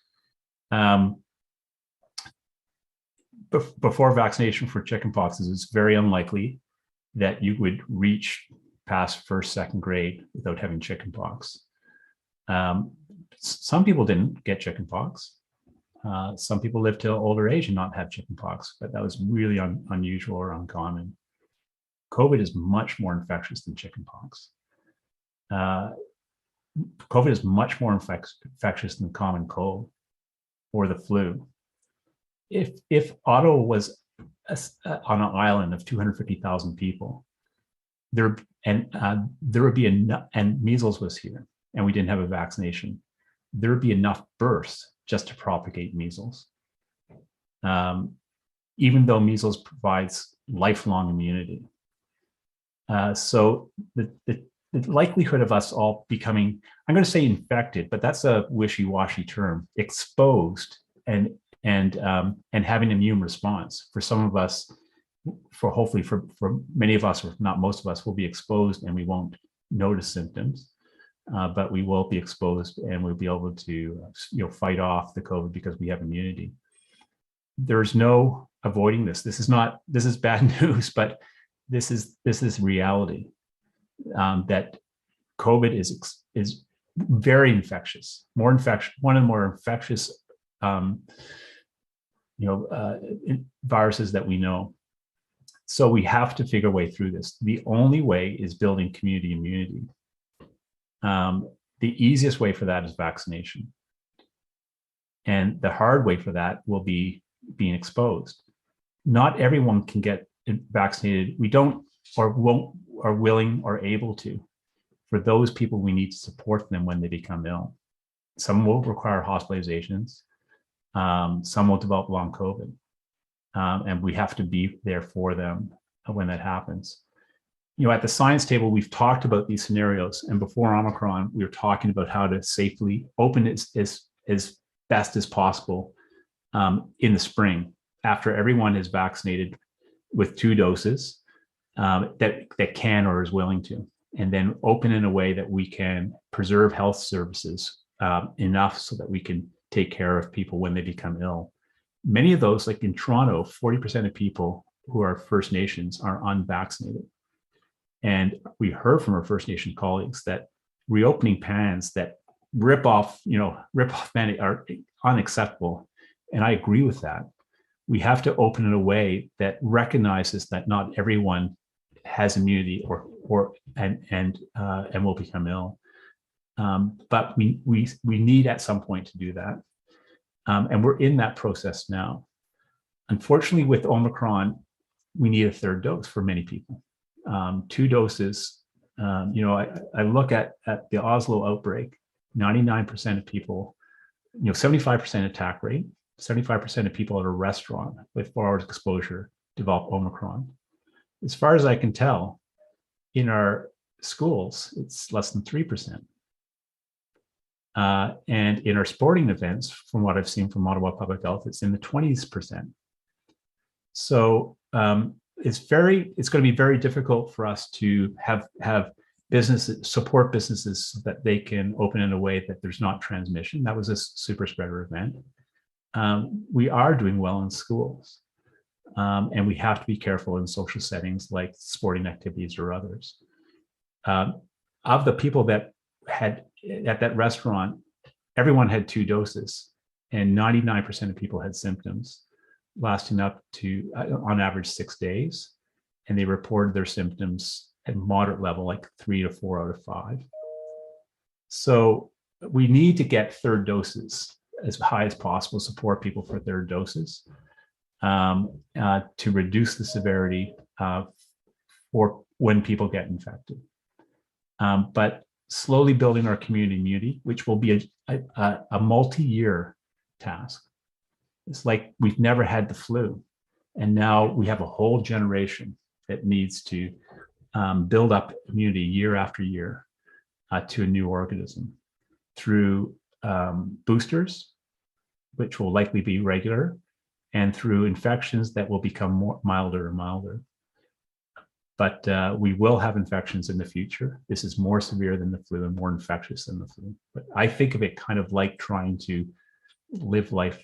Before vaccination for chickenpox, it's very unlikely that you would reach past first, second grade without having chickenpox. Some people didn't get chickenpox. Some people lived till older age and not have chickenpox, but that was really unusual or uncommon. COVID is much more infectious than chickenpox. COVID is much more infectious than the common cold or the flu. If Ottawa was on an island of 250,000 people, there would be enough, and measles was here, and we didn't have a vaccination, there would be enough births just to propagate measles. Even though measles provides lifelong immunity. So the likelihood of us all becoming, I'm going to say infected, but that's a wishy-washy term, exposed and having an immune response. For some of us, hopefully for many of us, or not most of us, will be exposed and we won't notice symptoms, but we will be exposed and we'll be able to fight off the COVID because we have immunity. There's no avoiding this. This is bad news, but this is reality. That COVID is very infectious, one of the more infectious viruses that we know. So we have to figure a way through this. The only way is building community immunity. The easiest way for that is vaccination. And the hard way for that will be being exposed. Not everyone can get vaccinated. We don't or won't or willing or able to. For those people, we need to support them when they become ill. Some will require hospitalizations. Some will develop long COVID. And we have to be there for them when that happens. At the science table, we've talked about these scenarios. And before Omicron, we were talking about how to safely open it as best as possible in the spring, after everyone is vaccinated with 2 doses that can or is willing to, and then open in a way that we can preserve health services enough so that we can take care of people when they become ill. Many of those, like in Toronto, 40% of people who are First Nations are unvaccinated. And we heard from our First Nation colleagues that reopening plans that rip off mandate are unacceptable. And I agree with that. We have to open in a way that recognizes that not everyone has immunity and will become ill. But we need at some point to do that. And we're in that process now. Unfortunately, with Omicron, we need a third dose for many people. 2 doses. I look at the Oslo outbreak, 99% of people, 75% attack rate, 75% of people at a restaurant with 4 hours exposure develop Omicron. As far as I can tell, in our schools, it's less than 3%. And in our sporting events, from what I've seen from Ottawa Public Health, it's in the 20%. So it's going to be very difficult for us to have businesses support businesses so that they can open in a way that there's not transmission. That was a super spreader event. We are doing well in schools, and we have to be careful in social settings like sporting activities or others. Of the people that had at that restaurant, everyone had 2 doses, and 99% of people had symptoms lasting up to, on average, 6 days. And they reported their symptoms at moderate level, like 3 to 4 out of 5. So we need to get third doses as high as possible, support people for third doses to reduce the severity for when people get infected. But slowly building our community immunity, which will be a multi-year task. It's like we've never had the flu, and now we have a whole generation that needs to build up immunity year after year to a new organism through boosters, which will likely be regular, and through infections that will become milder and milder. But we will have infections in the future. This is more severe than the flu and more infectious than the flu. But I think of it kind of like trying to live life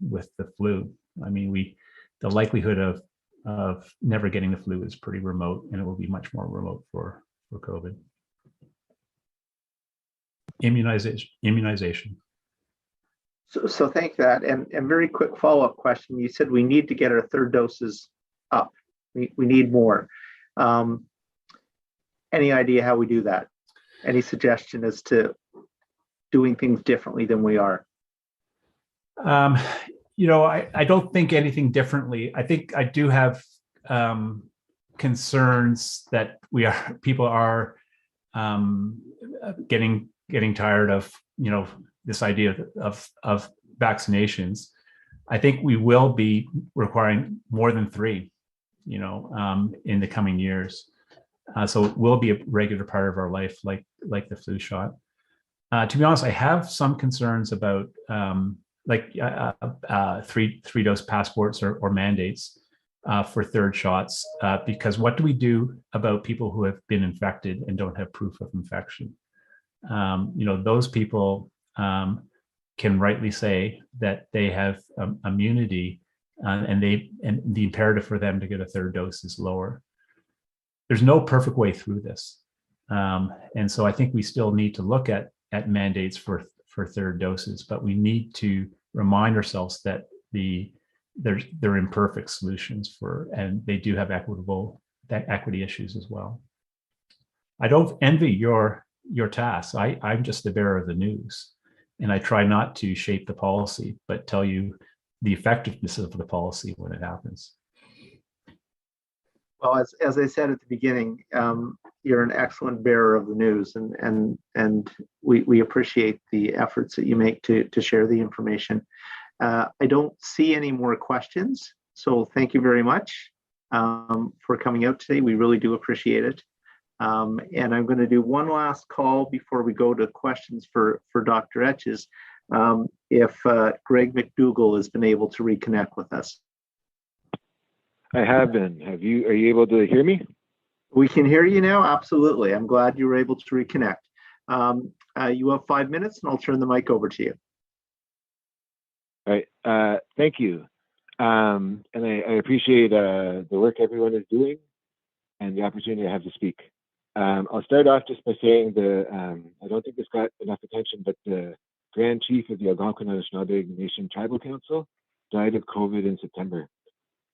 with the flu. I mean, the likelihood of never getting the flu is pretty remote, and it will be much more remote for COVID. Immunization. So thank that. And very quick follow-up question. You said we need to get our third doses up. We need more. Any idea how we do that? Any suggestion as to doing things differently than we are? I don't think anything differently. I think I do have concerns that people are getting tired of this idea of vaccinations. I think we will be requiring more than 3, in the coming years. So it will be a regular part of our life, like the flu shot. To be honest, I have some concerns about three-dose passports or mandates for third shots, because what do we do about people who have been infected and don't have proof of infection? Those people can rightly say that they have immunity, and the imperative for them to get a third dose is lower. There's no perfect way through this, and so I think we still need to look at mandates for third doses, but we need to remind ourselves that they're imperfect solutions and they do have equity issues as well. I don't envy your task. I'm just the bearer of the news, and I try not to shape the policy, but tell you the effectiveness of the policy when it happens. Well, as I said at the beginning, you're an excellent bearer of the news, and we appreciate the efforts that you make to share the information. I don't see any more questions, so thank you very much for coming out today. We really do appreciate it. And I'm going to do one last call before we go to questions for Dr. Etches, if Greg Mcdougal has been able to reconnect with us. I have been. Are you able to hear me? We can hear you now. Absolutely. I'm glad you were able to reconnect. You have 5 minutes, and I'll turn the mic over to you. All right. Thank you. And I appreciate the work everyone is doing and the opportunity I have to speak. I'll start off just by saying I don't think this got enough attention, but the Grand Chief of the Algonquin Anishinaabe Nation Tribal Council died of COVID in September.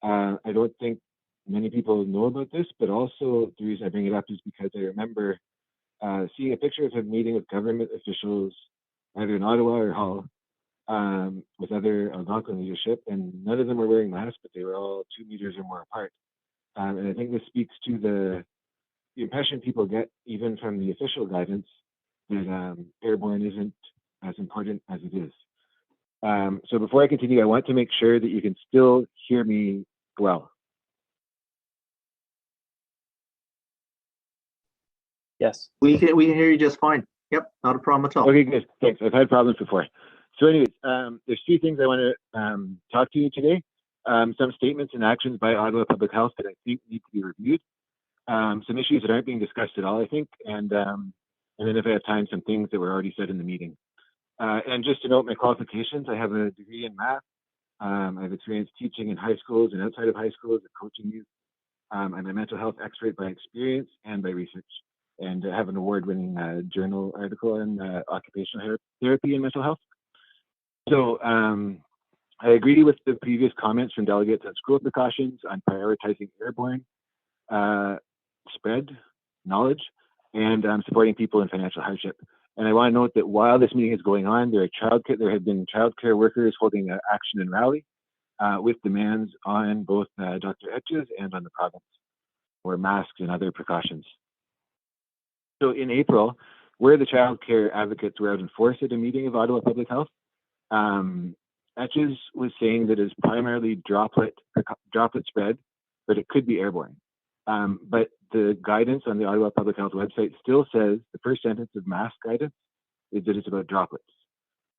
I don't think many people know about this, but also the reason I bring it up is because I remember seeing a picture of him meeting with government officials, either in Ottawa or Hull, with other Algonquin leadership, and none of them were wearing masks, but they were all 2 meters or more apart. And I think this speaks to the impression people get, even from the official guidance, that airborne isn't as important as it is. So before I continue, I want to make sure that you can still hear me well. Yes. We can hear you just fine. Yep, not a problem at all. Okay, good. Thanks. I've had problems before. So anyways, there's 2 things I want to talk to you today. Some statements and actions by Ottawa Public Health that I think need to be reviewed. Some issues that aren't being discussed at all, I think. And then if I have time, some things that were already said in the meeting. And just to note my qualifications, I have a degree in math. I've experienced teaching in high schools and outside of high schools and coaching youth. I'm a mental health expert by experience and by research. And I have an award-winning journal article on occupational therapy and mental health. So I agree with the previous comments from delegates on school precautions, on prioritizing airborne spread knowledge, and supporting people in financial hardship. And I want to note that while this meeting is going on, there have been childcare workers holding an action and rally with demands on both Dr. Etches and on the province for masks and other precautions. So in April, where the childcare advocates were out in force at a meeting of Ottawa Public Health, Etches was saying that it's primarily droplet spread, but it could be airborne. But the guidance on the Ottawa Public Health website still says the first sentence of mask guidance is that it's about droplets.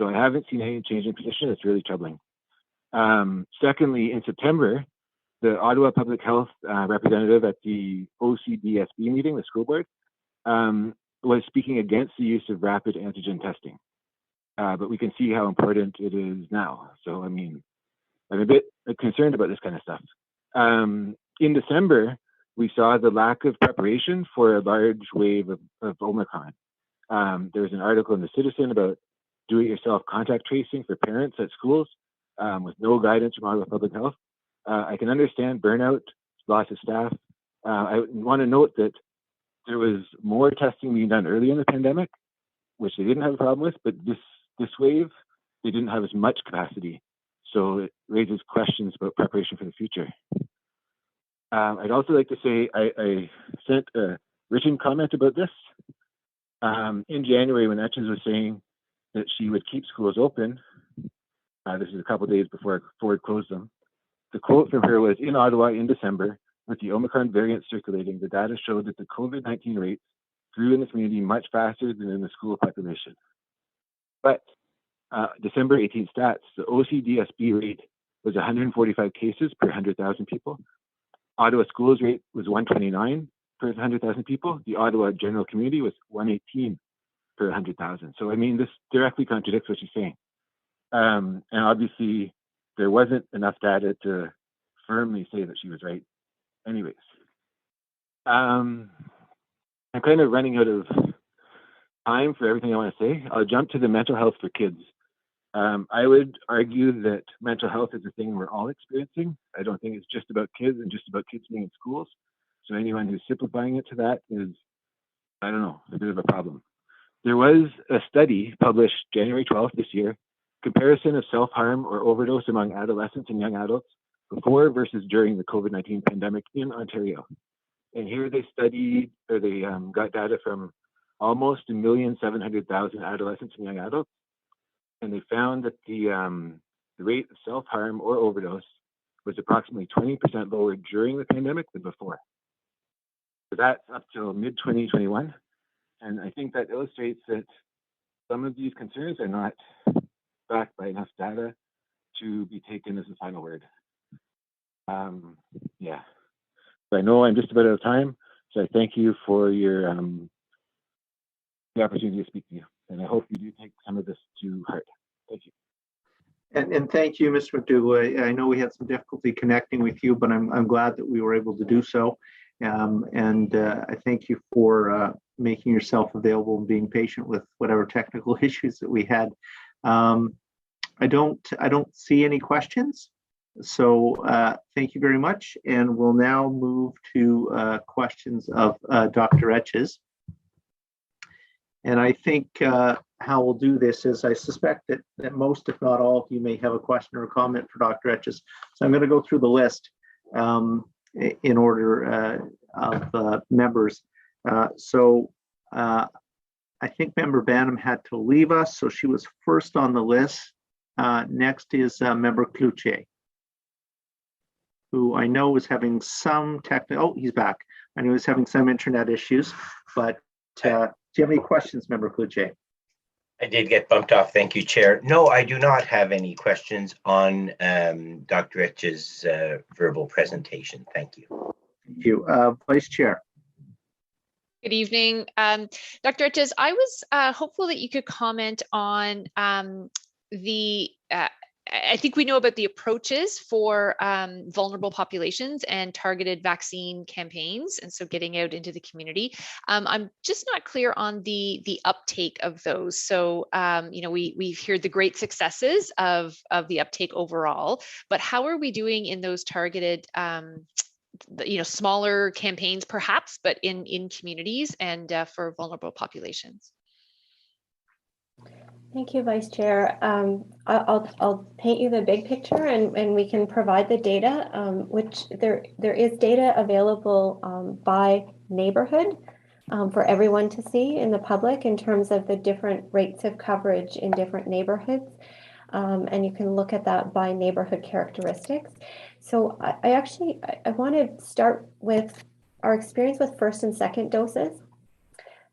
So I haven't seen any change in position. It's really troubling. Secondly, in September, the Ottawa Public Health representative at the OCDSB meeting, the school board, was speaking against the use of rapid antigen testing. But we can see how important it is now. So, I mean, I'm a bit concerned about this kind of stuff. In December, we saw the lack of preparation for a large wave of Omicron. There was an article in The Citizen about do-it-yourself contact tracing for parents at schools with no guidance from Ottawa Public Health. I can understand burnout, loss of staff. I want to note that there was more testing being done early in the pandemic, which they didn't have a problem with, but this wave, they didn't have as much capacity. So it raises questions about preparation for the future. I'd also like to say I sent a written comment about this. In January, when Etches was saying that she would keep schools open, this is a couple of days before Ford closed them, the quote from her was, in Ottawa in December, with the Omicron variant circulating, the data showed that the COVID-19 rates grew in the community much faster than in the school population. But December 18 stats, the OCDSB rate was 145 cases per 100,000 people. Ottawa schools rate was 129 per 100,000 people. The Ottawa general community was 118 per 100,000. So, I mean, this directly contradicts what she's saying. And obviously, there wasn't enough data to firmly say that she was right. Anyways, I'm kind of running out of time for everything I want to say. I'll jump to the mental health for kids. I would argue that mental health is a thing we're all experiencing. I don't think it's just about kids and just about kids being in schools. So anyone who's simplifying it to that is, I don't know, a bit of a problem. There was a study published January 12th this year, comparison of self-harm or overdose among adolescents and young adults before versus during the COVID-19 pandemic in Ontario. And here they studied, or they got data from almost 1,700,000 adolescents and young adults. And they found that the rate of self-harm or overdose was approximately 20% lower during the pandemic than before. So that's up till mid-2021. And I think that illustrates that some of these concerns are not backed by enough data to be taken as the final word. Yeah. So I know I'm just about out of time, so I thank you for your the opportunity to speak to you. And I hope you do take some of this to heart. Thank you. And thank you, Mr. Mcdougall. I know we had some difficulty connecting with you, but I'm glad that we were able to do so. I thank you for making yourself available and being patient with whatever technical issues that we had. I don't see any questions. So thank you very much. And we'll now move to questions of Dr. Etches. And I think how we'll do this is I suspect that most, if not all of you may have a question or a comment for Dr. Etches. So I'm going to go through the list in order of members. I think Member Banham had to leave us, so she was first on the list. Next is Member Cloutier, who I know was having some technical, he's back. I know he was having some internet issues, but do you have any questions, Member Cloutier? I did get bumped off. Thank you, Chair. No, I do not have any questions on Dr. Etch's verbal presentation. Thank you. Thank you. Vice Chair. Good evening. Dr. Etches, I was hopeful that you could comment on I think we know about the approaches for vulnerable populations and targeted vaccine campaigns, and so getting out into the community. I'm just not clear on the uptake of those. So, we've heard the great successes of the uptake overall, but how are we doing in those targeted smaller campaigns perhaps, but in communities and for vulnerable populations? Thank you, Vice Chair. I'll paint you the big picture, and we can provide the data, which there is data available by neighborhood for everyone to see in the public in terms of the different rates of coverage in different neighborhoods. And you can look at that by neighborhood characteristics. So I want to start with our experience with first and second doses,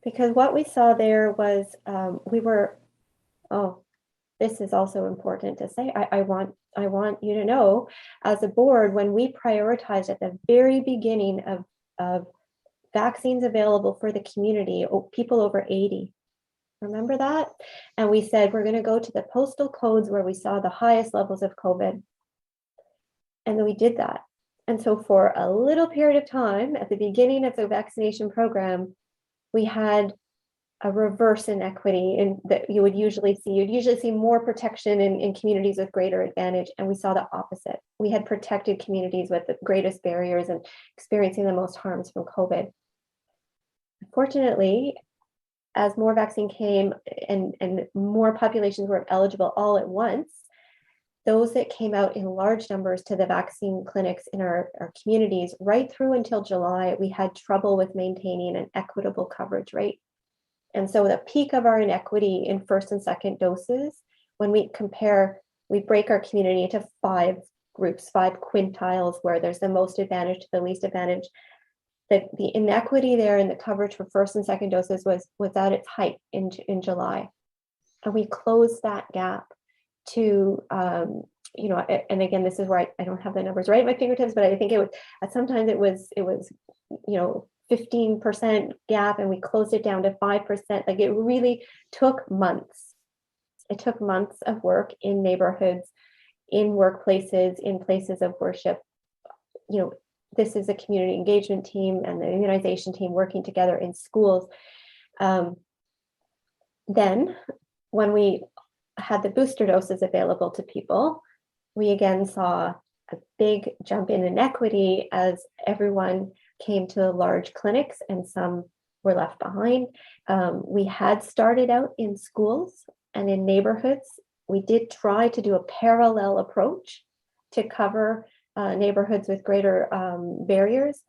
because what we saw there was this is also important to say. I want you to know, as a board, when we prioritized at the very beginning of vaccines available for the community, people over 80. Remember that? And we said, we're going to go to the postal codes where we saw the highest levels of COVID. And then we did that. And so for a little period of time at the beginning of the vaccination program, we had a reverse inequity in that you would usually see. You'd usually see more protection in communities with greater advantage. And we saw the opposite. We had protected communities with the greatest barriers and experiencing the most harms from COVID. Unfortunately, as more vaccine came and more populations were eligible all at once, those that came out in large numbers to the vaccine clinics in our communities, right through until July, we had trouble with maintaining an equitable coverage rate. And so the peak of our inequity in first and second doses, when we break our community into 5 groups, 5 quintiles, where there's the most advantage to the least advantage. The inequity there in the coverage for first and second doses was at its height in July. And we closed that gap to, and again, this is where I don't have the numbers right at my fingertips, but I think sometimes it was 15% gap, and we closed it down to 5%. Like, it really took months. It took months of work in neighborhoods, in workplaces, in places of worship. This is a community engagement team and the immunization team working together in schools. Then when we had the booster doses available to people, we again saw a big jump in inequity as everyone came to large clinics and some were left behind. We had started out in schools and in neighborhoods. We did try to do a parallel approach to cover neighborhoods with greater barriers,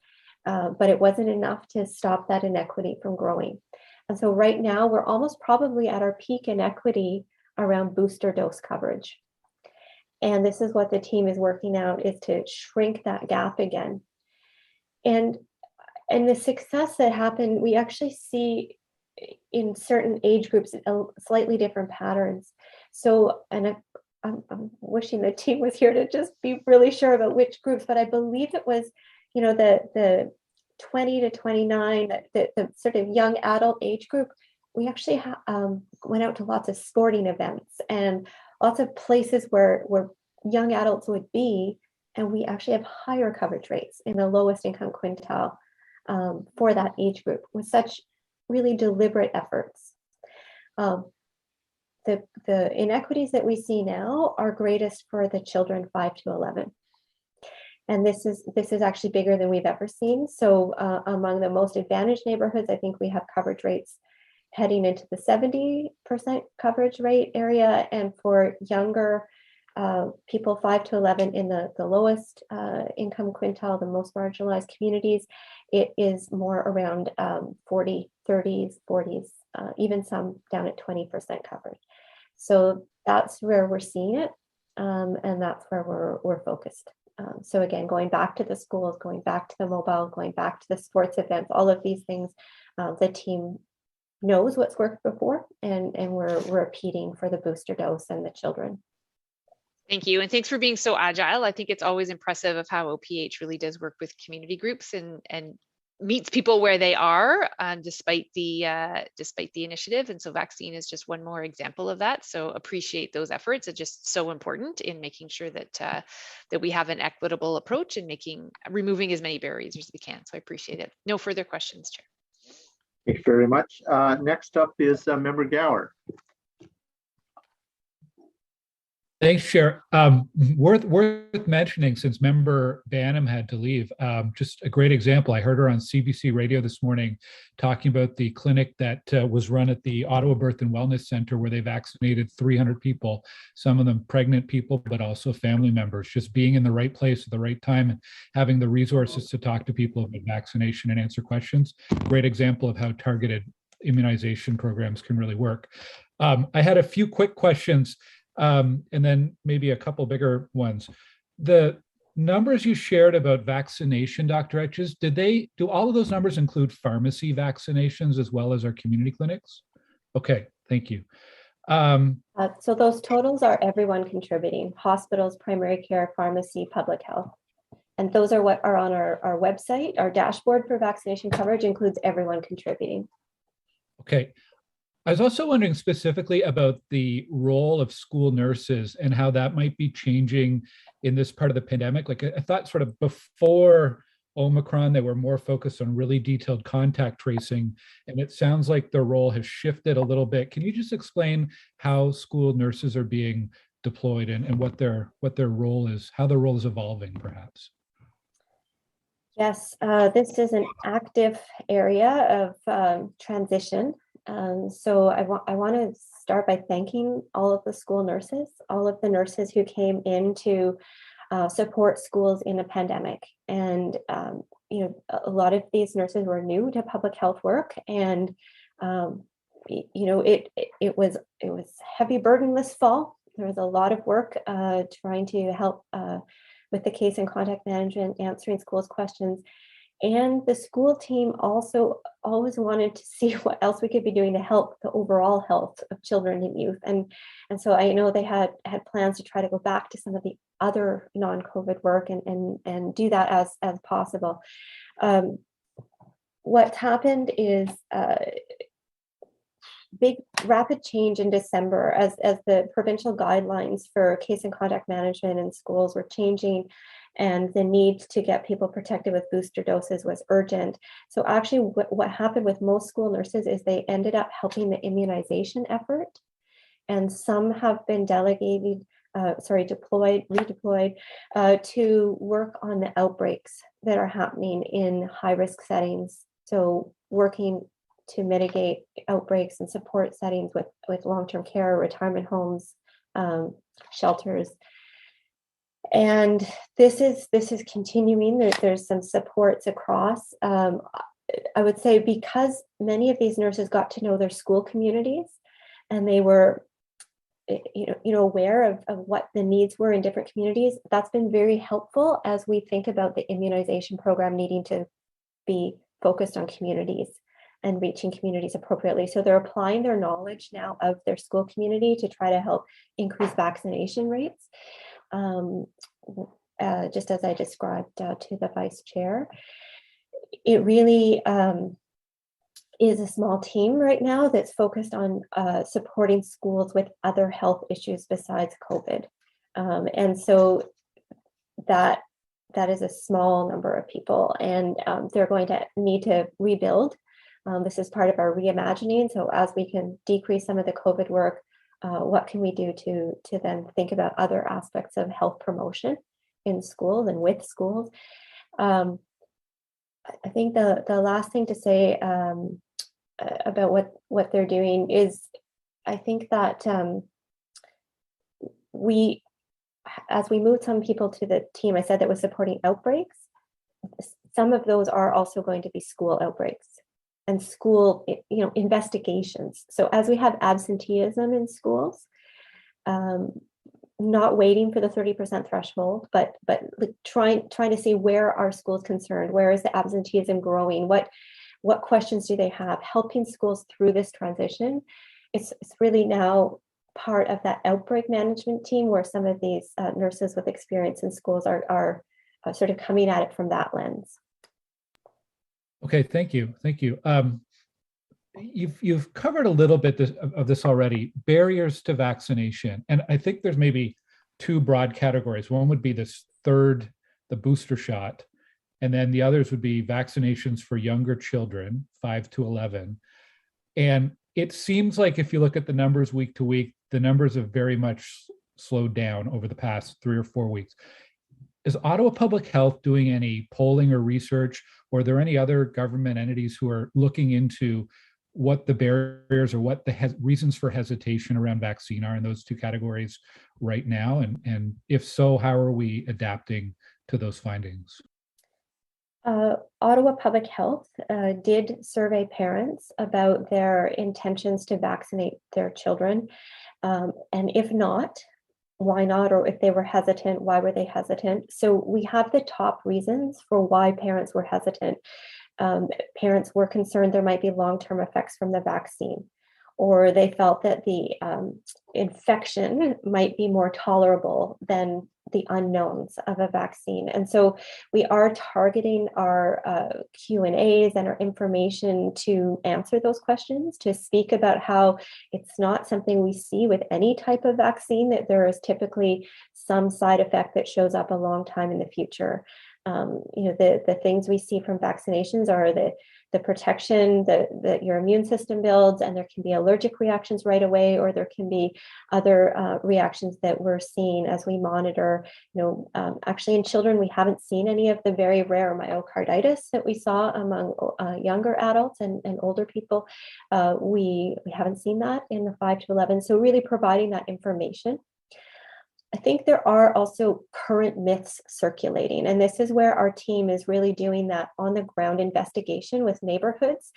but it wasn't enough to stop that inequity from growing. And so right now we're almost probably at our peak inequity around booster dose coverage. And this is what the team is working out, is to shrink that gap again. And the success that happened, we actually see in certain age groups slightly different patterns. So, and I'm wishing the team was here to just be really sure about which groups, but I believe it was, the 20 to 29, the sort of young adult age group. We actually went out to lots of sporting events and lots of places where young adults would be, and we actually have higher coverage rates in the lowest income quintile. for that age group with such really deliberate efforts. The inequities that we see now are greatest for the children 5 to 11. And this is actually bigger than we've ever seen. So among the most advantaged neighborhoods, I think we have coverage rates heading into the 70% coverage rate area. And for younger people 5 to 11 in the lowest income quintile, the most marginalized communities, it is more around 40, 30s, 40s, even some down at 20% coverage. So that's where we're seeing it. And that's where we're focused. So again, going back to the schools, going back to the mobile, going back to the sports events, all of these things, the team knows what's worked before, and we're repeating for the booster dose and the children. Thank you. And thanks for being so agile. I think it's always impressive of how OPH really does work with community groups and meets people where they are, despite the initiative. And so vaccine is just one more example of that. So appreciate those efforts. It's just so important in making sure that that we have an equitable approach and removing as many barriers as we can. So I appreciate it. No further questions, Chair. Thank you very much. Next up is Member Gower. Thanks, Chair. Worth mentioning, since Member Banham had to leave, just a great example. I heard her on CBC radio this morning talking about the clinic that was run at the Ottawa Birth and Wellness Center, where they vaccinated 300 people, some of them pregnant people, but also family members. Just being in the right place at the right time and having the resources to talk to people about vaccination and answer questions. Great example of how targeted immunization programs can really work. I had a few quick questions. And then maybe a couple bigger ones. The numbers you shared about vaccination, Dr. Etches, do all of those numbers include pharmacy vaccinations as well as our community clinics? Okay, thank you. So those totals are everyone contributing: hospitals, primary care, pharmacy, public health. And those are what are on our website. Our dashboard for vaccination coverage includes everyone contributing. Okay. I was also wondering specifically about the role of school nurses and how that might be changing in this part of the pandemic. Like I thought sort of before Omicron, they were more focused on really detailed contact tracing, and it sounds like their role has shifted a little bit. Can you just explain how school nurses are being deployed and what their role is, how their role is evolving perhaps? Yes, this is an active area of transition. So I want to start by thanking all of the school nurses, all of the nurses who came in to support schools in a pandemic. And you know, a lot of these nurses were new to public health work, and you know, it was heavy burden this fall. There was a lot of work trying to help with the case and contact management, answering schools' questions. And the school team also always wanted to see what else we could be doing to help the overall health of children and youth. And so I know they had plans to try to go back to some of the other non-COVID work and do that as possible. What's happened is big rapid change in December as the provincial guidelines for case and contact management in schools were changing, and the need to get people protected with booster doses was urgent. So actually what happened with most school nurses is they ended up helping the immunization effort, and some have been redeployed to work on the outbreaks that are happening in high-risk settings. So working to mitigate outbreaks and support settings with long-term care, retirement homes, shelters. And this is continuing. There's some supports across. I would say because many of these nurses got to know their school communities, and they were aware of what the needs were in different communities, that's been very helpful as we think about the immunization program needing to be focused on communities and reaching communities appropriately. So they're applying their knowledge now of their school community to try to help increase vaccination rates. Just as I described to the Vice Chair, it really is a small team right now that's focused on supporting schools with other health issues besides COVID. And so that that is a small number of people, and they're going to need to rebuild. This is part of our reimagining. So as we can decrease some of the COVID work, what can we do to then think about other aspects of health promotion in schools and with schools? I think the last thing to say about what they're doing is, I think that as we moved some people to the team, I said that was supporting outbreaks. Some of those are also going to be school outbreaks and school, investigations. So as we have absenteeism in schools, not waiting for the 30% threshold, but trying to see where are schools concerned, where is the absenteeism growing, what questions do they have, helping schools through this transition. It's really now part of that outbreak management team where some of these nurses with experience in schools are sort of coming at it from that lens. Okay, thank you. You've covered a little bit of this already, barriers to vaccination. And I think there's maybe two broad categories. One would be the booster shot. And then the others would be vaccinations for younger children, 5 to 11. And it seems like if you look at the numbers week to week, the numbers have very much slowed down over the past 3 or 4 weeks. Is Ottawa Public Health doing any polling or research, or are there any other government entities who are looking into what the barriers or what the reasons for hesitation around vaccine are in those two categories right now? And if so, how are we adapting to those findings? Ottawa Public Health did survey parents about their intentions to vaccinate their children. And if not, why not? Or if they were hesitant, why were they hesitant? So we have the top reasons for why parents were hesitant. Parents were concerned there might be long-term effects from the vaccine, or they felt that the infection might be more tolerable than the unknowns of a vaccine. And so we are targeting our Q&As and our information to answer those questions, to speak about how it's not something we see with any type of vaccine, that there is typically some side effect that shows up a long time in the future. The things we see from vaccinations are the protection that your immune system builds, and there can be allergic reactions right away, or there can be other reactions that we're seeing as we monitor. Actually in children, we haven't seen any of the very rare myocarditis that we saw among younger adults and older people. We haven't seen that in the 5 to 11. So really providing that information. I think there are also current myths circulating, and this is where our team is really doing that on the ground investigation with neighborhoods.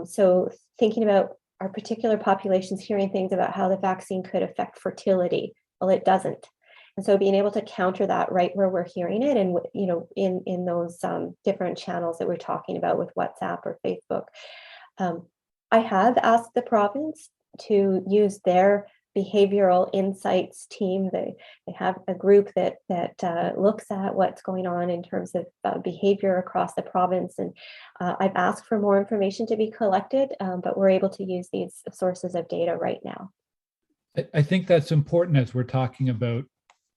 So thinking about our particular populations, hearing things about how the vaccine could affect fertility. Well, it doesn't. And so being able to counter that right where we're hearing it, and in those different channels that we're talking about with WhatsApp or Facebook. I have asked the province to use their behavioral insights team. They have a group that looks at what's going on in terms of behavior across the province. And I've asked for more information to be collected, but we're able to use these sources of data right now. I think that's important as we're talking about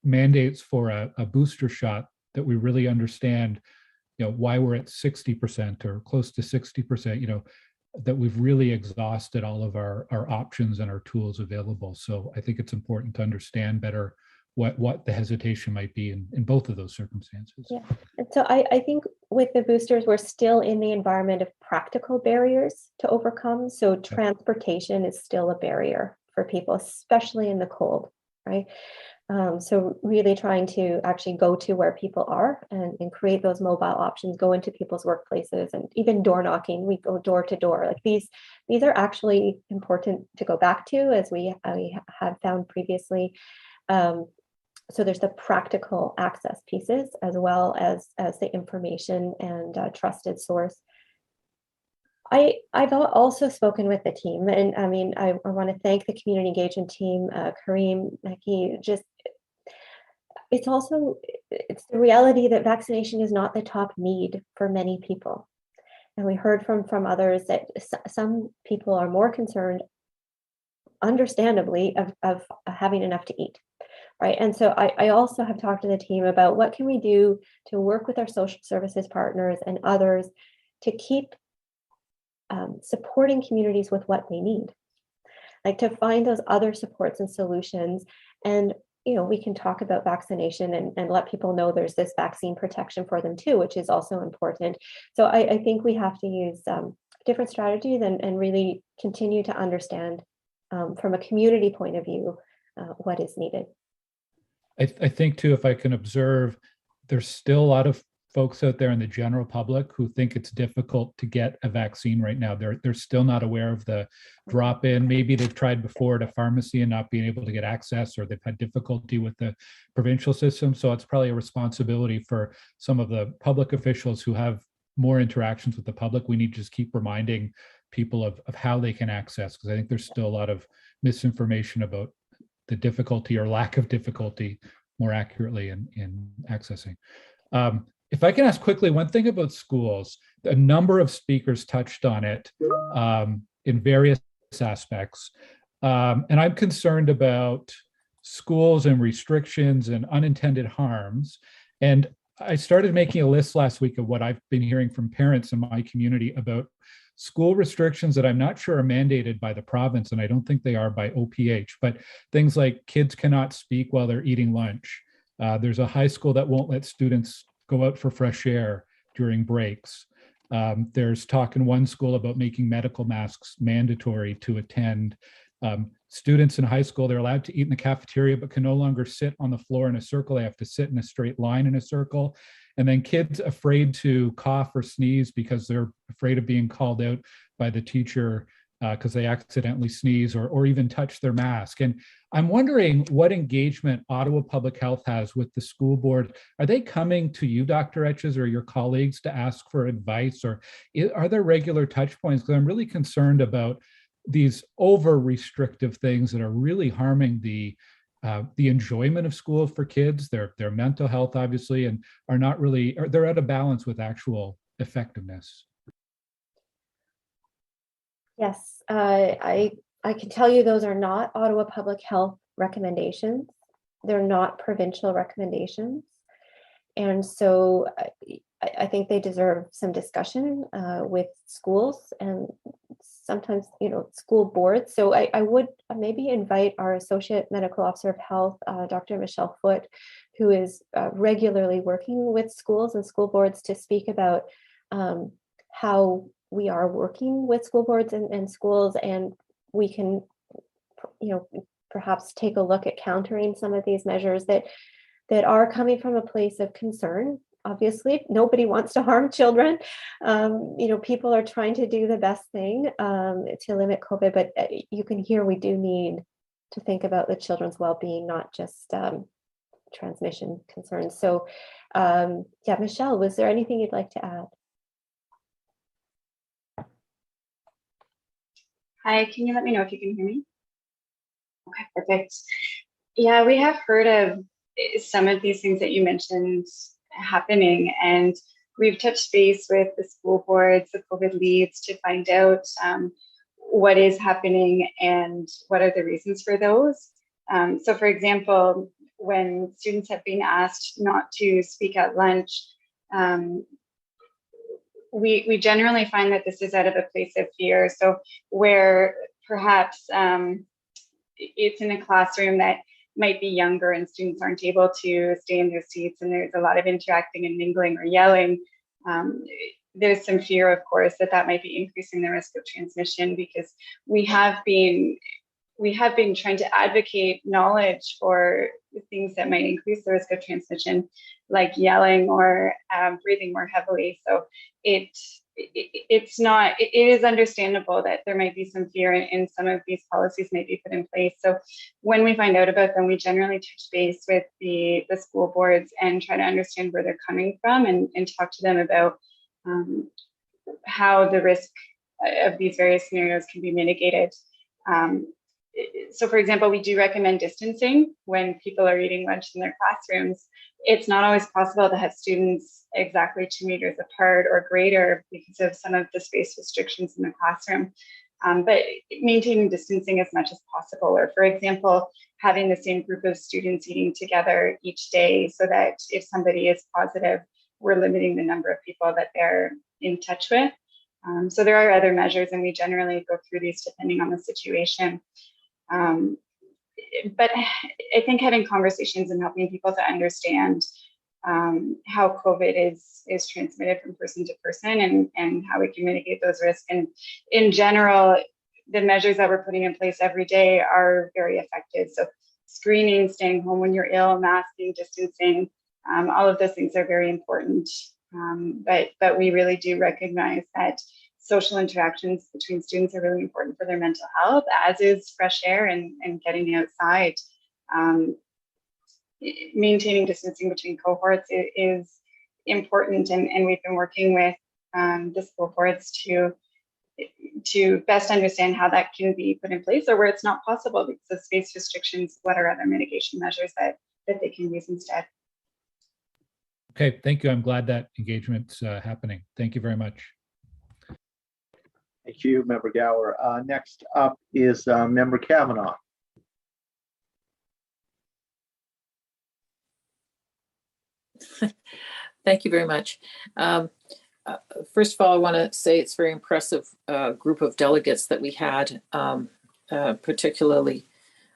mandates for a booster shot, that we really understand, why we're at 60% or close to 60%, that we've really exhausted all of our options and our tools available. So I think it's important to understand better what the hesitation might be in both of those circumstances. Yeah, and so I think with the boosters, we're still in the environment of practical barriers to overcome. So transportation is still a barrier for people, especially in the cold, right? So really trying to actually go to where people are and create those mobile options, go into people's workplaces, and even door knocking. We go door to door. Like these are actually important to go back to, as we have found previously. So there's the practical access pieces, as well as the information and trusted source. I've also spoken with the team, and I mean, I want to thank the community engagement team, Kareem, Mackie. It's the reality that vaccination is not the top need for many people, and we heard from others that some people are more concerned, understandably, of having enough to eat, right? And so I also have talked to the team about what can we do to work with our social services partners and others to keep supporting communities with what they need, like to find those other supports and solutions. And we can talk about vaccination and let people know there's this vaccine protection for them too, which is also important. So I think we have to use different strategies and really continue to understand from a community point of view what is needed. I think too, if I can observe, there's still a lot of folks out there in the general public who think it's difficult to get a vaccine right now. They're still not aware of the drop-in. Maybe they've tried before at a pharmacy and not being able to get access, or they've had difficulty with the provincial system. So it's probably a responsibility for some of the public officials who have more interactions with the public. We need to just keep reminding people of how they can access, because I think there's still a lot of misinformation about the difficulty or lack of difficulty, more accurately, in accessing. If I can ask quickly, one thing about schools, a number of speakers touched on it in various aspects. And I'm concerned about schools and restrictions and unintended harms. And I started making a list last week of what I've been hearing from parents in my community about school restrictions that I'm not sure are mandated by the province, and I don't think they are by OPH, but things like kids cannot speak while they're eating lunch. There's a high school that won't let students go out for fresh air during breaks. There's talk in one school about making medical masks mandatory to attend. Students in high school, they're allowed to eat in the cafeteria, but can no longer sit on the floor in a circle. They have to sit in a straight line in a circle. And then kids afraid to cough or sneeze because they're afraid of being called out by the teacher because they accidentally sneeze or even touch their mask. And I'm wondering what engagement Ottawa Public Health has with the school board. Are they coming to you, Dr. Etches, or your colleagues to ask for advice, or are there regular touch points? Because I'm really concerned about these over restrictive things that are really harming the enjoyment of school for kids, their mental health, obviously, and are not really, or they're out of balance with actual effectiveness. Yes, I can tell you those are not Ottawa Public Health recommendations. They're not provincial recommendations. And so I think they deserve some discussion with schools and sometimes, school boards. So I would maybe invite our Associate Medical Officer of Health, Dr. Michelle Foote, who is regularly working with schools and school boards to speak about how we are working with school boards and schools, and we can, perhaps take a look at countering some of these measures that are coming from a place of concern. Obviously, nobody wants to harm children. People are trying to do the best thing to limit COVID, but you can hear we do need to think about the children's well-being, not just transmission concerns. So, yeah, Michelle, was there anything you'd like to add? Hi, can you let me know if you can hear me? Okay, perfect. Yeah, we have heard of some of these things that you mentioned happening, and we've touched base with the school boards, the COVID leads, to find out what is happening and what are the reasons for those. So for example, when students have been asked not to speak at lunch, we generally find that this is out of a place of fear. So where perhaps it's in a classroom that might be younger and students aren't able to stay in their seats and there's a lot of interacting and mingling or yelling, there's some fear, of course, that might be increasing the risk of transmission, because we have been trying to advocate knowledge for things that might increase the risk of transmission, like yelling or breathing more heavily. So it is understandable that there might be some fear in some of these policies may be put in place. So when we find out about them, we generally touch base with the school boards and try to understand where they're coming from and talk to them about how the risk of these various scenarios can be mitigated. So for example, we do recommend distancing when people are eating lunch in their classrooms. It's not always possible to have students exactly 2 meters apart or greater because of some of the space restrictions in the classroom. but maintaining distancing as much as possible, or for example, having the same group of students eating together each day so that if somebody is positive, we're limiting the number of people that they're in touch with. So there are other measures, and we generally go through these depending on the situation. But I think having conversations and helping people to understand how COVID is transmitted from person to person, and how we can mitigate those risks. And in general, the measures that we're putting in place every day are very effective. So screening, staying home when you're ill, masking, distancing, all of those things are very important. But we really do recognize that social interactions between students are really important for their mental health, as is fresh air and getting outside. Maintaining distancing between cohorts is important, and we've been working with the school boards to best understand how that can be put in place, or where it's not possible because of space restrictions, what are other mitigation measures that they can use instead. Okay, thank you. I'm glad that engagement's happening. Thank you very much. Thank you, Member Gower. Next up is Member Kavanaugh. Thank you very much. First of all, I want to say it's a very impressive group of delegates that we had, particularly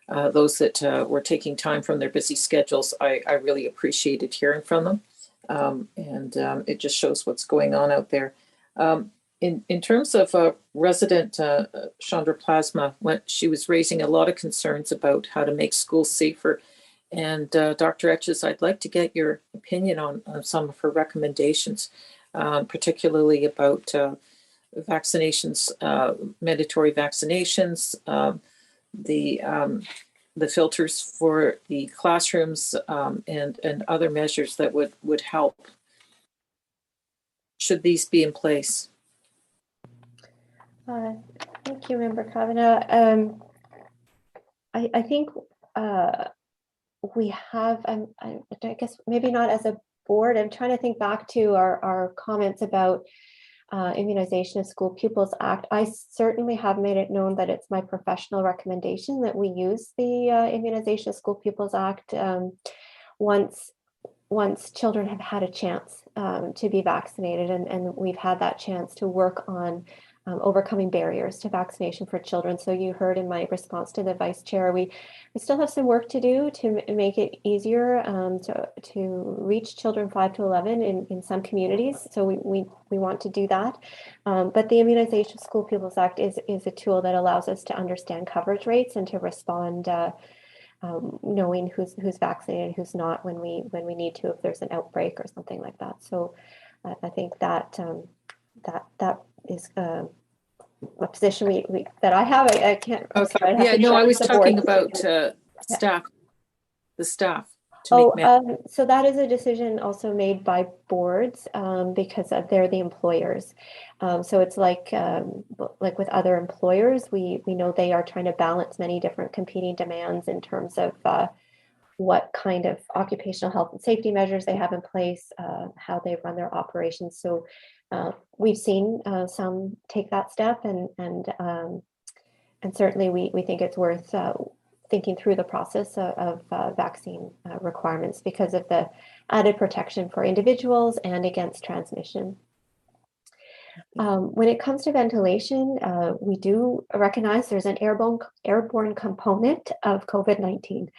those that were taking time from their busy schedules. I really appreciated hearing from them, and it just shows what's going on out there. In terms of resident Chandra Plasma, when she was raising a lot of concerns about how to make schools safer. And Dr. Etches, I'd like to get your opinion on some of her recommendations, particularly about vaccinations, mandatory vaccinations, the filters for the classrooms, and other measures that would help. Should these be in place? Thank you, Member Kavanaugh. I think we have, I guess maybe not as a board, I'm trying to think back to our comments about Immunization of School Pupils Act. I certainly have made it known that it's my professional recommendation that we use the Immunization of School Pupils Act once children have had a chance to be vaccinated, and we've had that chance to work on overcoming barriers to vaccination for children. So you heard in my response to the Vice Chair, we still have some work to do to make it easier to reach children 5 to 11 in some communities. So we want to do that. But the Immunization of School Pupils Act is a tool that allows us to understand coverage rates and to respond knowing who's vaccinated, who's not when we need to, if there's an outbreak or something like that. So I think that that is a position that I have. I can't. Okay. Yeah, no, I was talking about staff, the staff. So that is a decision also made by boards because they're the employers. So it's like with other employers, we know they are trying to balance many different competing demands in terms of what kind of occupational health and safety measures they have in place, how they run their operations. So we've seen some take that step, and certainly we think it's worth thinking through the process of vaccine requirements because of the added protection for individuals and against transmission. When it comes to ventilation, we do recognize there's an airborne component of COVID-19.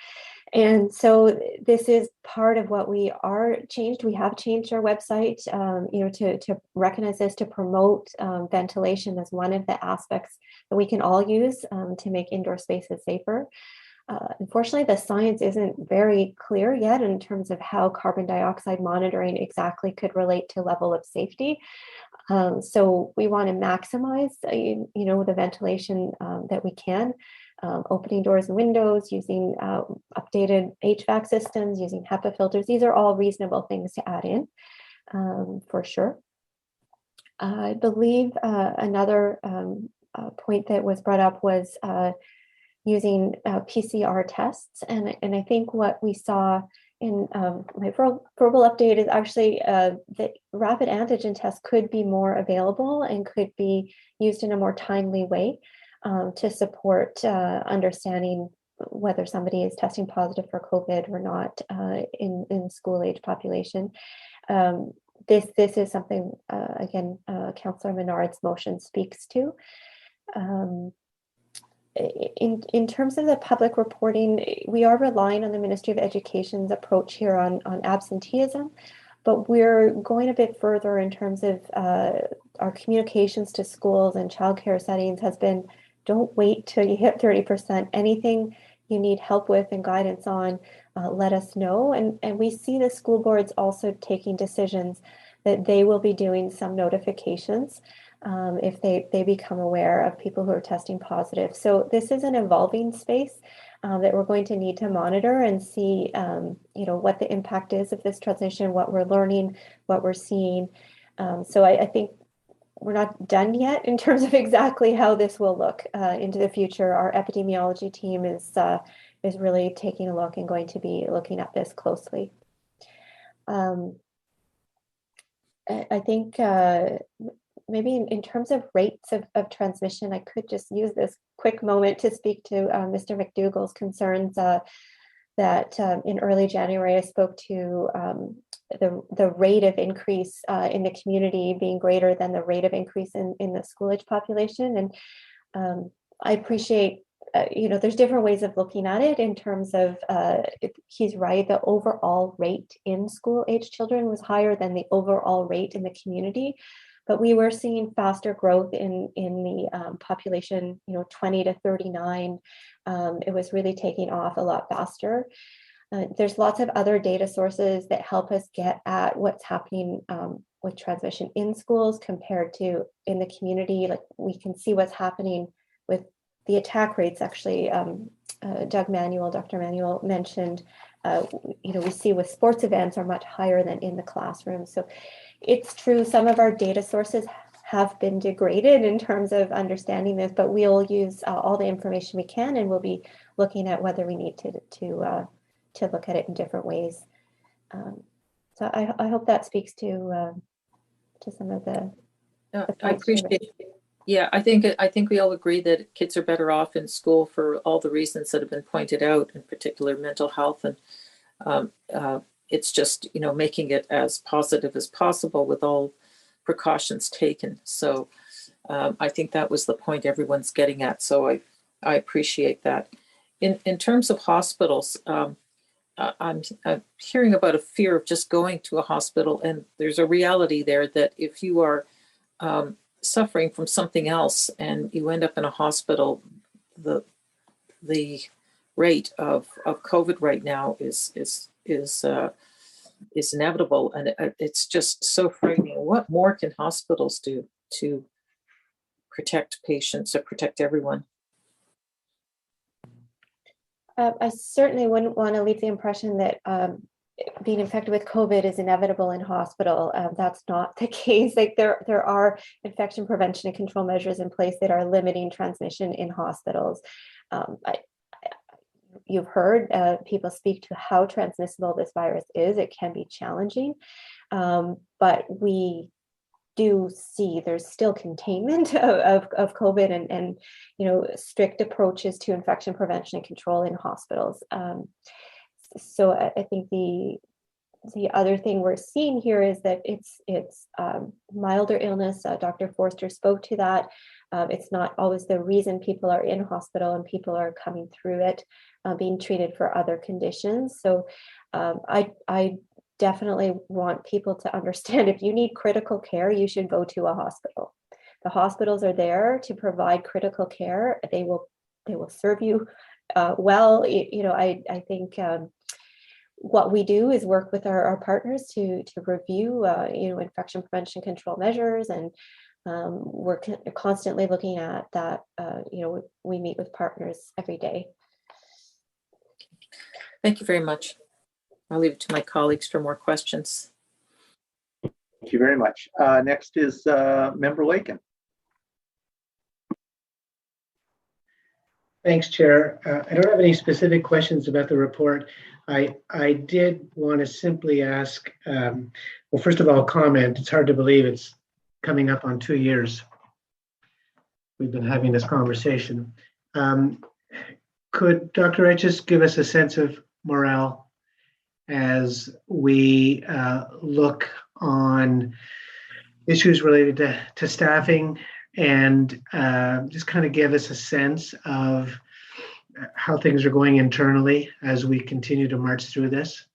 And so this is part of what we have changed our website, to recognize this, to promote ventilation as one of the aspects that we can all use to make indoor spaces safer. Unfortunately, the science isn't very clear yet in terms of how carbon dioxide monitoring exactly could relate to level of safety. So we want to maximize, the ventilation that we can. Opening doors and windows, using updated HVAC systems, using HEPA filters. These are all reasonable things to add in, for sure. I believe another point that was brought up was using PCR tests. And I think what we saw in my verbal update is actually that rapid antigen tests could be more available and could be used in a more timely way. to support understanding whether somebody is testing positive for COVID or not in school age population. This is something, again, Councillor Menard's motion speaks to. In terms of the public reporting, we are relying on the Ministry of Education's approach here on absenteeism, but we're going a bit further in terms of our communications to schools and childcare settings has been, don't wait till you hit 30%. Anything you need help with and guidance on, let us know. And we see the school boards also taking decisions that they will be doing some notifications if they become aware of people who are testing positive. So this is an evolving space that we're going to need to monitor and see, what the impact is of this transition, what we're learning, what we're seeing. So I think we're not done yet in terms of exactly how this will look into the future. Our epidemiology team is really taking a look and going to be looking at this closely. I think maybe in terms of rates of transmission, I could just use this quick moment to speak to Mr. Mcdougall's concerns that in early January, I spoke to the rate of increase in the community being greater than the rate of increase in the school age population. And I appreciate, there's different ways of looking at it in terms of, he's right, the overall rate in school age children was higher than the overall rate in the community. But we were seeing faster growth in the population, 20 to 39. It was really taking off a lot faster. There's lots of other data sources that help us get at what's happening with transmission in schools compared to in the community. Like we can see what's happening with the attack rates. Actually, Dr. Manuel mentioned, we see with sports events are much higher than in the classroom. So it's true, some of our data sources have been degraded in terms of understanding this, but we'll use all the information we can, and we'll be looking at whether we need to look at it in different ways. So I hope that speaks to some of the I appreciate it. Yeah, I think we all agree that kids are better off in school for all the reasons that have been pointed out, in particular mental health, and it's just, making it as positive as possible with all precautions taken. So I think that was the point everyone's getting at. So I appreciate that. In terms of hospitals, I'm hearing about a fear of just going to a hospital, and there's a reality there that if you are suffering from something else and you end up in a hospital, the rate of COVID right now is inevitable, and it's just so frightening. What more can hospitals do to protect patients or protect everyone? I certainly wouldn't want to leave the impression that being infected with COVID is inevitable in hospital. That's not the case. Like there are infection prevention and control measures in place that are limiting transmission in hospitals. You've heard people speak to how transmissible this virus is. It can be challenging, but we do see there's still containment of COVID and strict approaches to infection prevention and control in hospitals. So I think the other thing we're seeing here is that it's milder illness. Dr. Forster spoke to that. It's not always the reason people are in hospital, and people are coming through it, being treated for other conditions. So I definitely want people to understand, if you need critical care, you should go to a hospital. The hospitals are there to provide critical care. They will serve you well. I think what we do is work with our partners to review infection prevention control measures, and we're constantly looking at that. We meet with partners every day. Thank you very much. I'll leave it to my colleagues for more questions. Thank you very much. Next is Member Lakin. Thanks, Chair. I don't have any specific questions about the report. I did want to simply ask, well, first of all, comment. It's hard to believe it's coming up on 2 years we've been having this conversation. Could Dr. Etches give us a sense of morale as we look on issues related to staffing, and just kind of give us a sense of how things are going internally as we continue to march through this?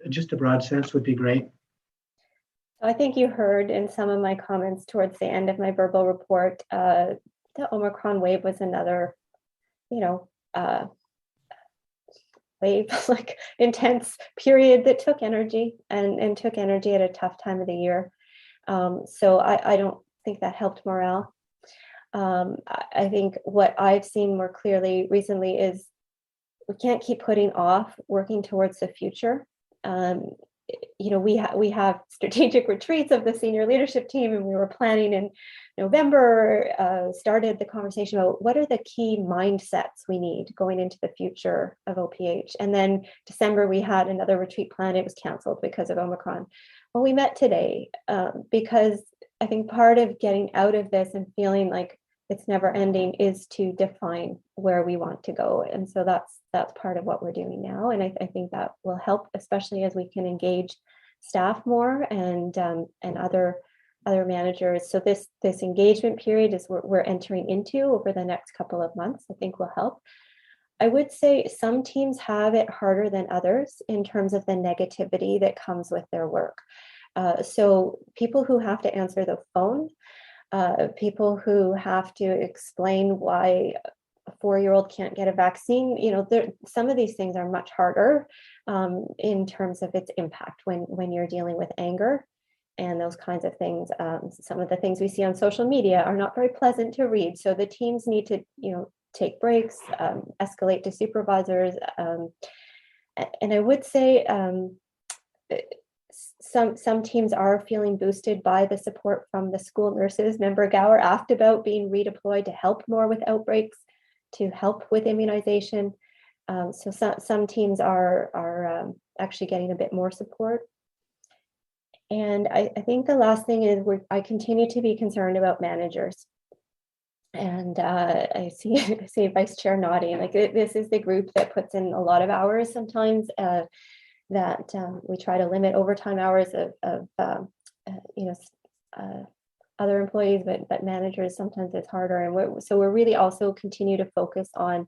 Just a broad sense would be great. I think you heard in some of my comments towards the end of my verbal report, the Omicron wave was another, wave, like intense period that took energy and took energy at a tough time of the year. So I don't think that helped morale. I think what I've seen more clearly recently is we can't keep putting off working towards the future. We have strategic retreats of the senior leadership team, and we were planning in November, started the conversation about what are the key mindsets we need going into the future of OPH. And then December, we had another retreat plan. It was canceled because of Omicron. Well, we met today because I think part of getting out of this and feeling like it's never ending is to define where we want to go. And so that's part of what we're doing now. And I think that will help, especially as we can engage staff more and other managers. So this engagement period is we're entering into over the next couple of months, I think will help. I would say some teams have it harder than others in terms of the negativity that comes with their work. So people who have to answer the phone, people who have to explain why a 4-year-old can't get a vaccine, some of these things are much harder in terms of its impact when you're dealing with anger and those kinds of things. Some of the things we see on social media are not very pleasant to read. So the teams need to, take breaks, escalate to supervisors. And I would say some teams are feeling boosted by the support from the school nurses. Member Gower asked about being redeployed to help more with outbreaks, to help with immunization. So some teams are actually getting a bit more support. And I think the last thing is I continue to be concerned about managers. And I see Vice Chair nodding. Like this is the group that puts in a lot of hours sometimes. That we try to limit overtime hours of other employees, but managers sometimes it's harder. And we're really also continue to focus on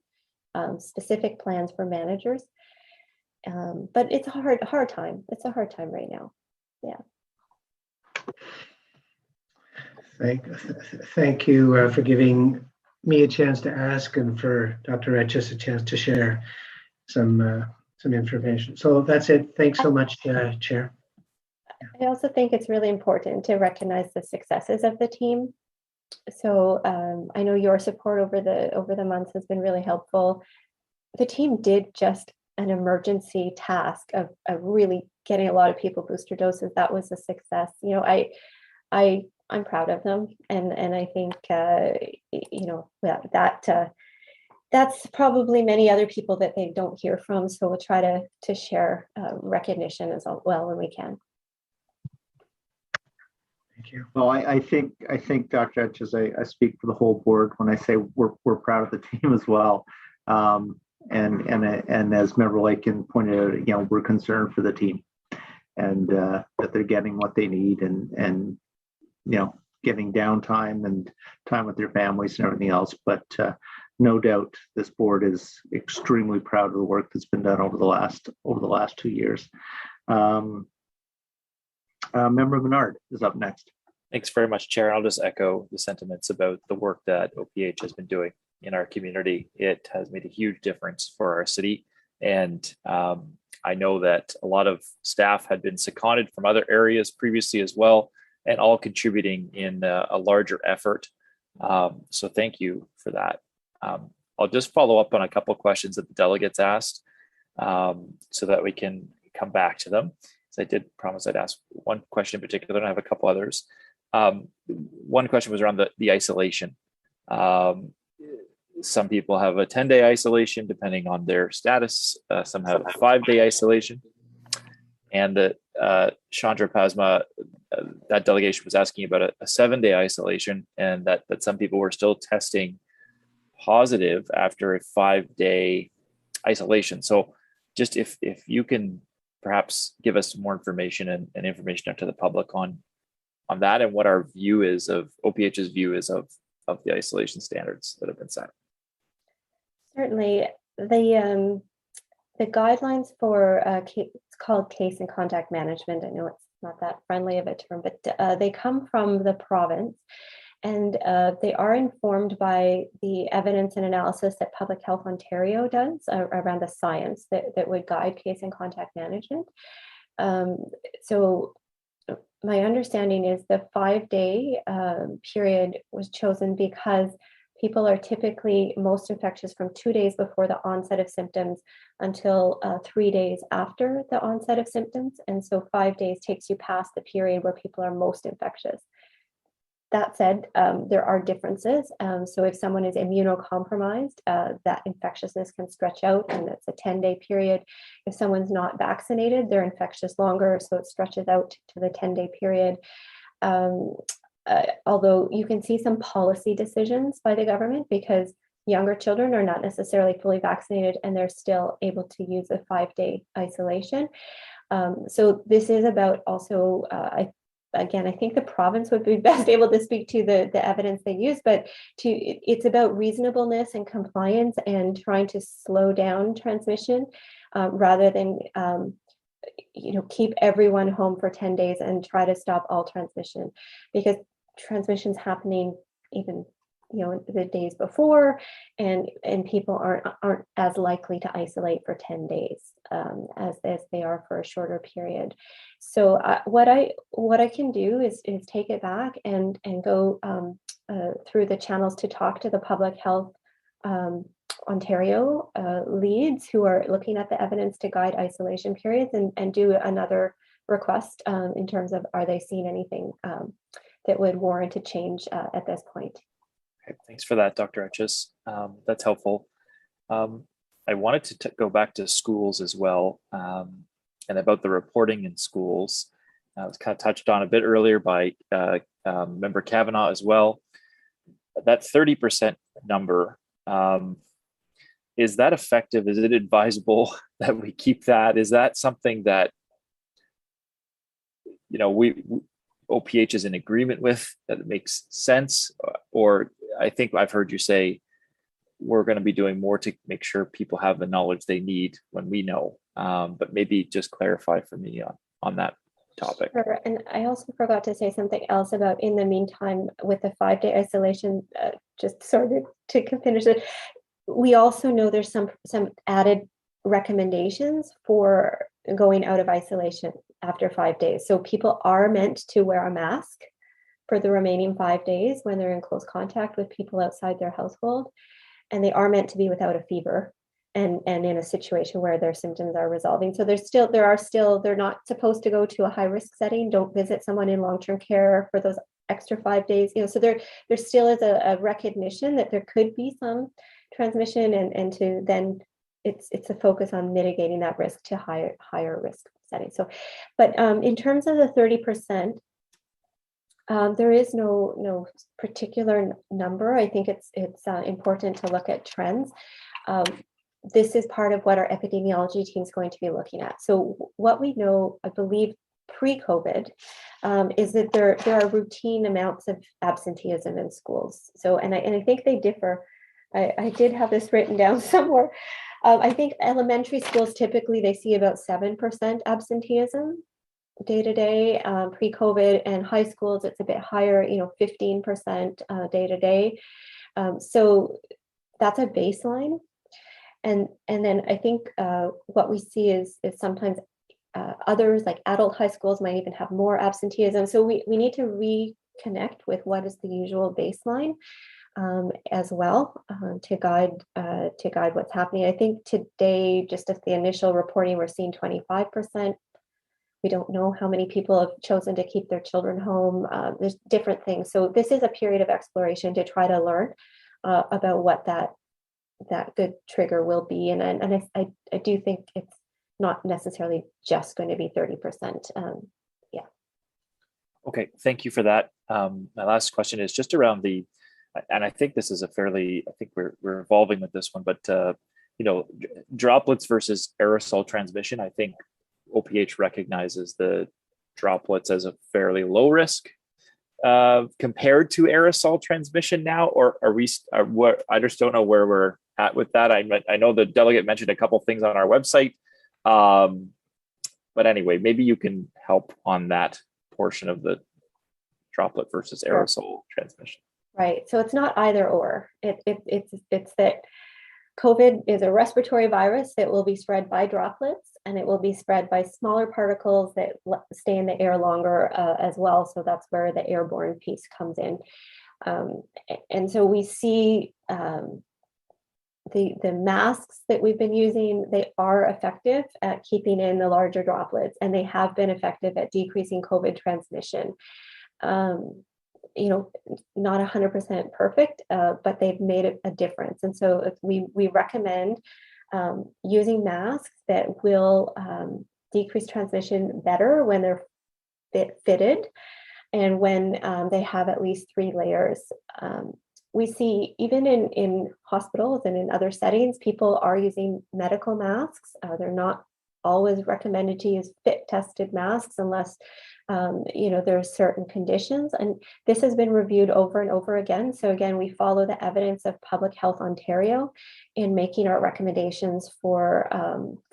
specific plans for managers. But it's a hard time. It's a hard time right now. Yeah. Thank you for giving me a chance to ask and for Dr. Etches a chance to share some information. So that's it. Thanks so much, Chair. I also think it's really important to recognize the successes of the team. So I know your support over the months has been really helpful. The team did just an emergency task of really getting a lot of people booster doses. That was a success. I'm proud of them, and I think that's probably many other people that they don't hear from. So we'll try to share recognition as well when we can. Thank you. Well, I think Dr. Etches, I speak for the whole board when I say we're proud of the team as well. And as Member Lakin pointed out, we're concerned for the team and that they're getting what they need and getting downtime and time with their families and everything else. But no doubt this board is extremely proud of the work that's been done over the last 2 years. Member Menard is up next. Thanks very much, Chair. I'll just echo the sentiments about the work that OPH has been doing in our community. It has made a huge difference for our city. And I know that a lot of staff had been seconded from other areas previously as well, and all contributing in a larger effort. So thank you for that. I'll just follow up on a couple of questions that the delegates asked so that we can come back to them. So I did promise I'd ask one question in particular, and I have a couple others. One question was around the isolation. Some people have a 10-day isolation depending on their status. Some have a 5-day isolation. And Chandra Pasma that delegation was asking about a 7-day isolation, and that some people were still testing positive after a 5-day isolation. So just if you can perhaps give us more information and information out to the public on that, and what our view is of OPH's view is of the isolation standards that have been set. Certainly, the guidelines for it's called case and contact management. I know it's not that friendly of a term, but they come from the province, and they are informed by the evidence and analysis that Public Health Ontario does around the science that would guide case and contact management. So my understanding is the 5-day period was chosen because people are typically most infectious from 2 days before the onset of symptoms until 3 days after the onset of symptoms. And so 5 days takes you past the period where people are most infectious. That said, there are differences. So if someone is immunocompromised, that infectiousness can stretch out, and it's a 10-day period. If someone's not vaccinated, they're infectious longer, so it stretches out to the 10-day period. Although you can see some policy decisions by the government, because younger children are not necessarily fully vaccinated and they're still able to use a 5-day isolation. So this is about also, Again, I think the province would be best able to speak to the evidence they use, but it's about reasonableness and compliance and trying to slow down transmission rather than keep everyone home for 10 days and try to stop all transmission, because transmission's happening even the days before, and people aren't as likely to isolate for 10 days as they are for a shorter period. So what I can do is take it back and go through the channels to talk to the Public Health Ontario leads who are looking at the evidence to guide isolation periods, and do another request in terms of, are they seeing anything that would warrant a change at this point. Okay, thanks for that, Dr. Etches. That's helpful. I wanted to go back to schools as well, and about the reporting in schools. It was kind of touched on a bit earlier by Member Kavanaugh as well. That 30% number, is that effective? Is it advisable that we keep that? Is that something that OPH is in agreement with, that it makes sense? Or I think I've heard you say we're going to be doing more to make sure people have the knowledge they need when we know, but maybe just clarify for me on that topic. Sure. And I also forgot to say something else about, in the meantime, with the 5-day isolation, just sort of to finish it, we also know there's some added recommendations for going out of isolation after 5 days. So people are meant to wear a mask for the remaining 5 days when they're in close contact with people outside their household. And they are meant to be without a fever and in a situation where their symptoms are resolving. So they're not supposed to go to a high risk setting. Don't visit someone in long-term care for those extra 5 days. So there still is a recognition that there could be some transmission, and to then it's a focus on mitigating that risk to higher risk settings. So, but in terms of the 30%, there is no particular number. I think it's important to look at trends. This is part of what our epidemiology team is going to be looking at. So what we know, I believe, pre-COVID, is that there are routine amounts of absenteeism in schools. So, and I think they differ. I did have this written down somewhere. I think elementary schools, typically they see about 7% absenteeism day to day pre-COVID, and high schools it's a bit higher, 15% day to day. So that's a baseline. And then I think what we see is sometimes others, like adult high schools, might even have more absenteeism. So we need to reconnect with what is the usual baseline as well to guide what's happening. I think today, just at the initial reporting, we're seeing 25%. We don't know how many people have chosen to keep their children home. There's different things. So this is a period of exploration to try to learn about what that good trigger will be. And I do think it's not necessarily just going to be 30%. Okay, thank you for that. My last question is just around and I think this is I think we're evolving with this one, but droplets versus aerosol transmission. I think OPH recognizes the droplets as a fairly low risk compared to aerosol transmission now, or I just don't know where we're at with that. I know the delegate mentioned a couple things on our website, but anyway, maybe you can help on that portion of the droplet versus aerosol transmission. Right. So it's not either or. It's that COVID is a respiratory virus that will be spread by droplets, and it will be spread by smaller particles that stay in the air longer as well. So that's where the airborne piece comes in. And so we see the masks that we've been using, they are effective at keeping in the larger droplets, and they have been effective at decreasing COVID transmission. Not 100% perfect, but they've made a difference. And so we recommend using masks that will decrease transmission better when they're fitted and when they have at least 3 layers. We see even in hospitals and in other settings, people are using medical masks. They're not always recommended to use fit tested masks unless there are certain conditions, and this has been reviewed over and over again. So again, we follow the evidence of Public Health Ontario in making our recommendations for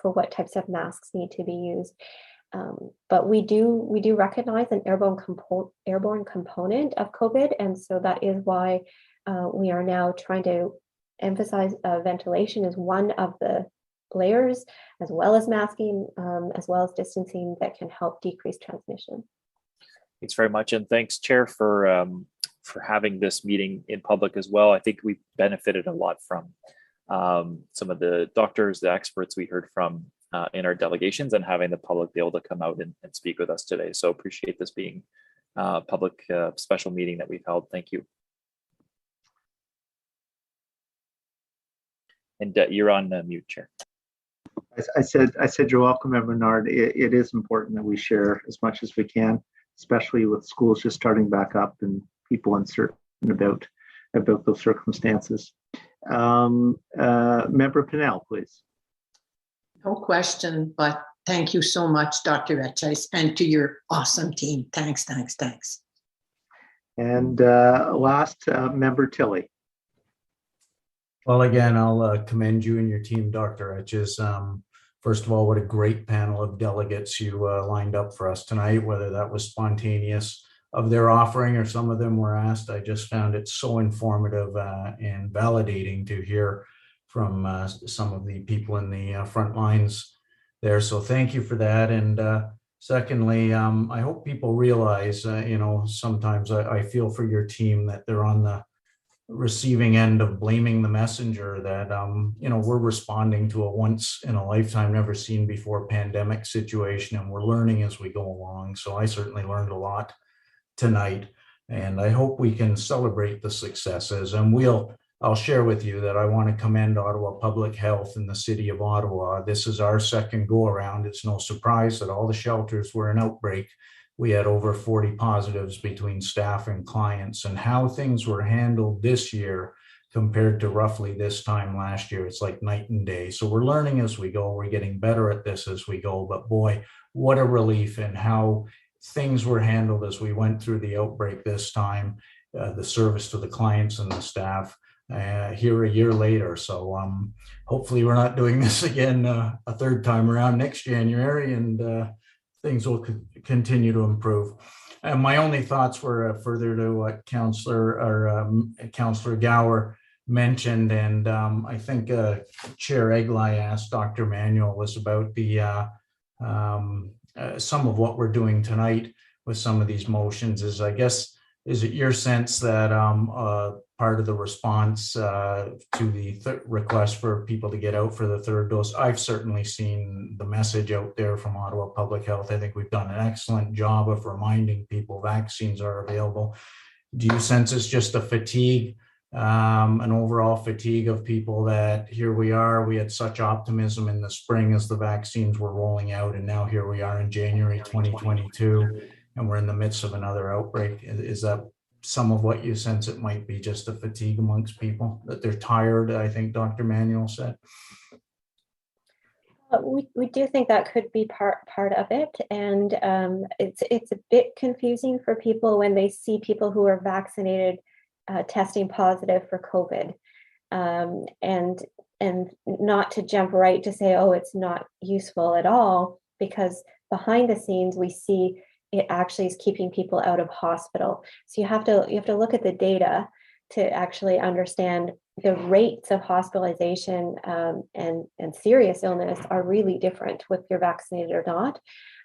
what types of masks need to be used. But we do recognize an airborne component of COVID, and so that is why we are now trying to emphasize ventilation as one of the layers, as well as masking, as well as distancing that can help decrease transmission. Thanks very much, and thanks, Chair, for having this meeting in public as well. I think we benefited a lot from some of the doctors, the experts we heard from in our delegations, and having the public be able to come out and speak with us today. So appreciate this being a public special meeting that we've held. Thank you. And you're on mute, Chair. I said you're welcome, Bernard. It is important that we share as much as we can, especially with schools just starting back up and people uncertain about those circumstances. Member Pinnell, please. No question, but thank you so much, Dr. Etches, and to your awesome team. Thanks. And last, Member Tilley. Well, again, I'll commend you and your team, Dr. Etches. First of all, what a great panel of delegates you lined up for us tonight, whether that was spontaneous of their offering or some of them were asked. I just found it so informative and validating to hear from some of the people in the front lines there. So thank you for that. And secondly, I hope people realize, sometimes I feel for your team that they're on the receiving end of blaming the messenger, that we're responding to a once in a lifetime, never seen before pandemic situation, and we're learning as we go along. So I certainly learned a lot tonight, and I hope we can celebrate the successes. And I'll share with you that I want to commend Ottawa Public Health and the City of Ottawa. This is our second go around. It's no surprise that all the shelters were an outbreak. We had over 40 positives between staff and clients, and how things were handled this year compared to roughly this time last year, it's like night and day. So we're learning as we go. We're getting better at this as we go, but boy, what a relief in how things were handled as we went through the outbreak this time, the service to the clients and the staff here a year later. So hopefully we're not doing this again a third time around next January, and things will continue to improve. And my only thoughts were further to what Councillor Gower mentioned, and I think Chair Eglai asked Dr. Manuel was about the some of what we're doing tonight with some of these motions. Is it your sense that part of the response to the request for people to get out for the third dose? I've certainly seen the message out there from Ottawa Public Health. I think we've done an excellent job of reminding people vaccines are available. Do you sense it's just a fatigue, an overall fatigue of people that here we are, we had such optimism in the spring as the vaccines were rolling out, and now here we are in January 2022, and we're in the midst of another outbreak. Is that some of what you sense it might be, just a fatigue amongst people, that they're tired, I think Dr. Manuel said? We do think that could be part of it, and it's a bit confusing for people when they see people who are vaccinated testing positive for COVID, and not to jump right to say, oh, it's not useful at all, because behind the scenes we see it actually is keeping people out of hospital. So you have to look at the data to actually understand the rates of hospitalization and serious illness are really different whether you're vaccinated or not.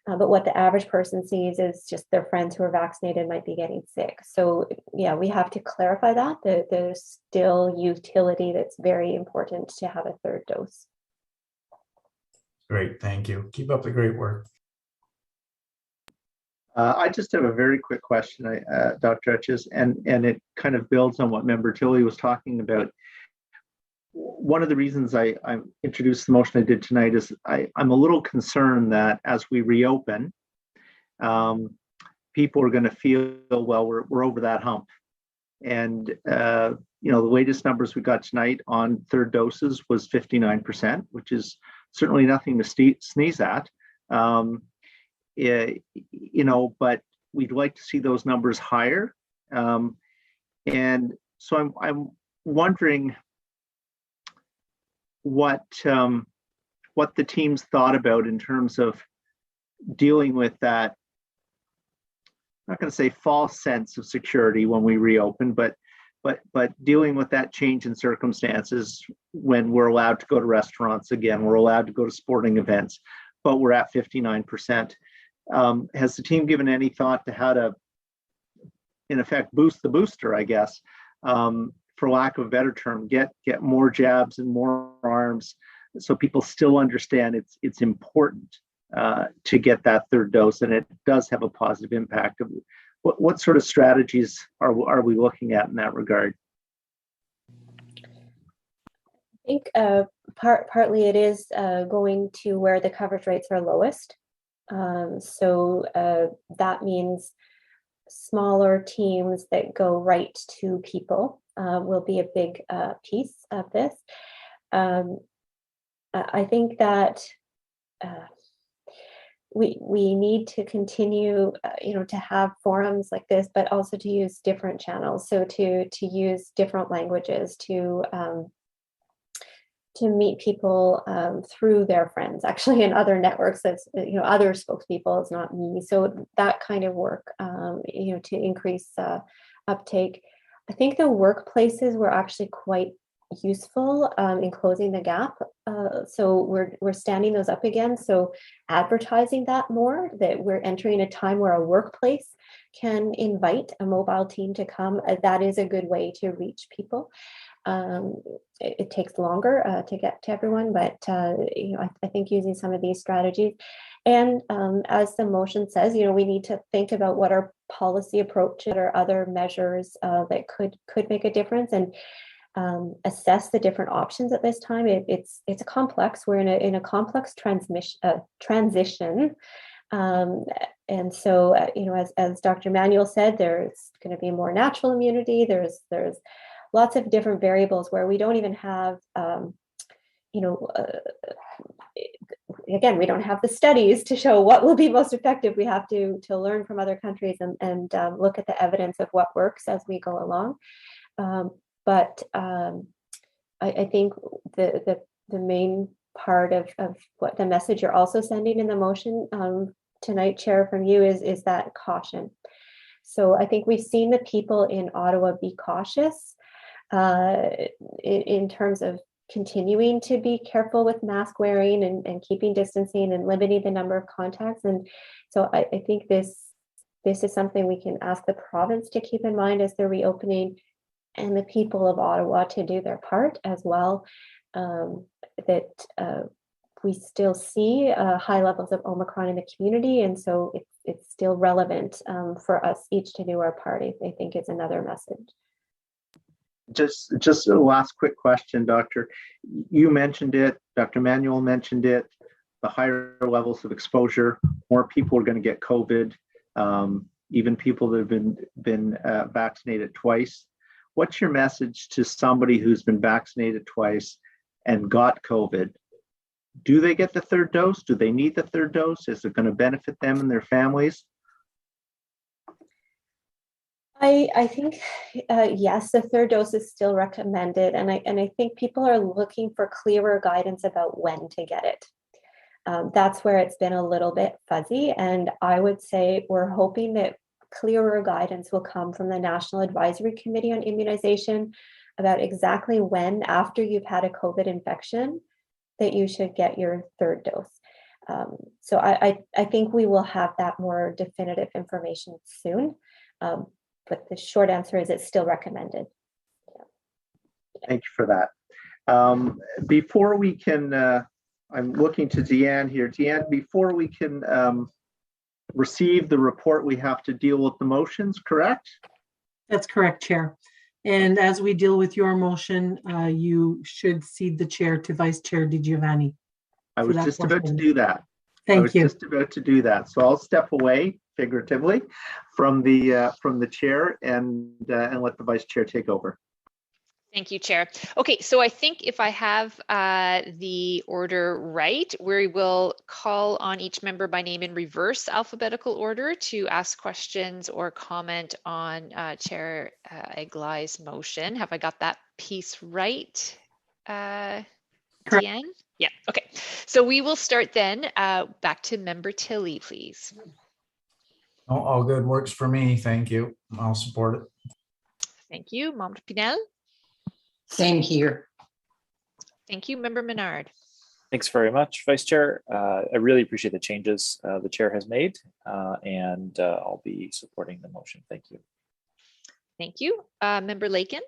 But what the average person sees is just their friends who are vaccinated might be getting sick. So yeah, we have to clarify that there's still utility that's very important to have a third dose. Great, thank you. Keep up the great work. I just have a very quick question, Dr. Etches, and it kind of builds on what Member Tilley was talking about. One of the reasons I introduced the motion I did tonight is I'm a little concerned that as we reopen, people are going to feel, well, we're over that hump. And, the latest numbers we got tonight on third doses was 59%, which is certainly nothing to sneeze at. But we'd like to see those numbers higher. And so I'm wondering what the team's thought about in terms of dealing with that, I'm not going to say false sense of security when we reopen, but dealing with that change in circumstances when we're allowed to go to restaurants again, we're allowed to go to sporting events, but we're at 59%. Has the team given any thought to how to, in effect, boost the booster, I guess, for lack of a better term, get more jabs and more arms so people still understand it's important to get that third dose, and it does have a positive impact. What sort of strategies are we looking at in that regard? I think partly it is going to where the coverage rates are lowest. So that means smaller teams that go right to people will be a big piece of this. I think that we need to continue, to have forums like this, but also to use different channels. So to use different languages, to meet people through their friends, actually, in other networks, as other spokespeople. It's not me. So that kind of work, to increase uptake. I think the workplaces were actually quite useful in closing the gap. So we're standing those up again. So advertising that more, that we're entering a time where a workplace can invite a mobile team to come. That is a good way to reach people. It takes longer to get to everyone, but I think using some of these strategies, and as the motion says, we need to think about what our policy approaches or other measures that could make a difference, and assess the different options at this time. It's a complex. We're in a complex transition. And so, as Dr. Manuel said, there's going to be more natural immunity. There's lots of different variables where we don't even have, again, we don't have the studies to show what will be most effective. We have to learn from other countries and look at the evidence of what works as we go along. But I think the main part of what the message you're also sending in the motion tonight, Chair, from you is that caution. So I think we've seen the people in Ottawa be cautious in terms of continuing to be careful with mask wearing and keeping distancing and limiting the number of contacts. And so I think this is something we can ask the province to keep in mind as they're reopening, and the people of Ottawa to do their part as well, that we still see high levels of Omicron in the community. And so it's still relevant for us each to do our part, I think is another message. Just a last quick question, Doctor. You mentioned it, Dr. Manuel mentioned it, the higher levels of exposure, more people are going to get COVID. even people that have been vaccinated twice. What's your message to somebody who's been vaccinated twice and got COVID? Do they get the third dose? Do they need the third dose? Is it going to benefit them and their families? I think yes, the third dose is still recommended, and I think people are looking for clearer guidance about when to get it. That's where it's been a little bit fuzzy, and I would say we're hoping that clearer guidance will come from the National Advisory Committee on Immunization about exactly when, after you've had a COVID infection, that you should get your third dose. So I think we will have that more definitive information soon. But the short answer is it's still recommended. Thank you for that. Before we can, I'm looking to Deanne here. Deanne, before we can receive the report, we have to deal with the motions, correct? That's correct, Chair. And as we deal with your motion, you should cede the chair to Vice Chair DiGiovanni. I was just about to do that. Thank you. Just about to do that. So I'll step away figuratively from the chair and let the Vice Chair take over. Thank you, Chair. Okay, so I think if I have the order right, we will call on each member by name in reverse alphabetical order to ask questions or comment on Chair Aglai's motion. Have I got that piece right, Deanne? Yeah, okay. So we will start then. Back to Member Tilley, please. Oh, all good, works for me. Thank you. I'll support it. Thank you. Member Pinel? Same here. Thank you. Member Menard? Thanks very much, Vice Chair. I really appreciate the changes the Chair has made, and I'll be supporting the motion. Thank you. Thank you. Member Lakin?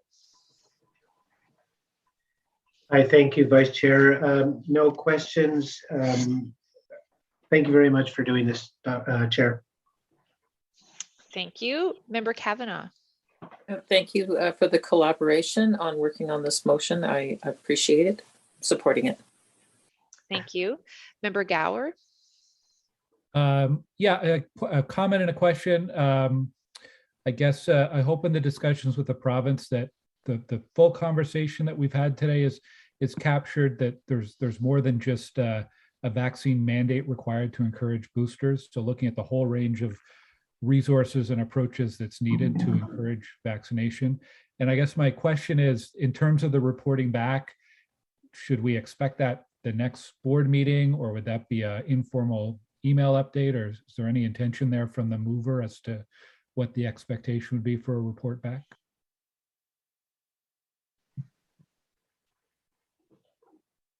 I thank you, Vice Chair. No questions. Thank you very much for doing this, Chair. Thank you. Member Kavanagh? Thank you for the collaboration on working on this motion. I appreciate it. Supporting it. Thank you. Member Gower? Yeah, a comment and a question. I guess I hope in the discussions with the province that the full conversation that we've had today is captured, that there's more than just a vaccine mandate required to encourage boosters. So looking at the whole range of resources and approaches that's needed to encourage vaccination. And I guess my question is, in terms of the reporting back, should we expect that the next board meeting, or would that be an informal email update, or is there any intention there from the mover as to what the expectation would be for a report back?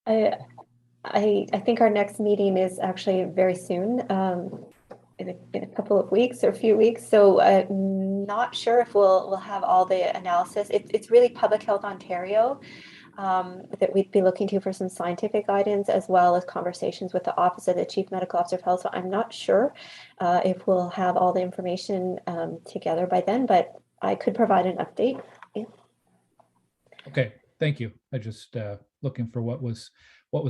I think our next meeting is actually very soon, in a couple of weeks or a few weeks. So I'm not sure if we'll have all the analysis. It's really Public Health Ontario that we'd be looking to for some scientific guidance, as well as conversations with the Office of the Chief Medical Officer of Health. So I'm not sure if we'll have all the information together by then, but I could provide an update. Yeah. Okay, thank you. I just looking for what was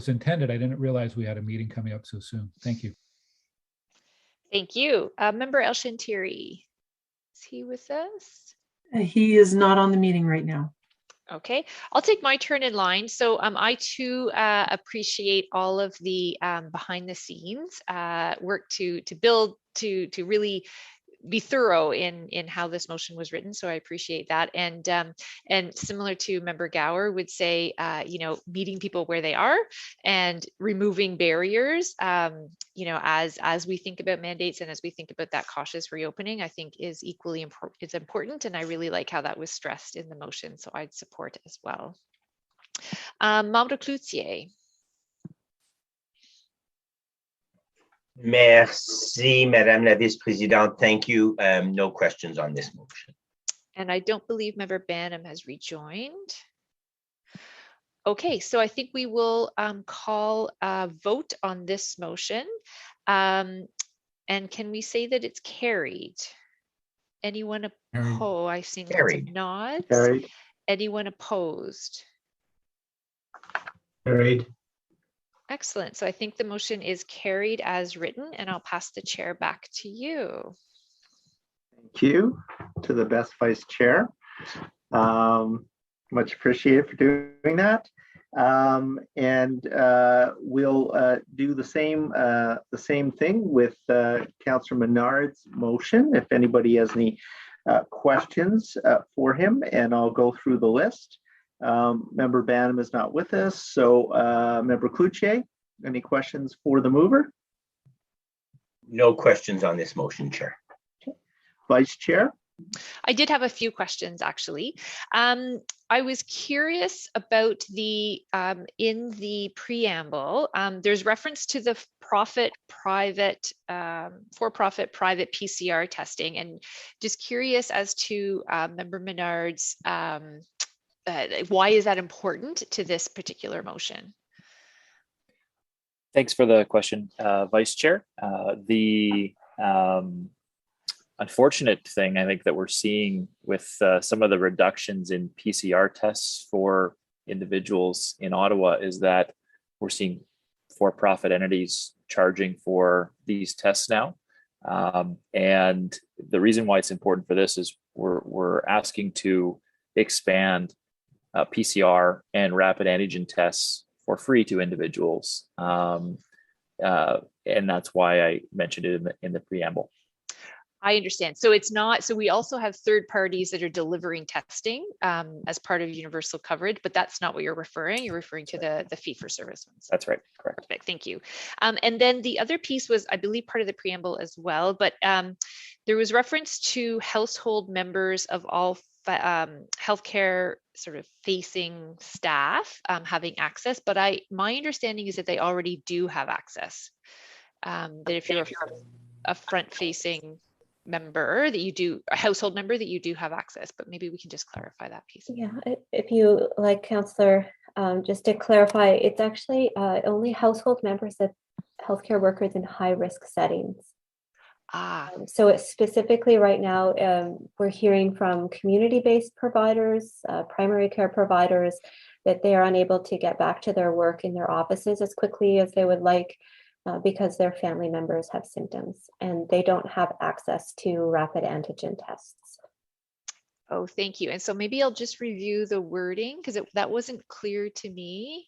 intended. I didn't realize we had a meeting coming up so soon. Thank you. Thank you. Member El Shantiri, is he with us? He is not on the meeting right now. Okay, I'll take my turn in line. So I too appreciate all of the behind the scenes work to build, to really be thorough in how this motion was written. So I appreciate that. And similar to Member Gower would say, meeting people where they are and removing barriers, as we think about mandates and as we think about that cautious reopening, I think is equally important. And I really like how that was stressed in the motion. So I'd support as well. Membre Cloutier. Merci, Madame la Vice-Présidente. Thank you. No questions on this motion. And I don't believe Member Banham has rejoined. Okay, so I think we will call a vote on this motion. And can we say that it's carried? Anyone opposed? I've seen lots of nods. Carried. Anyone opposed? Carried. Excellent. So I think the motion is carried as written, and I'll pass the chair back to you. Thank you to the best vice chair. Much appreciated for doing that. We'll do the same thing with Councillor Menard's motion. If anybody has any questions for him, and I'll go through the list. Member Banham is not with us, so Member Cloutier, any questions for the mover? No questions on this motion, Chair. Vice Chair? I did have a few questions, actually. I was curious about the, in the preamble, there's reference to the for-profit private PCR testing, and just curious as to Member Menard's, why is that important to this particular motion? Thanks for the question, Vice Chair. The unfortunate thing I think that we're seeing with some of the reductions in PCR tests for individuals in Ottawa is that we're seeing for-profit entities charging for these tests now. And the reason why it's important for this is we're asking to expand PCR and rapid antigen tests for free to individuals. And that's why I mentioned it in the preamble. I understand. So it's not, so we also have third parties that are delivering testing as part of universal coverage, but that's not what you're referring. You're referring to the fee for service ones. That's right. Correct. Perfect. Thank you. And then the other piece was, I believe, part of the preamble as well, but there was reference to household members of all healthcare sort of facing staff having access, but my understanding is that they already do have access. That if you're a front-facing member, that you do, a household member, that you do have access, but maybe we can just clarify that piece. Yeah, if you like, Councillor, just to clarify, it's actually only household members of healthcare workers in high-risk settings. So it's specifically right now, we're hearing from community-based providers, primary care providers, that they are unable to get back to their work in their offices as quickly as they would like because their family members have symptoms and they don't have access to rapid antigen tests. Oh, thank you. And so maybe I'll just review the wording because that wasn't clear to me.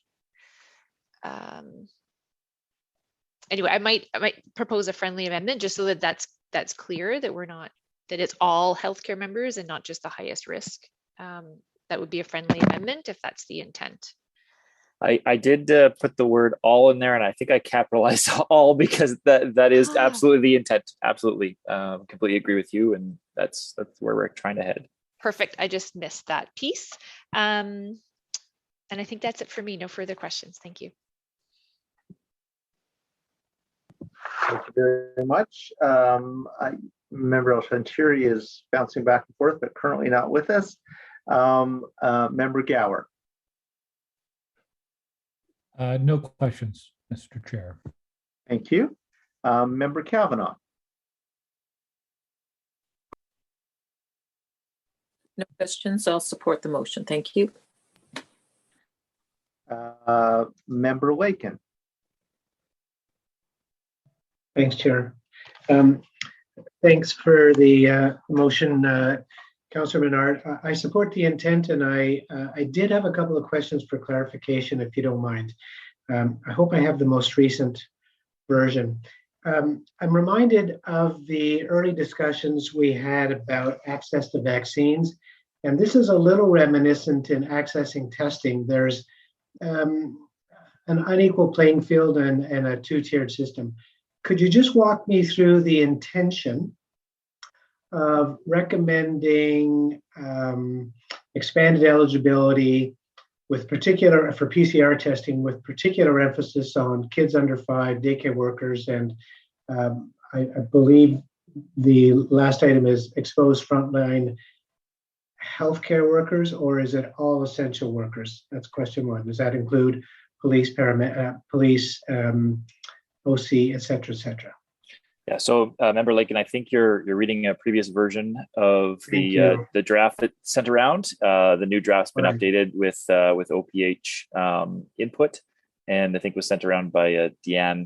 Anyway, I might propose a friendly amendment just so that that's clear, that we're not, that it's all healthcare members and not just the highest risk. That would be a friendly amendment if that's the intent. I did put the word all in there, and I think I capitalized all because that is absolutely the intent. Absolutely. Completely agree with you. And that's where we're trying to head. Perfect. I just missed that piece. And I think that's it for me. No further questions. Thank you. Thank you very much. Member El-Shantiri is bouncing back and forth, but currently not with us. Member Gower. No questions, Mr. Chair. Thank you. Member Kavanagh. No questions. I'll support the motion. Thank you. Member Lakin. Thanks, Chair. Thanks for the motion, Councillor Menard. I support the intent, and I did have a couple of questions for clarification, if you don't mind. I hope I have the most recent version. I'm reminded of the early discussions we had about access to vaccines, and this is a little reminiscent in accessing testing. There's an unequal playing field and a two-tiered system. Could you just walk me through the intention of recommending expanded eligibility with particular for PCR testing, with particular emphasis on kids under 5, daycare workers, and I believe the last item is exposed frontline healthcare workers, or is it all essential workers? That's question one. Does that include police, police, OC, et cetera, et cetera? Yeah, so Member Lakin, I think you're reading a previous version of the draft that sent around. The new draft's been updated with OPH input, and I think was sent around by Deanne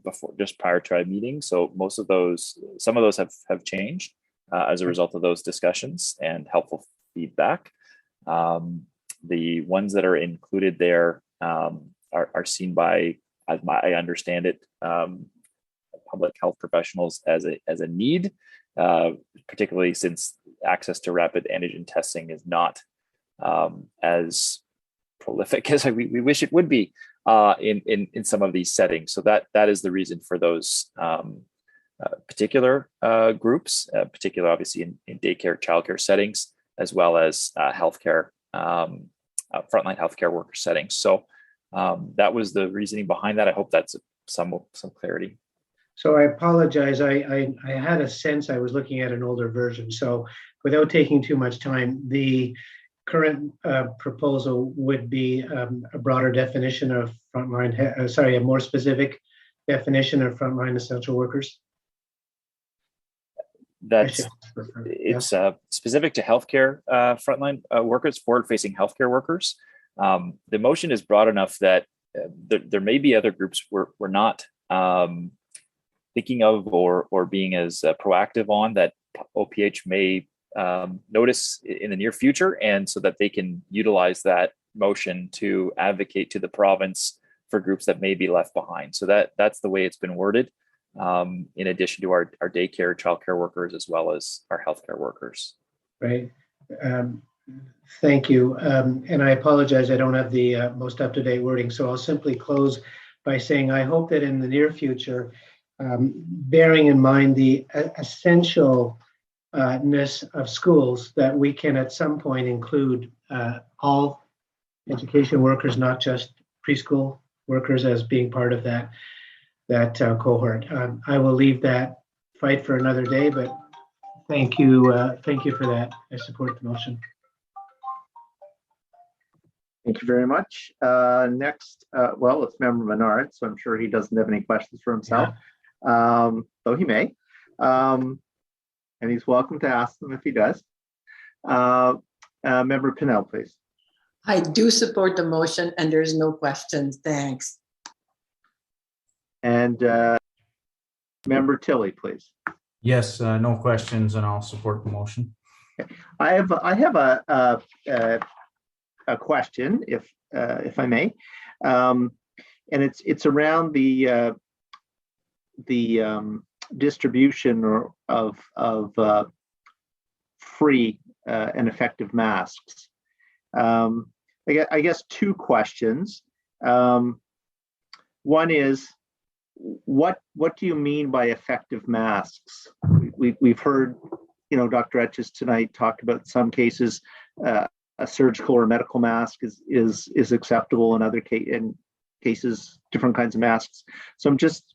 before, just prior to our meeting. So most of those, some of those have changed. as a result of those discussions and helpful feedback. The ones that are included there are seen by, as I understand it, public health professionals as a need, particularly since access to rapid antigen testing is not as prolific as we wish it would be in some of these settings. So that is the reason for those particular groups, particular obviously in daycare, childcare settings, as well as healthcare, frontline healthcare worker settings. So that was the reasoning behind that. I hope that's some clarity. So I apologize. I had a sense I was looking at an older version. So without taking too much time, the current proposal would be a broader definition of frontline, a more specific definition of frontline essential workers. It's specific to healthcare frontline workers, forward-facing healthcare workers. The motion is broad enough that there may be other groups we're not thinking of or being as proactive on that OPH may notice in the near future, and so that they can utilize that motion to advocate to the province for groups that may be left behind. So that's the way it's been worded, in addition to our daycare, childcare workers, as well as our healthcare workers. Right. Thank you. And I apologize, I don't have the most up-to-date wording, so I'll simply close by saying I hope that in the near future, bearing in mind the essentialness of schools, that we can at some point include all education workers, not just preschool workers, as being part of that cohort. I will leave that fight for another day, but thank you for that. I support the motion. Thank you very much. Next, well, it's Member Menard, so I'm sure he doesn't have any questions for himself, though he may. And he's welcome to ask them if he does. Member Pinnell, please. I do support the motion and there's no questions. Thanks. And Member Tilley, please. Yes, no questions, and I'll support the motion. Okay. I have a question, if I may, and it's around the distribution of free and effective masks. I guess two questions. One is, what do you mean by effective masks? We've heard, Dr. Etches tonight talk about some cases a surgical or medical mask is acceptable. In other cases, different kinds of masks. So I'm just,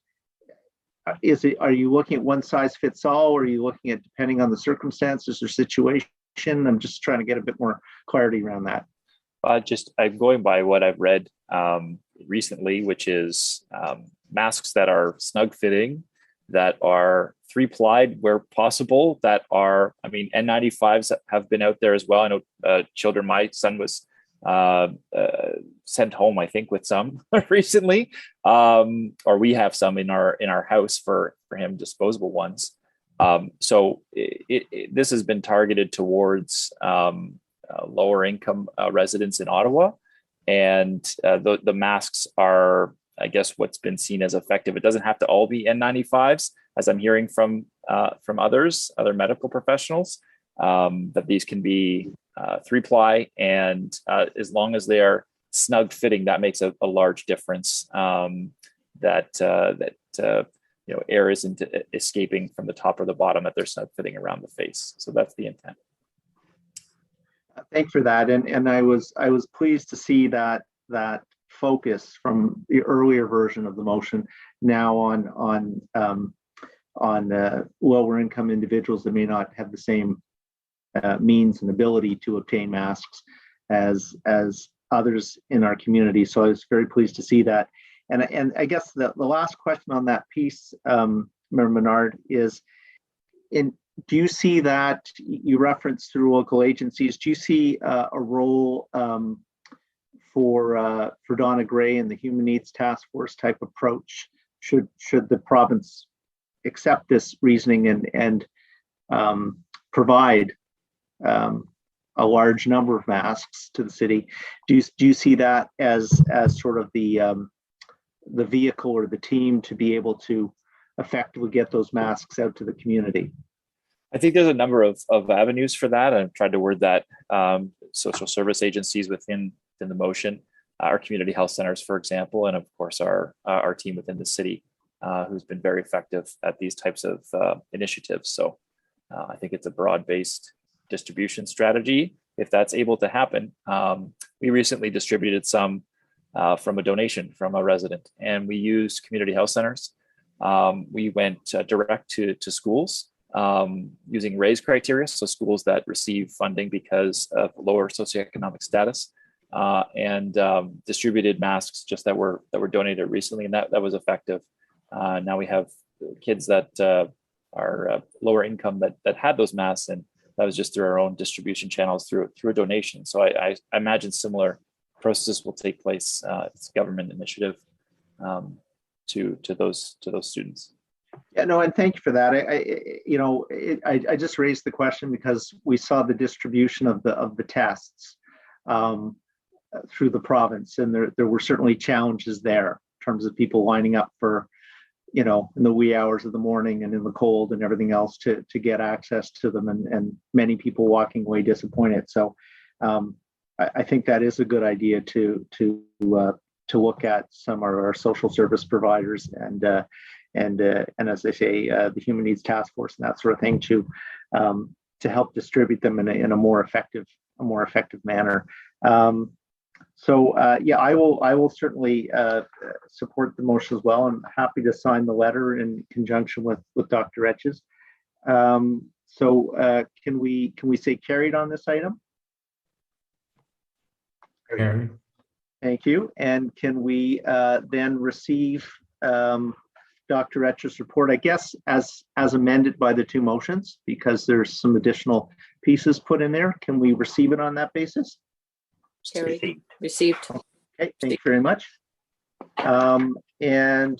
are you looking at one size fits all, or are you looking at depending on the circumstances or situation? I'm just trying to get a bit more clarity around that. I'm going by what I've read recently, which is masks that are snug fitting, that are 3-plied where possible, that are, N95s have been out there as well. I know children, my son was sent home, I think, with some recently, or we have some in our house for him, disposable ones. So this has been targeted towards lower income residents in Ottawa, and the masks are, I guess, what's been seen as effective. It doesn't have to all be N95s, as I'm hearing from other medical professionals, that these can be 3-ply, and as long as they are snug fitting, that makes a large difference. That air isn't escaping from the top or the bottom, that they're snug fitting around the face. So that's the intent. Thanks for that, and I was pleased to see that focus from the earlier version of the motion now on lower income individuals that may not have the same means and ability to obtain masks as others in our community. So I was very pleased to see that. And I guess the last question on that piece, Member Menard, is do you see that you referenced through local agencies? Do you see a role for Donna Gray and the Human Needs Task Force type approach? Should the province accept this reasoning and provide a large number of masks to the city. Do you see that as sort of the vehicle or the team to be able to effectively get those masks out to the community? I think there's a number of avenues for that. I've tried to word that social service agencies within the motion, our community health centers, for example, and of course our team within the city, who's been very effective at these types of initiatives. So I think it's a broad-based distribution strategy. If that's able to happen, we recently distributed some from a donation from a resident, and we used community health centers. We went direct to schools using RAISE criteria, so schools that receive funding because of lower socioeconomic status, and distributed masks just that were donated recently, and that was effective. Now we have kids that are lower income that had those masks, and that was just through our own distribution channels through a donation. So I imagine similar processes will take place. It's a government initiative to those students. Yeah, no, and thank you for that. I just raised the question because we saw the distribution of the tests through the province, and there were certainly challenges there in terms of people lining up for, in the wee hours of the morning and in the cold and everything else to get access to them, and many people walking away disappointed. So I think that is a good idea to look at some of our social service providers and as they say, the Human Needs Task Force and that sort of thing to help distribute them in a more effective manner. Yeah, I will certainly support the motion as well. I'm happy to sign the letter in conjunction with Dr. Etches. Can we say carried on this item? Carried. Thank you. And can we then receive Dr. Etches' report, I guess, as amended by the two motions, because there's some additional pieces put in there. Can we receive it on that basis? Carried. Received. Okay, thank you very much. And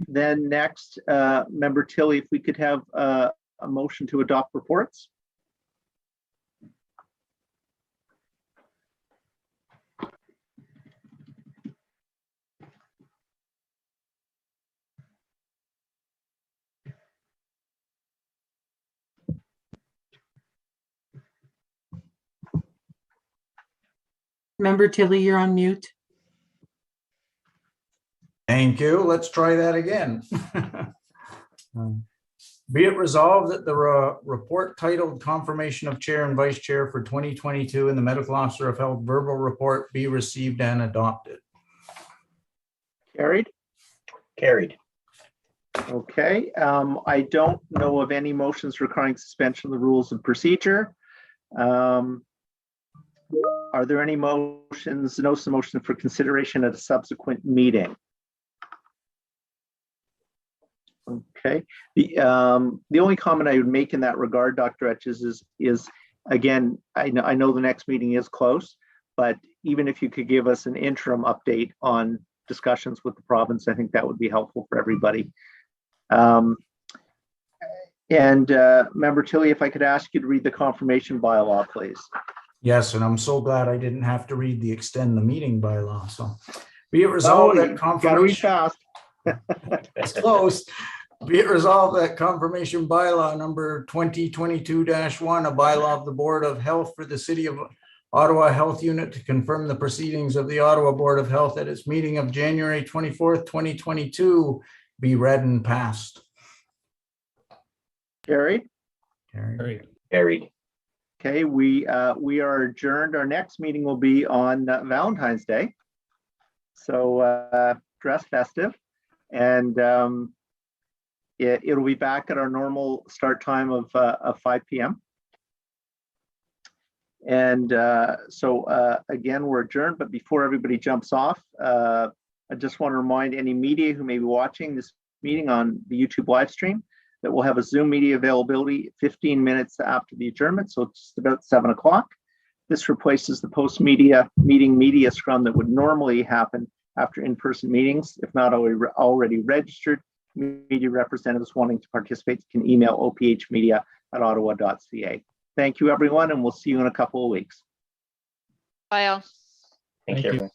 then next, Member Tilley, if we could have a motion to adopt reports. Member Tilley, you're on mute. Thank you. Let's try that again. Be it resolved that the report titled Confirmation of Chair and Vice Chair for 2022 and the Medical Officer of Health verbal report be received and adopted. Carried? Carried. Okay. I don't know of any motions requiring suspension of the rules of procedure. Are there any motions, notice of motion for consideration at a subsequent meeting? Okay. The only comment I would make in that regard, Dr. Etches, is again, I know the next meeting is close, but even if you could give us an interim update on discussions with the province, I think that would be helpful for everybody. Member Tilley, if I could ask you to read the confirmation bylaw, please. Yes, and I'm so glad I didn't have to read the extend the meeting bylaw. So be it resolved that confirmation. Gotta read fast. It's close. Be it resolved that confirmation bylaw number 2022-1, a bylaw of the Board of Health for the City of Ottawa Health Unit to confirm the proceedings of the Ottawa Board of Health at its meeting of January 24th, 2022, be read and passed. Carried? Carried. Carried. Okay, we are adjourned. Our next meeting will be on Valentine's Day. So dress festive, and it'll be back at our normal start time of 5 p.m. And again, we're adjourned, but before everybody jumps off, I just want to remind any media who may be watching this meeting on the YouTube live stream that we'll have a Zoom media availability 15 minutes after the adjournment, so it's about 7 o'clock. This replaces the post-meeting media scrum that would normally happen after in-person meetings. If not already registered, media representatives wanting to participate can email ophmedia@ottawa.ca. Thank you, everyone, and we'll see you in a couple of weeks. Bye all. Thank you, everyone.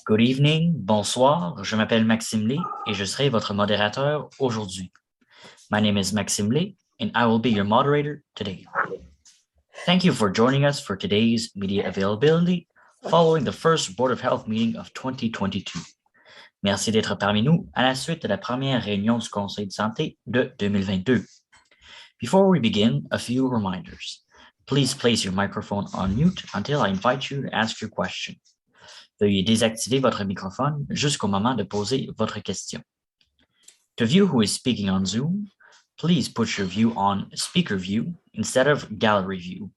Good evening, bonsoir, je m'appelle Maxime Lé et je serai votre modérateur aujourd'hui. My name is Maxime Lé and I will be your moderator today. Thank you for joining us for today's media availability following the first Board of Health meeting of 2022. Merci d'être parmi nous à la suite de la première réunion du Conseil de santé de 2022. Before we begin, a few reminders. Please place your microphone on mute until I invite you to ask your question. Veuillez désactiver votre microphone jusqu'au moment de poser votre question. To view who is speaking on Zoom, please put your view on speaker view instead of gallery view.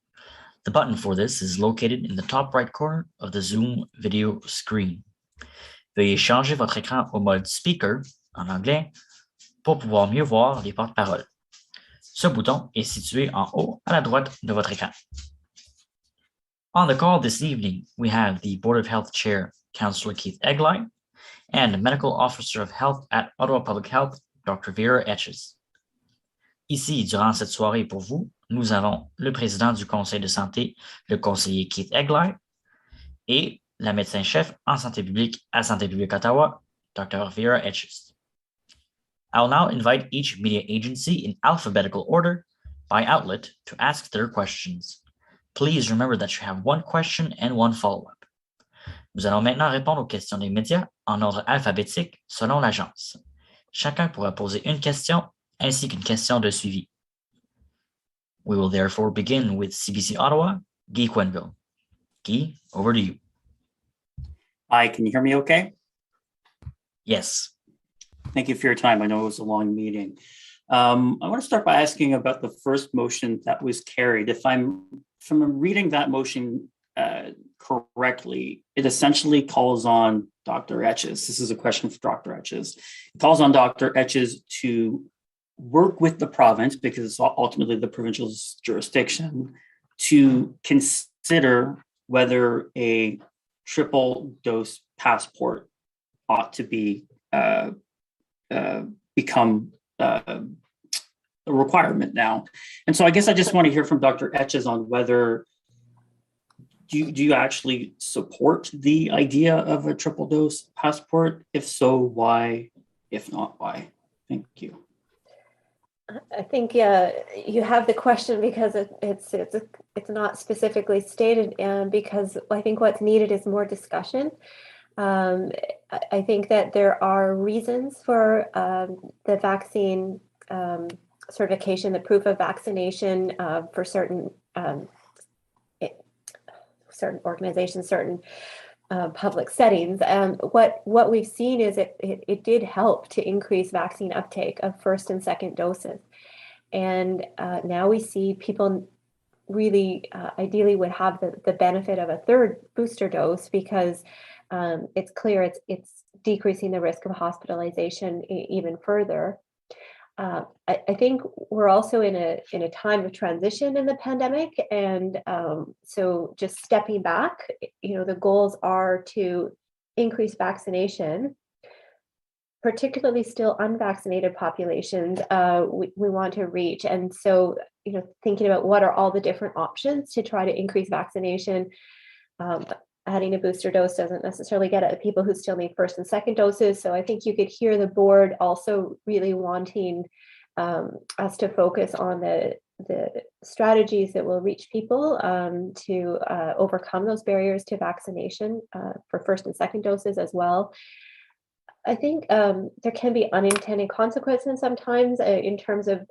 The button for this is located in the top right corner of the Zoom video screen. Veuillez changer votre écran au mode speaker, en anglais, pour pouvoir mieux voir les porte-paroles. Ce bouton est situé en haut à la droite de votre écran. On the call this evening, we have the Board of Health Chair, Councillor Keith Egley, and the Medical Officer of Health at Ottawa Public Health, Dr. Vera Etches. Ici, durant cette soirée pour vous, nous avons le président du Conseil de santé, le conseiller Keith Egley, et la médecin-chef en santé publique à Santé publique Ottawa, Dr. Vera Etches. I will now invite each media agency in alphabetical order by outlet to ask their questions. Please remember that you have one question and one follow-up. Nous allons maintenant répondre aux questions des médias en ordre alphabétique selon l'agence. Chacun pourra poser une question ainsi qu'une question de suivi. We will therefore begin with CBC Ottawa, Guy Quenville. Guy, over to you. Hi, can you hear me okay? Yes. Thank you for your time. I know it was a long meeting. I want to start by asking about the first motion that was carried. If I'm reading that motion correctly, it essentially calls on Dr. Etches. This is a question for Dr. Etches. It calls on Dr. Etches to work with the province, because it's ultimately the provincial's jurisdiction, to consider whether a triple dose passport ought to be become a requirement now. And so I guess I just want to hear from Dr. Etches on whether do you actually support the idea of a triple dose passport? If so, why? If not, why? Thank you. I think you have the question because it's not specifically stated, and because I think what's needed is more discussion. I think that there are reasons for the vaccine certification, the proof of vaccination for certain organizations, certain public settings. What we've seen is it did help to increase vaccine uptake of first and second doses. And now we see people really ideally would have the benefit of a third booster dose, because it's clear it's decreasing the risk of hospitalization even further. I think we're also in a time of transition in the pandemic, and so just stepping back, the goals are to increase vaccination, particularly still unvaccinated populations. We want to reach, and so thinking about what are all the different options to try to increase vaccination. Adding a booster dose doesn't necessarily get at people who still need first and second doses. So I think you could hear the board also really wanting us to focus on the strategies that will reach people to overcome those barriers to vaccination for first and second doses as well. I think there can be unintended consequences sometimes in terms of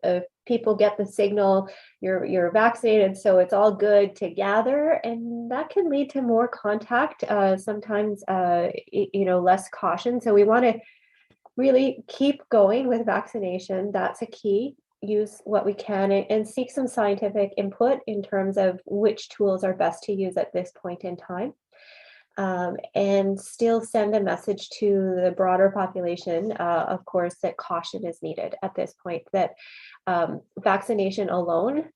people get the signal you're vaccinated, so it's all good to gather, and that can lead to more contact, sometimes less caution. So we want to really keep going with vaccination. That's a key. Use what we can and seek some scientific input in terms of which tools are best to use at this point in time. And still send a message to the broader population, of course, that caution is needed at this point, that vaccination alone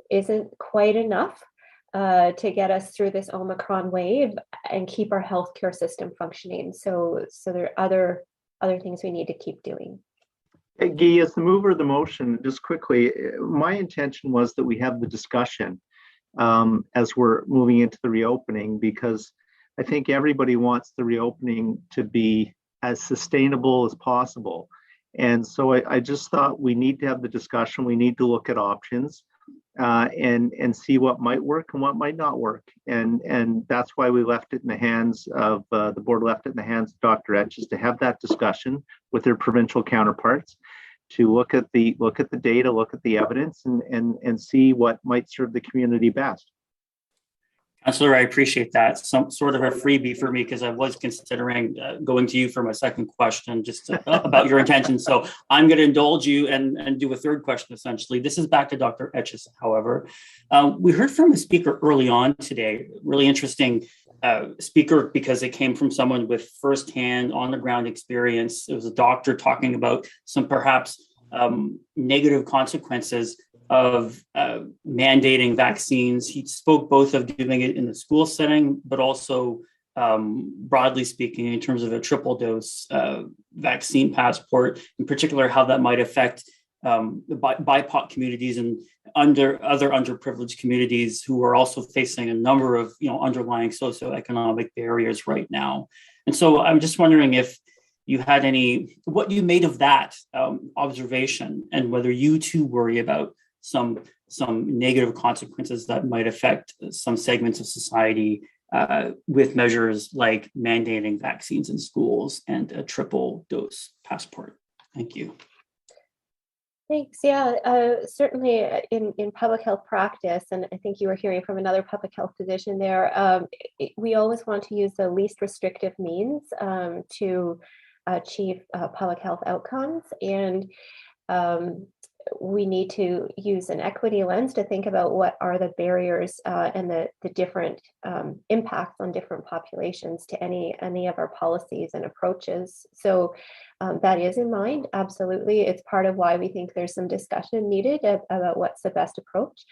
isn't quite enough to get us through this Omicron wave and keep our healthcare system functioning. So there are other things we need to keep doing. Hey, Guy, as the mover of the motion, just quickly, my intention was that we have the discussion as we're moving into the reopening, because I think everybody wants the reopening to be as sustainable as possible. And so I just thought we need to have the discussion. We need to look at options and see what might work and what might not work. And that's why we left it in the hands of the board, left it in the hands of Dr. Etches to have that discussion with their provincial counterparts, to look at the data, look at the evidence, and see what might serve the community best. Councillor, I appreciate that. Some sort of a freebie for me, because I was considering going to you for my second question, just about your intentions. So I'm going to indulge you and do a third question, essentially. This is back to Dr. Etches, however. We heard from a speaker early on today, really interesting speaker, because it came from someone with firsthand on-the-ground experience. It was a doctor talking about some perhaps negative consequences of mandating vaccines. He spoke both of doing it in the school setting, but also broadly speaking, in terms of a triple dose vaccine passport, in particular, how that might affect the BIPOC communities and other underprivileged communities who are also facing a number of underlying socioeconomic barriers right now. And so I'm just wondering if you had what you made of that observation, and whether you too worry about some negative consequences that might affect some segments of society with measures like mandating vaccines in schools and a triple dose passport. Thank you. Thanks. Yeah, certainly in public health practice, and I think you were hearing from another public health physician there, we always want to use the least restrictive means to achieve public health outcomes. And we need to use an equity lens to think about what are the barriers and the different impacts on different populations to any of our policies and approaches. So that is in mind, absolutely. It's part of why we think there's some discussion needed about what's the best approach.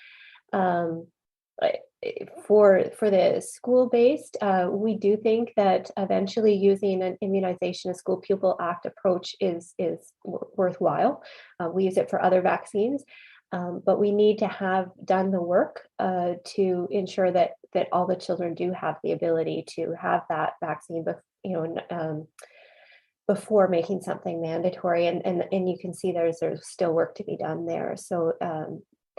For the school-based, we do think that eventually using an immunization, a school pupil act approach is worthwhile. We use it for other vaccines, but we need to have done the work to ensure that all the children do have the ability to have that vaccine, before making something mandatory. And you can see there's still work to be done there. So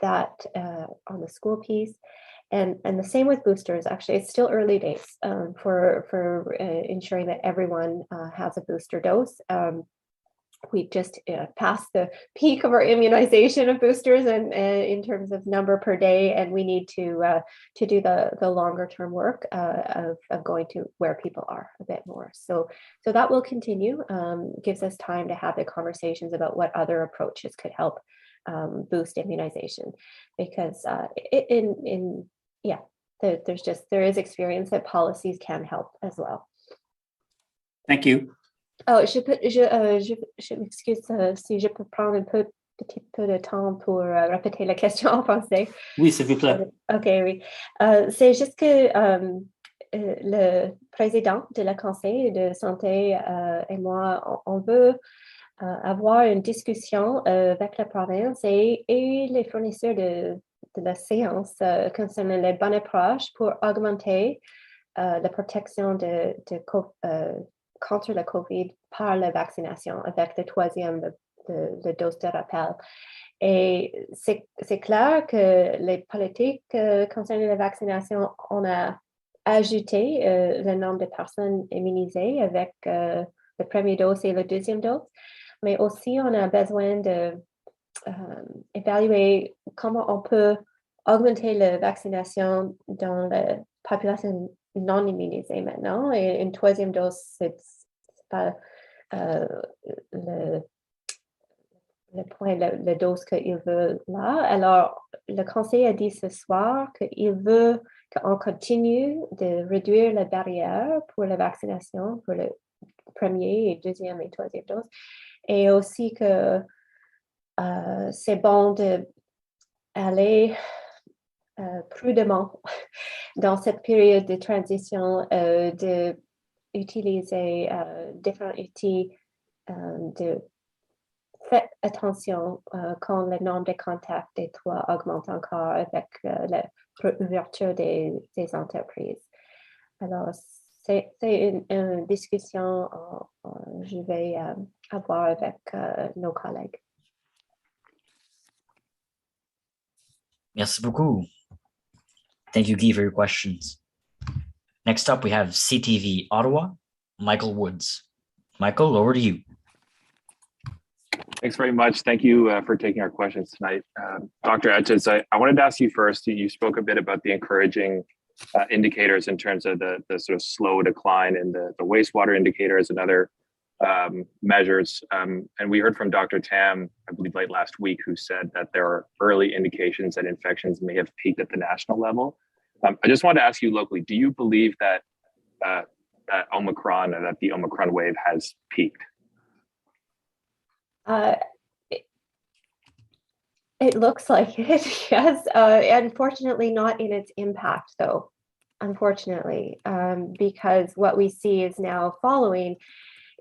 that on the school piece. And the same with boosters. Actually, it's still early days for ensuring that everyone has a booster dose. We just passed the peak of our immunization of boosters and in terms of number per day, and we need to do the longer term work of going to where people are a bit more. So that will continue. Gives us time to have the conversations about what other approaches could help boost immunization, because there is experience that policies can help as well. Thank you. Oh, je m'excuse si je peux prendre un petit peu de temps pour répéter la question en français. Oui, s'il vous plaît. OK, oui. C'est juste que le président de la conseil de santé et moi, on veut avoir une discussion avec la province et les fournisseurs de la séance concernant les bonnes approches pour augmenter la protection contre la COVID par la vaccination avec le troisième de dose de rappel. Et c'est clair que les politiques concernant la vaccination, on a ajouté le nombre de personnes immunisées avec la première dose et la deuxième dose, mais aussi on a besoin de évaluer comment on peut augmenter la vaccination dans la population non immunisée maintenant. Et une troisième dose, c'est pas le point, la dose qu'il veut là. Alors, le conseil a dit ce soir qu'il veut qu'on continue de réduire la barrière pour la vaccination, pour le premier et deuxième et troisième dose. Et aussi que c'est bon d'aller prudemment dans cette période de transition, d'utiliser différents outils, de faire attention quand le nombre de contacts étroits augmente encore avec la ouverture des entreprises. Alors, c'est une discussion je vais avoir avec nos collègues. Merci beaucoup. Thank you, Guy, for your questions. Next up, we have CTV Ottawa, Michael Woods. Michael, over to you. Thanks very much. Thank you for taking our questions tonight. Dr. Etches, I wanted to ask you first, you spoke a bit about the encouraging indicators in terms of the sort of slow decline in the wastewater indicators and other measures. And we heard from Dr. Tam, I believe late last week, who said that there are early indications that infections may have peaked at the national level. I just wanted to ask you locally, do you believe that that Omicron or that the Omicron wave has peaked? It looks like it, yes. Unfortunately, not in its impact, though. Unfortunately, because what we see is now following,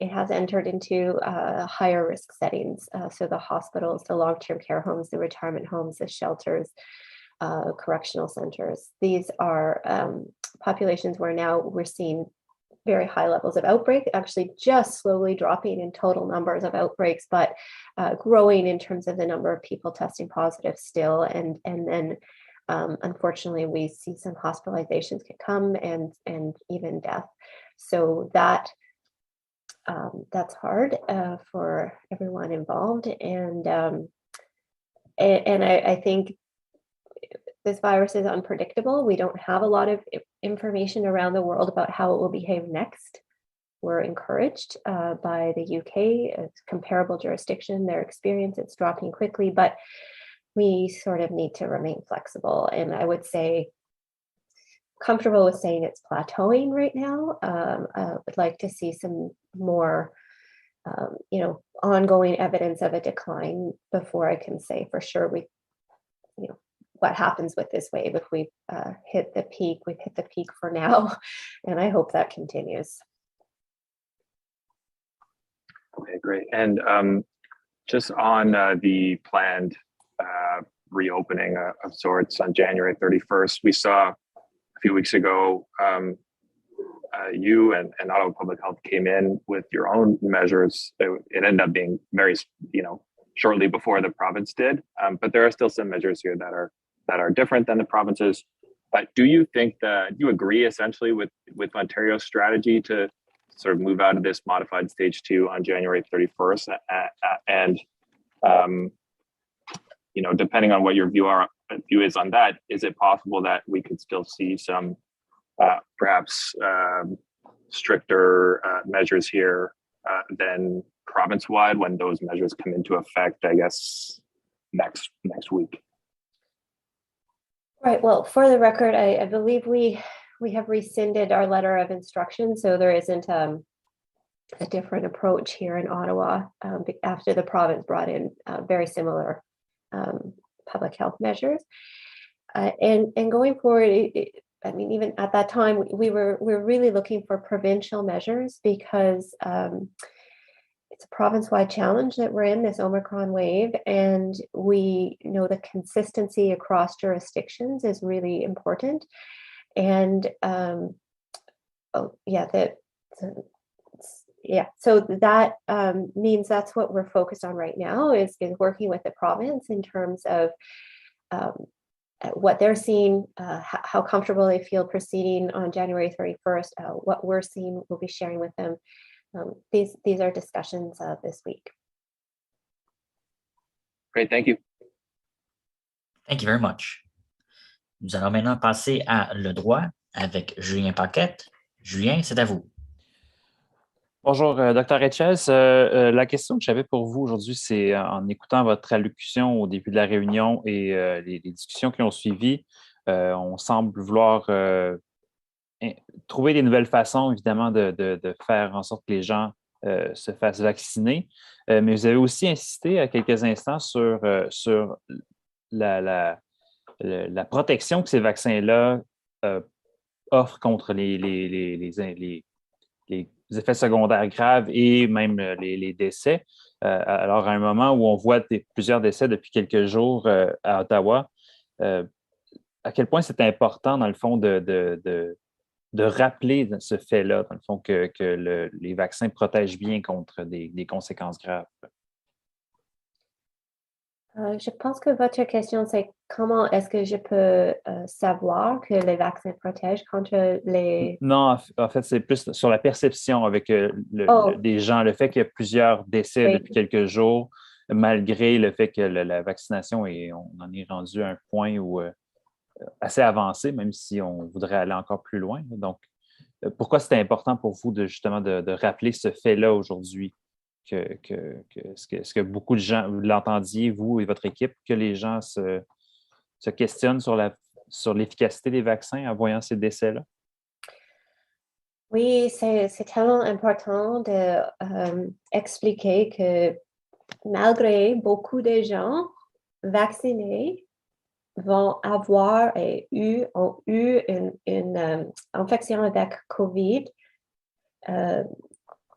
it has entered into higher risk settings. So the hospitals, the long-term care homes, the retirement homes, the shelters, correctional centers. These are populations where now we're seeing very high levels of outbreak, actually just slowly dropping in total numbers of outbreaks, but growing in terms of the number of people testing positive still. And then unfortunately, we see some hospitalizations can come and even death. So that's hard for everyone involved. And I think this virus is unpredictable. We don't have a lot of information around the world about how it will behave next. We're encouraged by the UK, a comparable jurisdiction, their experience, it's dropping quickly, but we sort of need to remain flexible. And I would say comfortable with saying it's plateauing right now. I would like to see some more ongoing evidence of a decline before I can say for sure what happens with this wave. If we hit the peak, we've hit the peak for now, and I hope that continues. Okay, great. And just on the planned reopening of sorts on January 31st, we saw a few weeks ago, you and Ottawa Public Health came in with your own measures. It ended up being very, shortly before the province did, but there are still some measures here that are different than the provinces. But do you think that you agree essentially with Ontario's strategy to sort of move out of this modified stage 2 on January 31st? And depending on what your view is on that, is it possible that we could still see some perhaps stricter measures here than province-wide when those measures come into effect, I guess, next week? Right. Well, for the record, I believe we have rescinded our letter of instruction, so there isn't a different approach here in Ottawa after the province brought in very similar public health measures. And going forward, even at that time, we were really looking for provincial measures because it's a province-wide challenge that we're in, this Omicron wave, and we know the consistency across jurisdictions is really important. And so that means that's what we're focused on right now is working with the province in terms of what they're seeing, how comfortable they feel proceeding on January 31st, what we're seeing, we'll be sharing with them. These are discussions this week. Great, thank you. Thank you very much. Nous allons maintenant passer à le droit avec Julien Paquette. Julien, c'est à vous. Bonjour, Dr. Etches. La question que j'avais pour vous aujourd'hui, c'est en écoutant votre allocution au début de la réunion et les discussions qui ont suivi, on semble vouloir trouver des nouvelles façons, évidemment, de faire en sorte que les gens se fassent vacciner. Mais vous avez aussi insisté à quelques instants sur la protection que ces vaccins-là offrent contre les effets secondaires graves et même les décès. Alors, à un moment où on voit plusieurs décès depuis quelques jours à Ottawa, à quel point c'est important, dans le fond, de rappeler ce fait-là, dans le fond, que les vaccins protègent bien contre des conséquences graves? Je pense que votre question, c'est comment est-ce que je peux savoir que les vaccins protègent contre les... Non, en fait, c'est plus sur la perception avec des gens, le fait qu'il y a plusieurs décès depuis quelques jours, malgré le fait que la vaccination, on en est rendu à un point où assez avancé, même si on voudrait aller encore plus loin. Donc, pourquoi c'était important pour vous justement de rappeler ce fait-là aujourd'hui? Est-ce que beaucoup de gens, vous l'entendiez, vous et votre équipe, que les gens se questionnent sur l'efficacité des vaccins en voyant ces décès-là? Oui, c'est tellement important d'expliquer que malgré beaucoup de gens vaccinés vont avoir ont eu une infection avec COVID,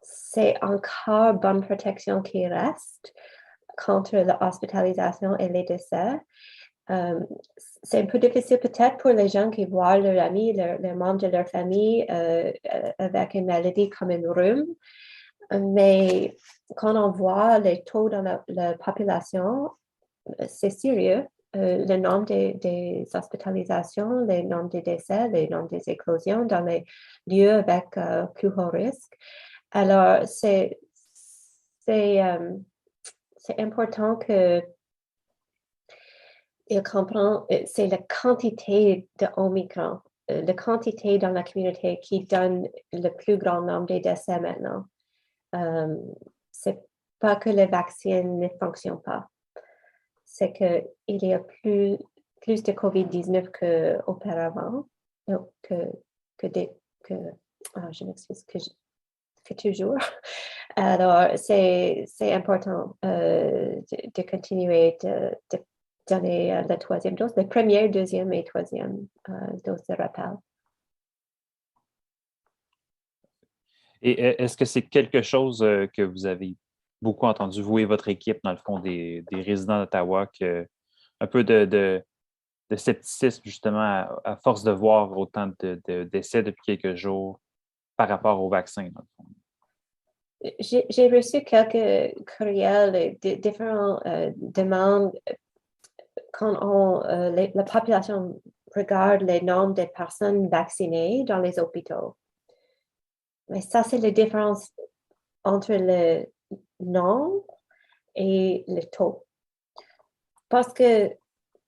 c'est encore bonne protection qui reste contre l'hospitalisation et les décès. C'est un peu difficile peut-être pour les gens qui voient leurs amis, les membres de leur famille avec une maladie comme une rhume. Mais quand on voit les taux dans la population, c'est sérieux. Le nombre des hospitalisations, le nombre des décès, le nombre des éclosions dans les lieux avec plus haut risque. Alors, c'est important que il comprend, c'est la quantité de Omicron, la quantité dans la communauté qui donne le plus grand nombre de décès maintenant. C'est pas que le vaccin ne fonctionne pas. C'est qu'il y a plus de COVID-19 qu'auparavant. Je m'excuse, que toujours. Alors, c'est important de continuer de donner la troisième dose, la première, deuxième et troisième dose de rappel. Et est-ce que c'est quelque chose que vous avez beaucoup entendu, vous et votre équipe, dans le fond, des résidents d'Ottawa, un peu de scepticisme, justement, à force de voir autant de décès depuis quelques jours par rapport au vaccin, dans le fond? J'ai reçu quelques courriels, différentes demandes quand la population regarde les nombres de personnes vaccinées dans les hôpitaux. Mais ça, c'est la différence entre le nombre et le taux. Parce que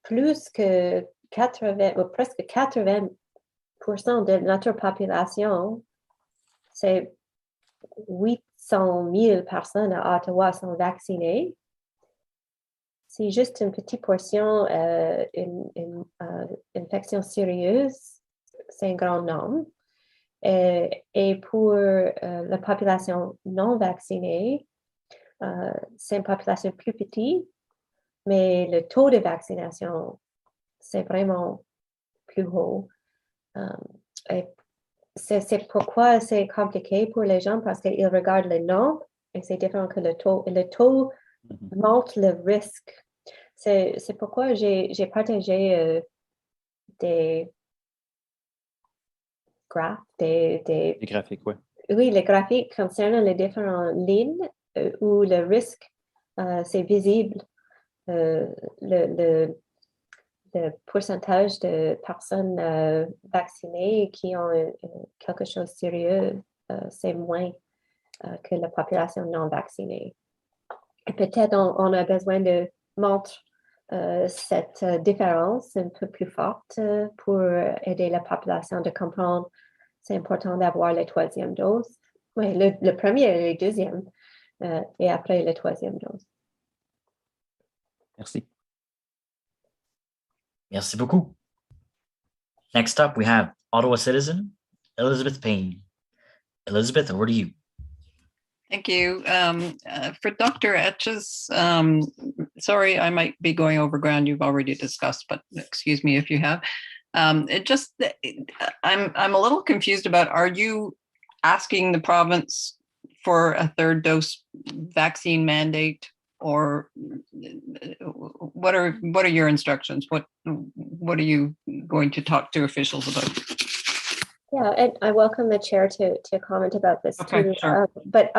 plus que 80, ou presque 80% de notre population, c'est 800 000 personnes à Ottawa sont vaccinées. C'est juste une petite portion, une infection sérieuse, c'est un grand nombre. Et pour la population non vaccinée, c'est une population plus petite, mais le taux de vaccination, c'est vraiment plus haut. Et c'est pourquoi c'est compliqué pour les gens, parce qu'ils regardent le nombre et c'est différent que le taux. Et le taux montre le risque. C'est pourquoi j'ai partagé des graphes, des graphiques, oui. Oui, les graphiques concernant les différentes lignes où le risque, c'est visible. Le pourcentage de personnes vaccinées qui ont quelque chose de sérieux, c'est moins que la population non vaccinée. Et peut-être on a besoin de montrer cette différence un peu plus forte pour aider la population de comprendre c'est important d'avoir la troisième dose. Oui, le premier et le deuxième, et après la troisième dose. Merci. Merci beaucoup. Next up, we have Ottawa citizen, Elizabeth Payne. Elizabeth, over to you. Thank you. For Dr. Etches, sorry, I might be going over ground you've already discussed, but excuse me if you have. I'm a little confused about, are you asking the province for a third dose vaccine mandate, or what are your instructions? What are you going to talk to officials about? Yeah, and I welcome the chair to comment about this Okay, too. sure. But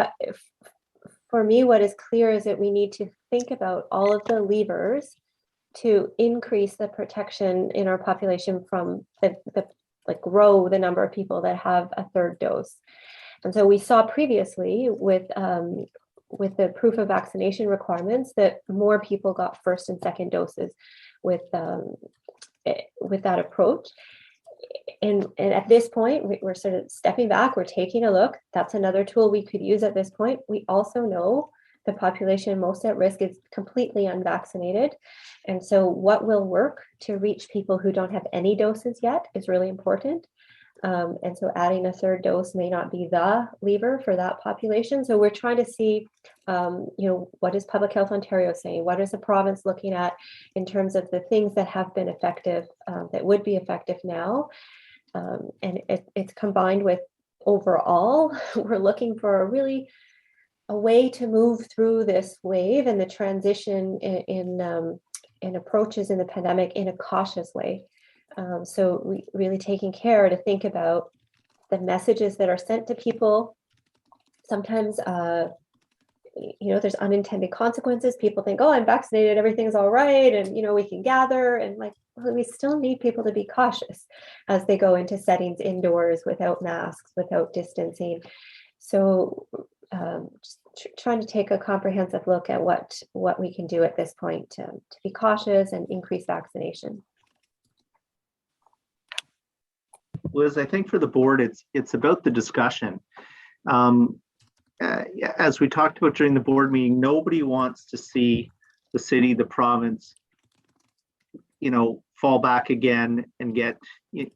for me, what is clear is that we need to think about all of the levers to increase the protection in our population from the like grow the number of people that have a third dose. And so we saw previously with the proof of vaccination requirements that more people got first and second doses with that approach. And at this point, we're sort of stepping back, we're taking a look. That's another tool we could use at this point. We also know the population most at risk is completely unvaccinated. And so what will work to reach people who don't have any doses yet is really important. And so adding a third dose may not be the lever for that population. So we're trying to see, what is Public Health Ontario saying? What is the province looking at in terms of the things that have been effective, that would be effective now? And it's combined with overall, we're looking for a way to move through this wave and the transition in approaches in the pandemic in a cautious way. So we really taking care to think about the messages that are sent to people. Sometimes, there's unintended consequences. People think, oh, I'm vaccinated, everything's all right. And, we can gather and we still need people to be cautious as they go into settings indoors without masks, without distancing. So just trying to take a comprehensive look at what we can do at this point to be cautious and increase vaccination. Liz, I think for the board, it's about the discussion. As we talked about during the board meeting, nobody wants to see the city, the province, fall back again and get, we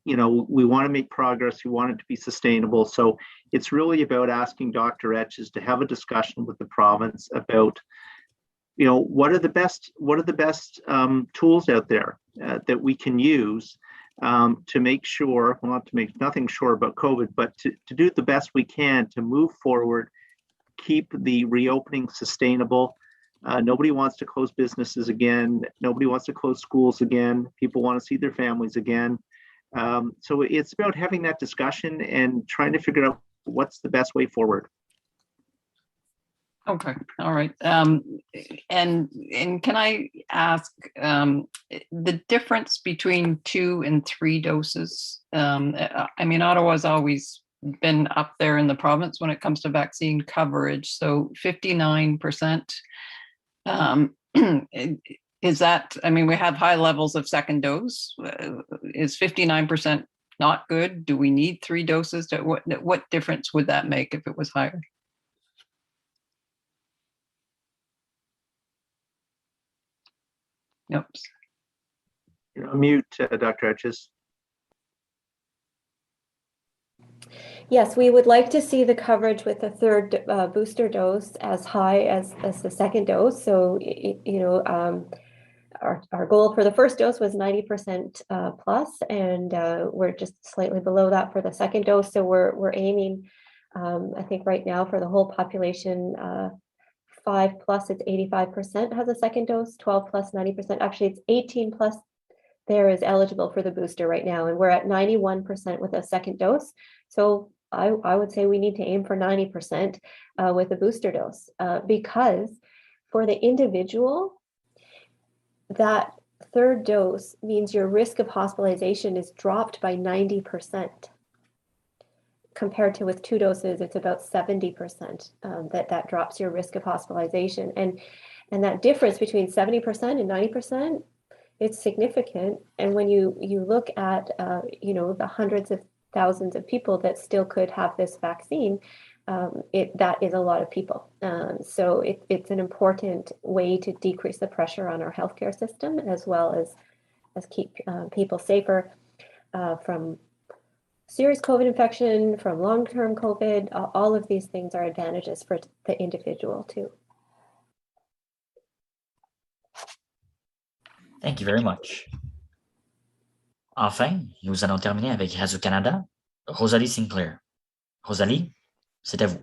want to make progress. We want it to be sustainable. So it's really about asking Dr. Etches to have a discussion with the province about, what are the best tools out there that we can use to make sure, well, not to make nothing sure about COVID, but to do the best we can to move forward, keep the reopening sustainable. Nobody wants to close businesses again. Nobody wants to close schools again. People want to see their families again. So it's about having that discussion and trying to figure out what's the best way forward. Okay, all right. And can I ask the difference between 2 and 3 doses? Ottawa's always been up there in the province when it comes to vaccine coverage. So 59%. Is that, we have high levels of second dose. Is 59% not good? Do we need 3 doses? What difference would that make if it was higher? Oops. You're on mute, Dr. Etches. Yes, we would like to see the coverage with the third booster dose as high as the second dose. So, our goal for the first dose was 90% plus, and we're just slightly below that for the second dose. So we're aiming, I think right now for the whole population, 5 plus, it's 85% has a second dose, 12 plus 90%. Actually, it's 18 plus there is eligible for the booster right now, and we're at 91% with a second dose. So I would say we need to aim for 90% with a booster dose because for the individual, that third dose means your risk of hospitalization is dropped by 90%. Compared to with 2 doses, it's about 70% that drops your risk of hospitalization. And that difference between 70% and 90%, it's significant. And when you look at, the hundreds of thousands of people that still could have this vaccine, that is a lot of people. So it's an important way to decrease the pressure on our healthcare system, as well as keep people safer from serious COVID infection, from long-term COVID. All of these things are advantages for the individual too. Thank you very much. Enfin, nous allons terminer avec Radio-Canada. Rosalie Sinclair. Rosalie, c'est à vous.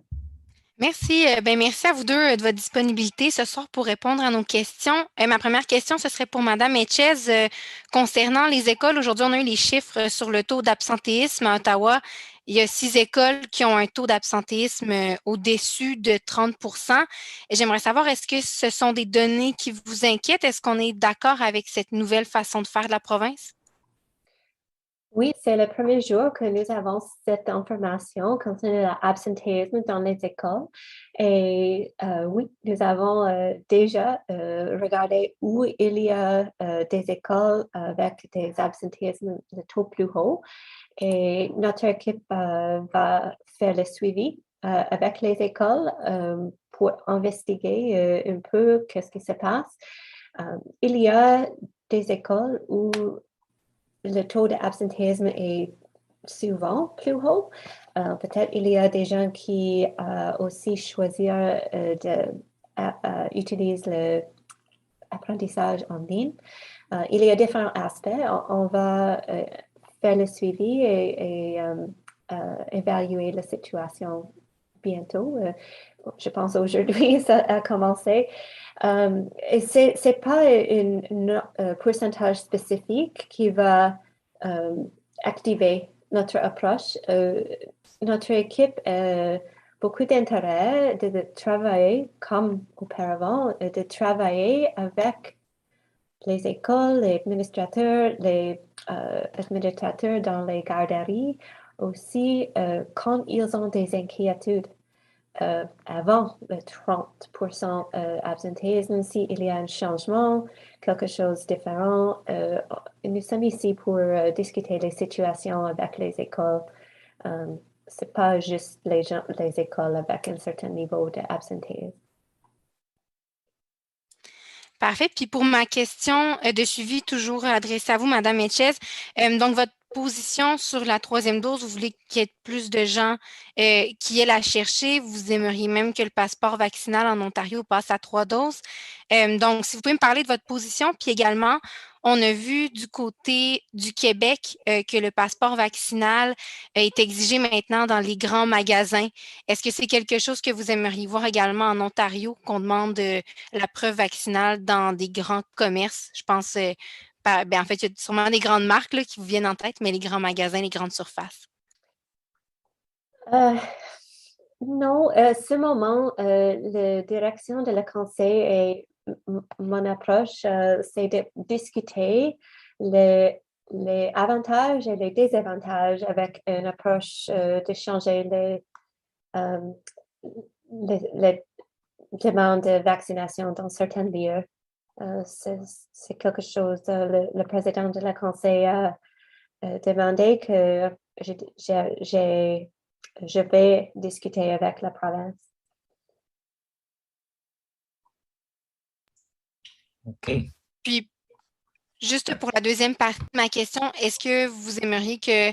Merci. Merci à vous deux de votre disponibilité ce soir pour répondre à nos questions. Ma première question, ce serait pour Madame Etchez. Concernant les écoles, aujourd'hui, on a eu les chiffres sur le taux d'absentéisme à Ottawa. Il y a 6 écoles qui ont un taux d'absentéisme au-dessus de 30%. Et j'aimerais savoir, est-ce que ce sont des données qui vous inquiètent? Est-ce qu'on est d'accord avec cette nouvelle façon de faire de la province? Oui, c'est le premier jour que nous avons cette information concernant l'absentéisme dans les écoles. Et oui, nous avons déjà regardé où il y a des écoles avec des absentéismes de taux plus haut. Et notre équipe va faire le suivi avec les écoles pour investiguer un peu qu'est-ce qui se passe. Il y a des écoles où le taux d'absentéisme est souvent plus haut. Peut-être il y a des gens qui aussi choisir d'utiliser l'apprentissage en ligne. Il y a différents aspects. On va faire le suivi et évaluer la situation bientôt. Je pense aujourd'hui, ça a commencé. Et ce n'est pas un pourcentage spécifique qui va activer notre approche. Notre équipe a beaucoup d'intérêt de travailler comme auparavant, de travailler avec les écoles, les administrateurs, les administrateurs dans les garderies, aussi quand ils ont des inquiétudes. Avant le 30% absentéisme, s'il y a un changement, quelque chose de différent, nous sommes ici pour discuter les situations avec les écoles. Ce n'est pas juste les écoles avec un certain niveau d'absentéisme. Parfait. Puis pour ma question de suivi, toujours adressée à vous, Madame Etchez, donc votre position sur la 3e dose, vous voulez qu'il y ait plus de gens qui aient la chercher. Vous aimeriez même que le passeport vaccinal en Ontario passe à 3 doses. Donc, si vous pouvez me parler de votre position, puis également, on a vu du côté du Québec que le passeport vaccinal est exigé maintenant dans les grands magasins. Est-ce que c'est quelque chose que vous aimeriez voir également en Ontario, qu'on demande la preuve vaccinale dans des grands commerces? Je pense, en fait, il y a sûrement des grandes marques là, qui vous viennent en tête, mais les grands magasins, les grandes surfaces. Non, ce moment, la direction de la conseil et mon approche, c'est de discuter les avantages et les désavantages avec une approche de changer les demandes de vaccination dans certains lieux. C'est quelque chose, le président de la conseil a demandé que je vais discuter avec la province. OK. Puis, juste pour la deuxième partie de ma question, est-ce que vous aimeriez que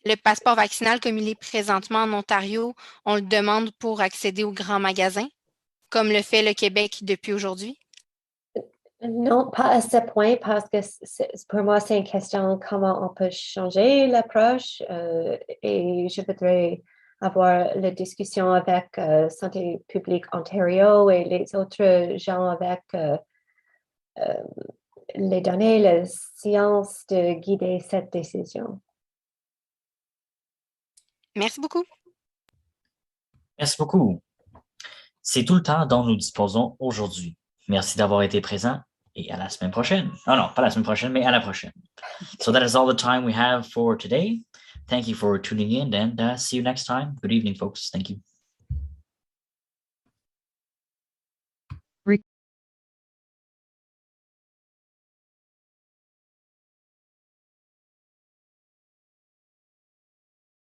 le passeport vaccinal, comme il est présentement en Ontario, on le demande pour accéder aux grands magasins, comme le fait le Québec depuis aujourd'hui? Non, pas à ce point, parce que pour moi, c'est une question comment on peut changer l'approche et je voudrais avoir la discussion avec Santé publique Ontario et les autres gens avec les données, la science de guider cette décision. Merci beaucoup. Merci beaucoup. C'est tout le temps dont nous disposons aujourd'hui. Merci d'avoir été présent et à la semaine prochaine. Oh non, pas la semaine prochaine, mais à la prochaine. So that is all the time we have for today. Thank you for tuning in and see you next time. Good evening, folks. Thank you.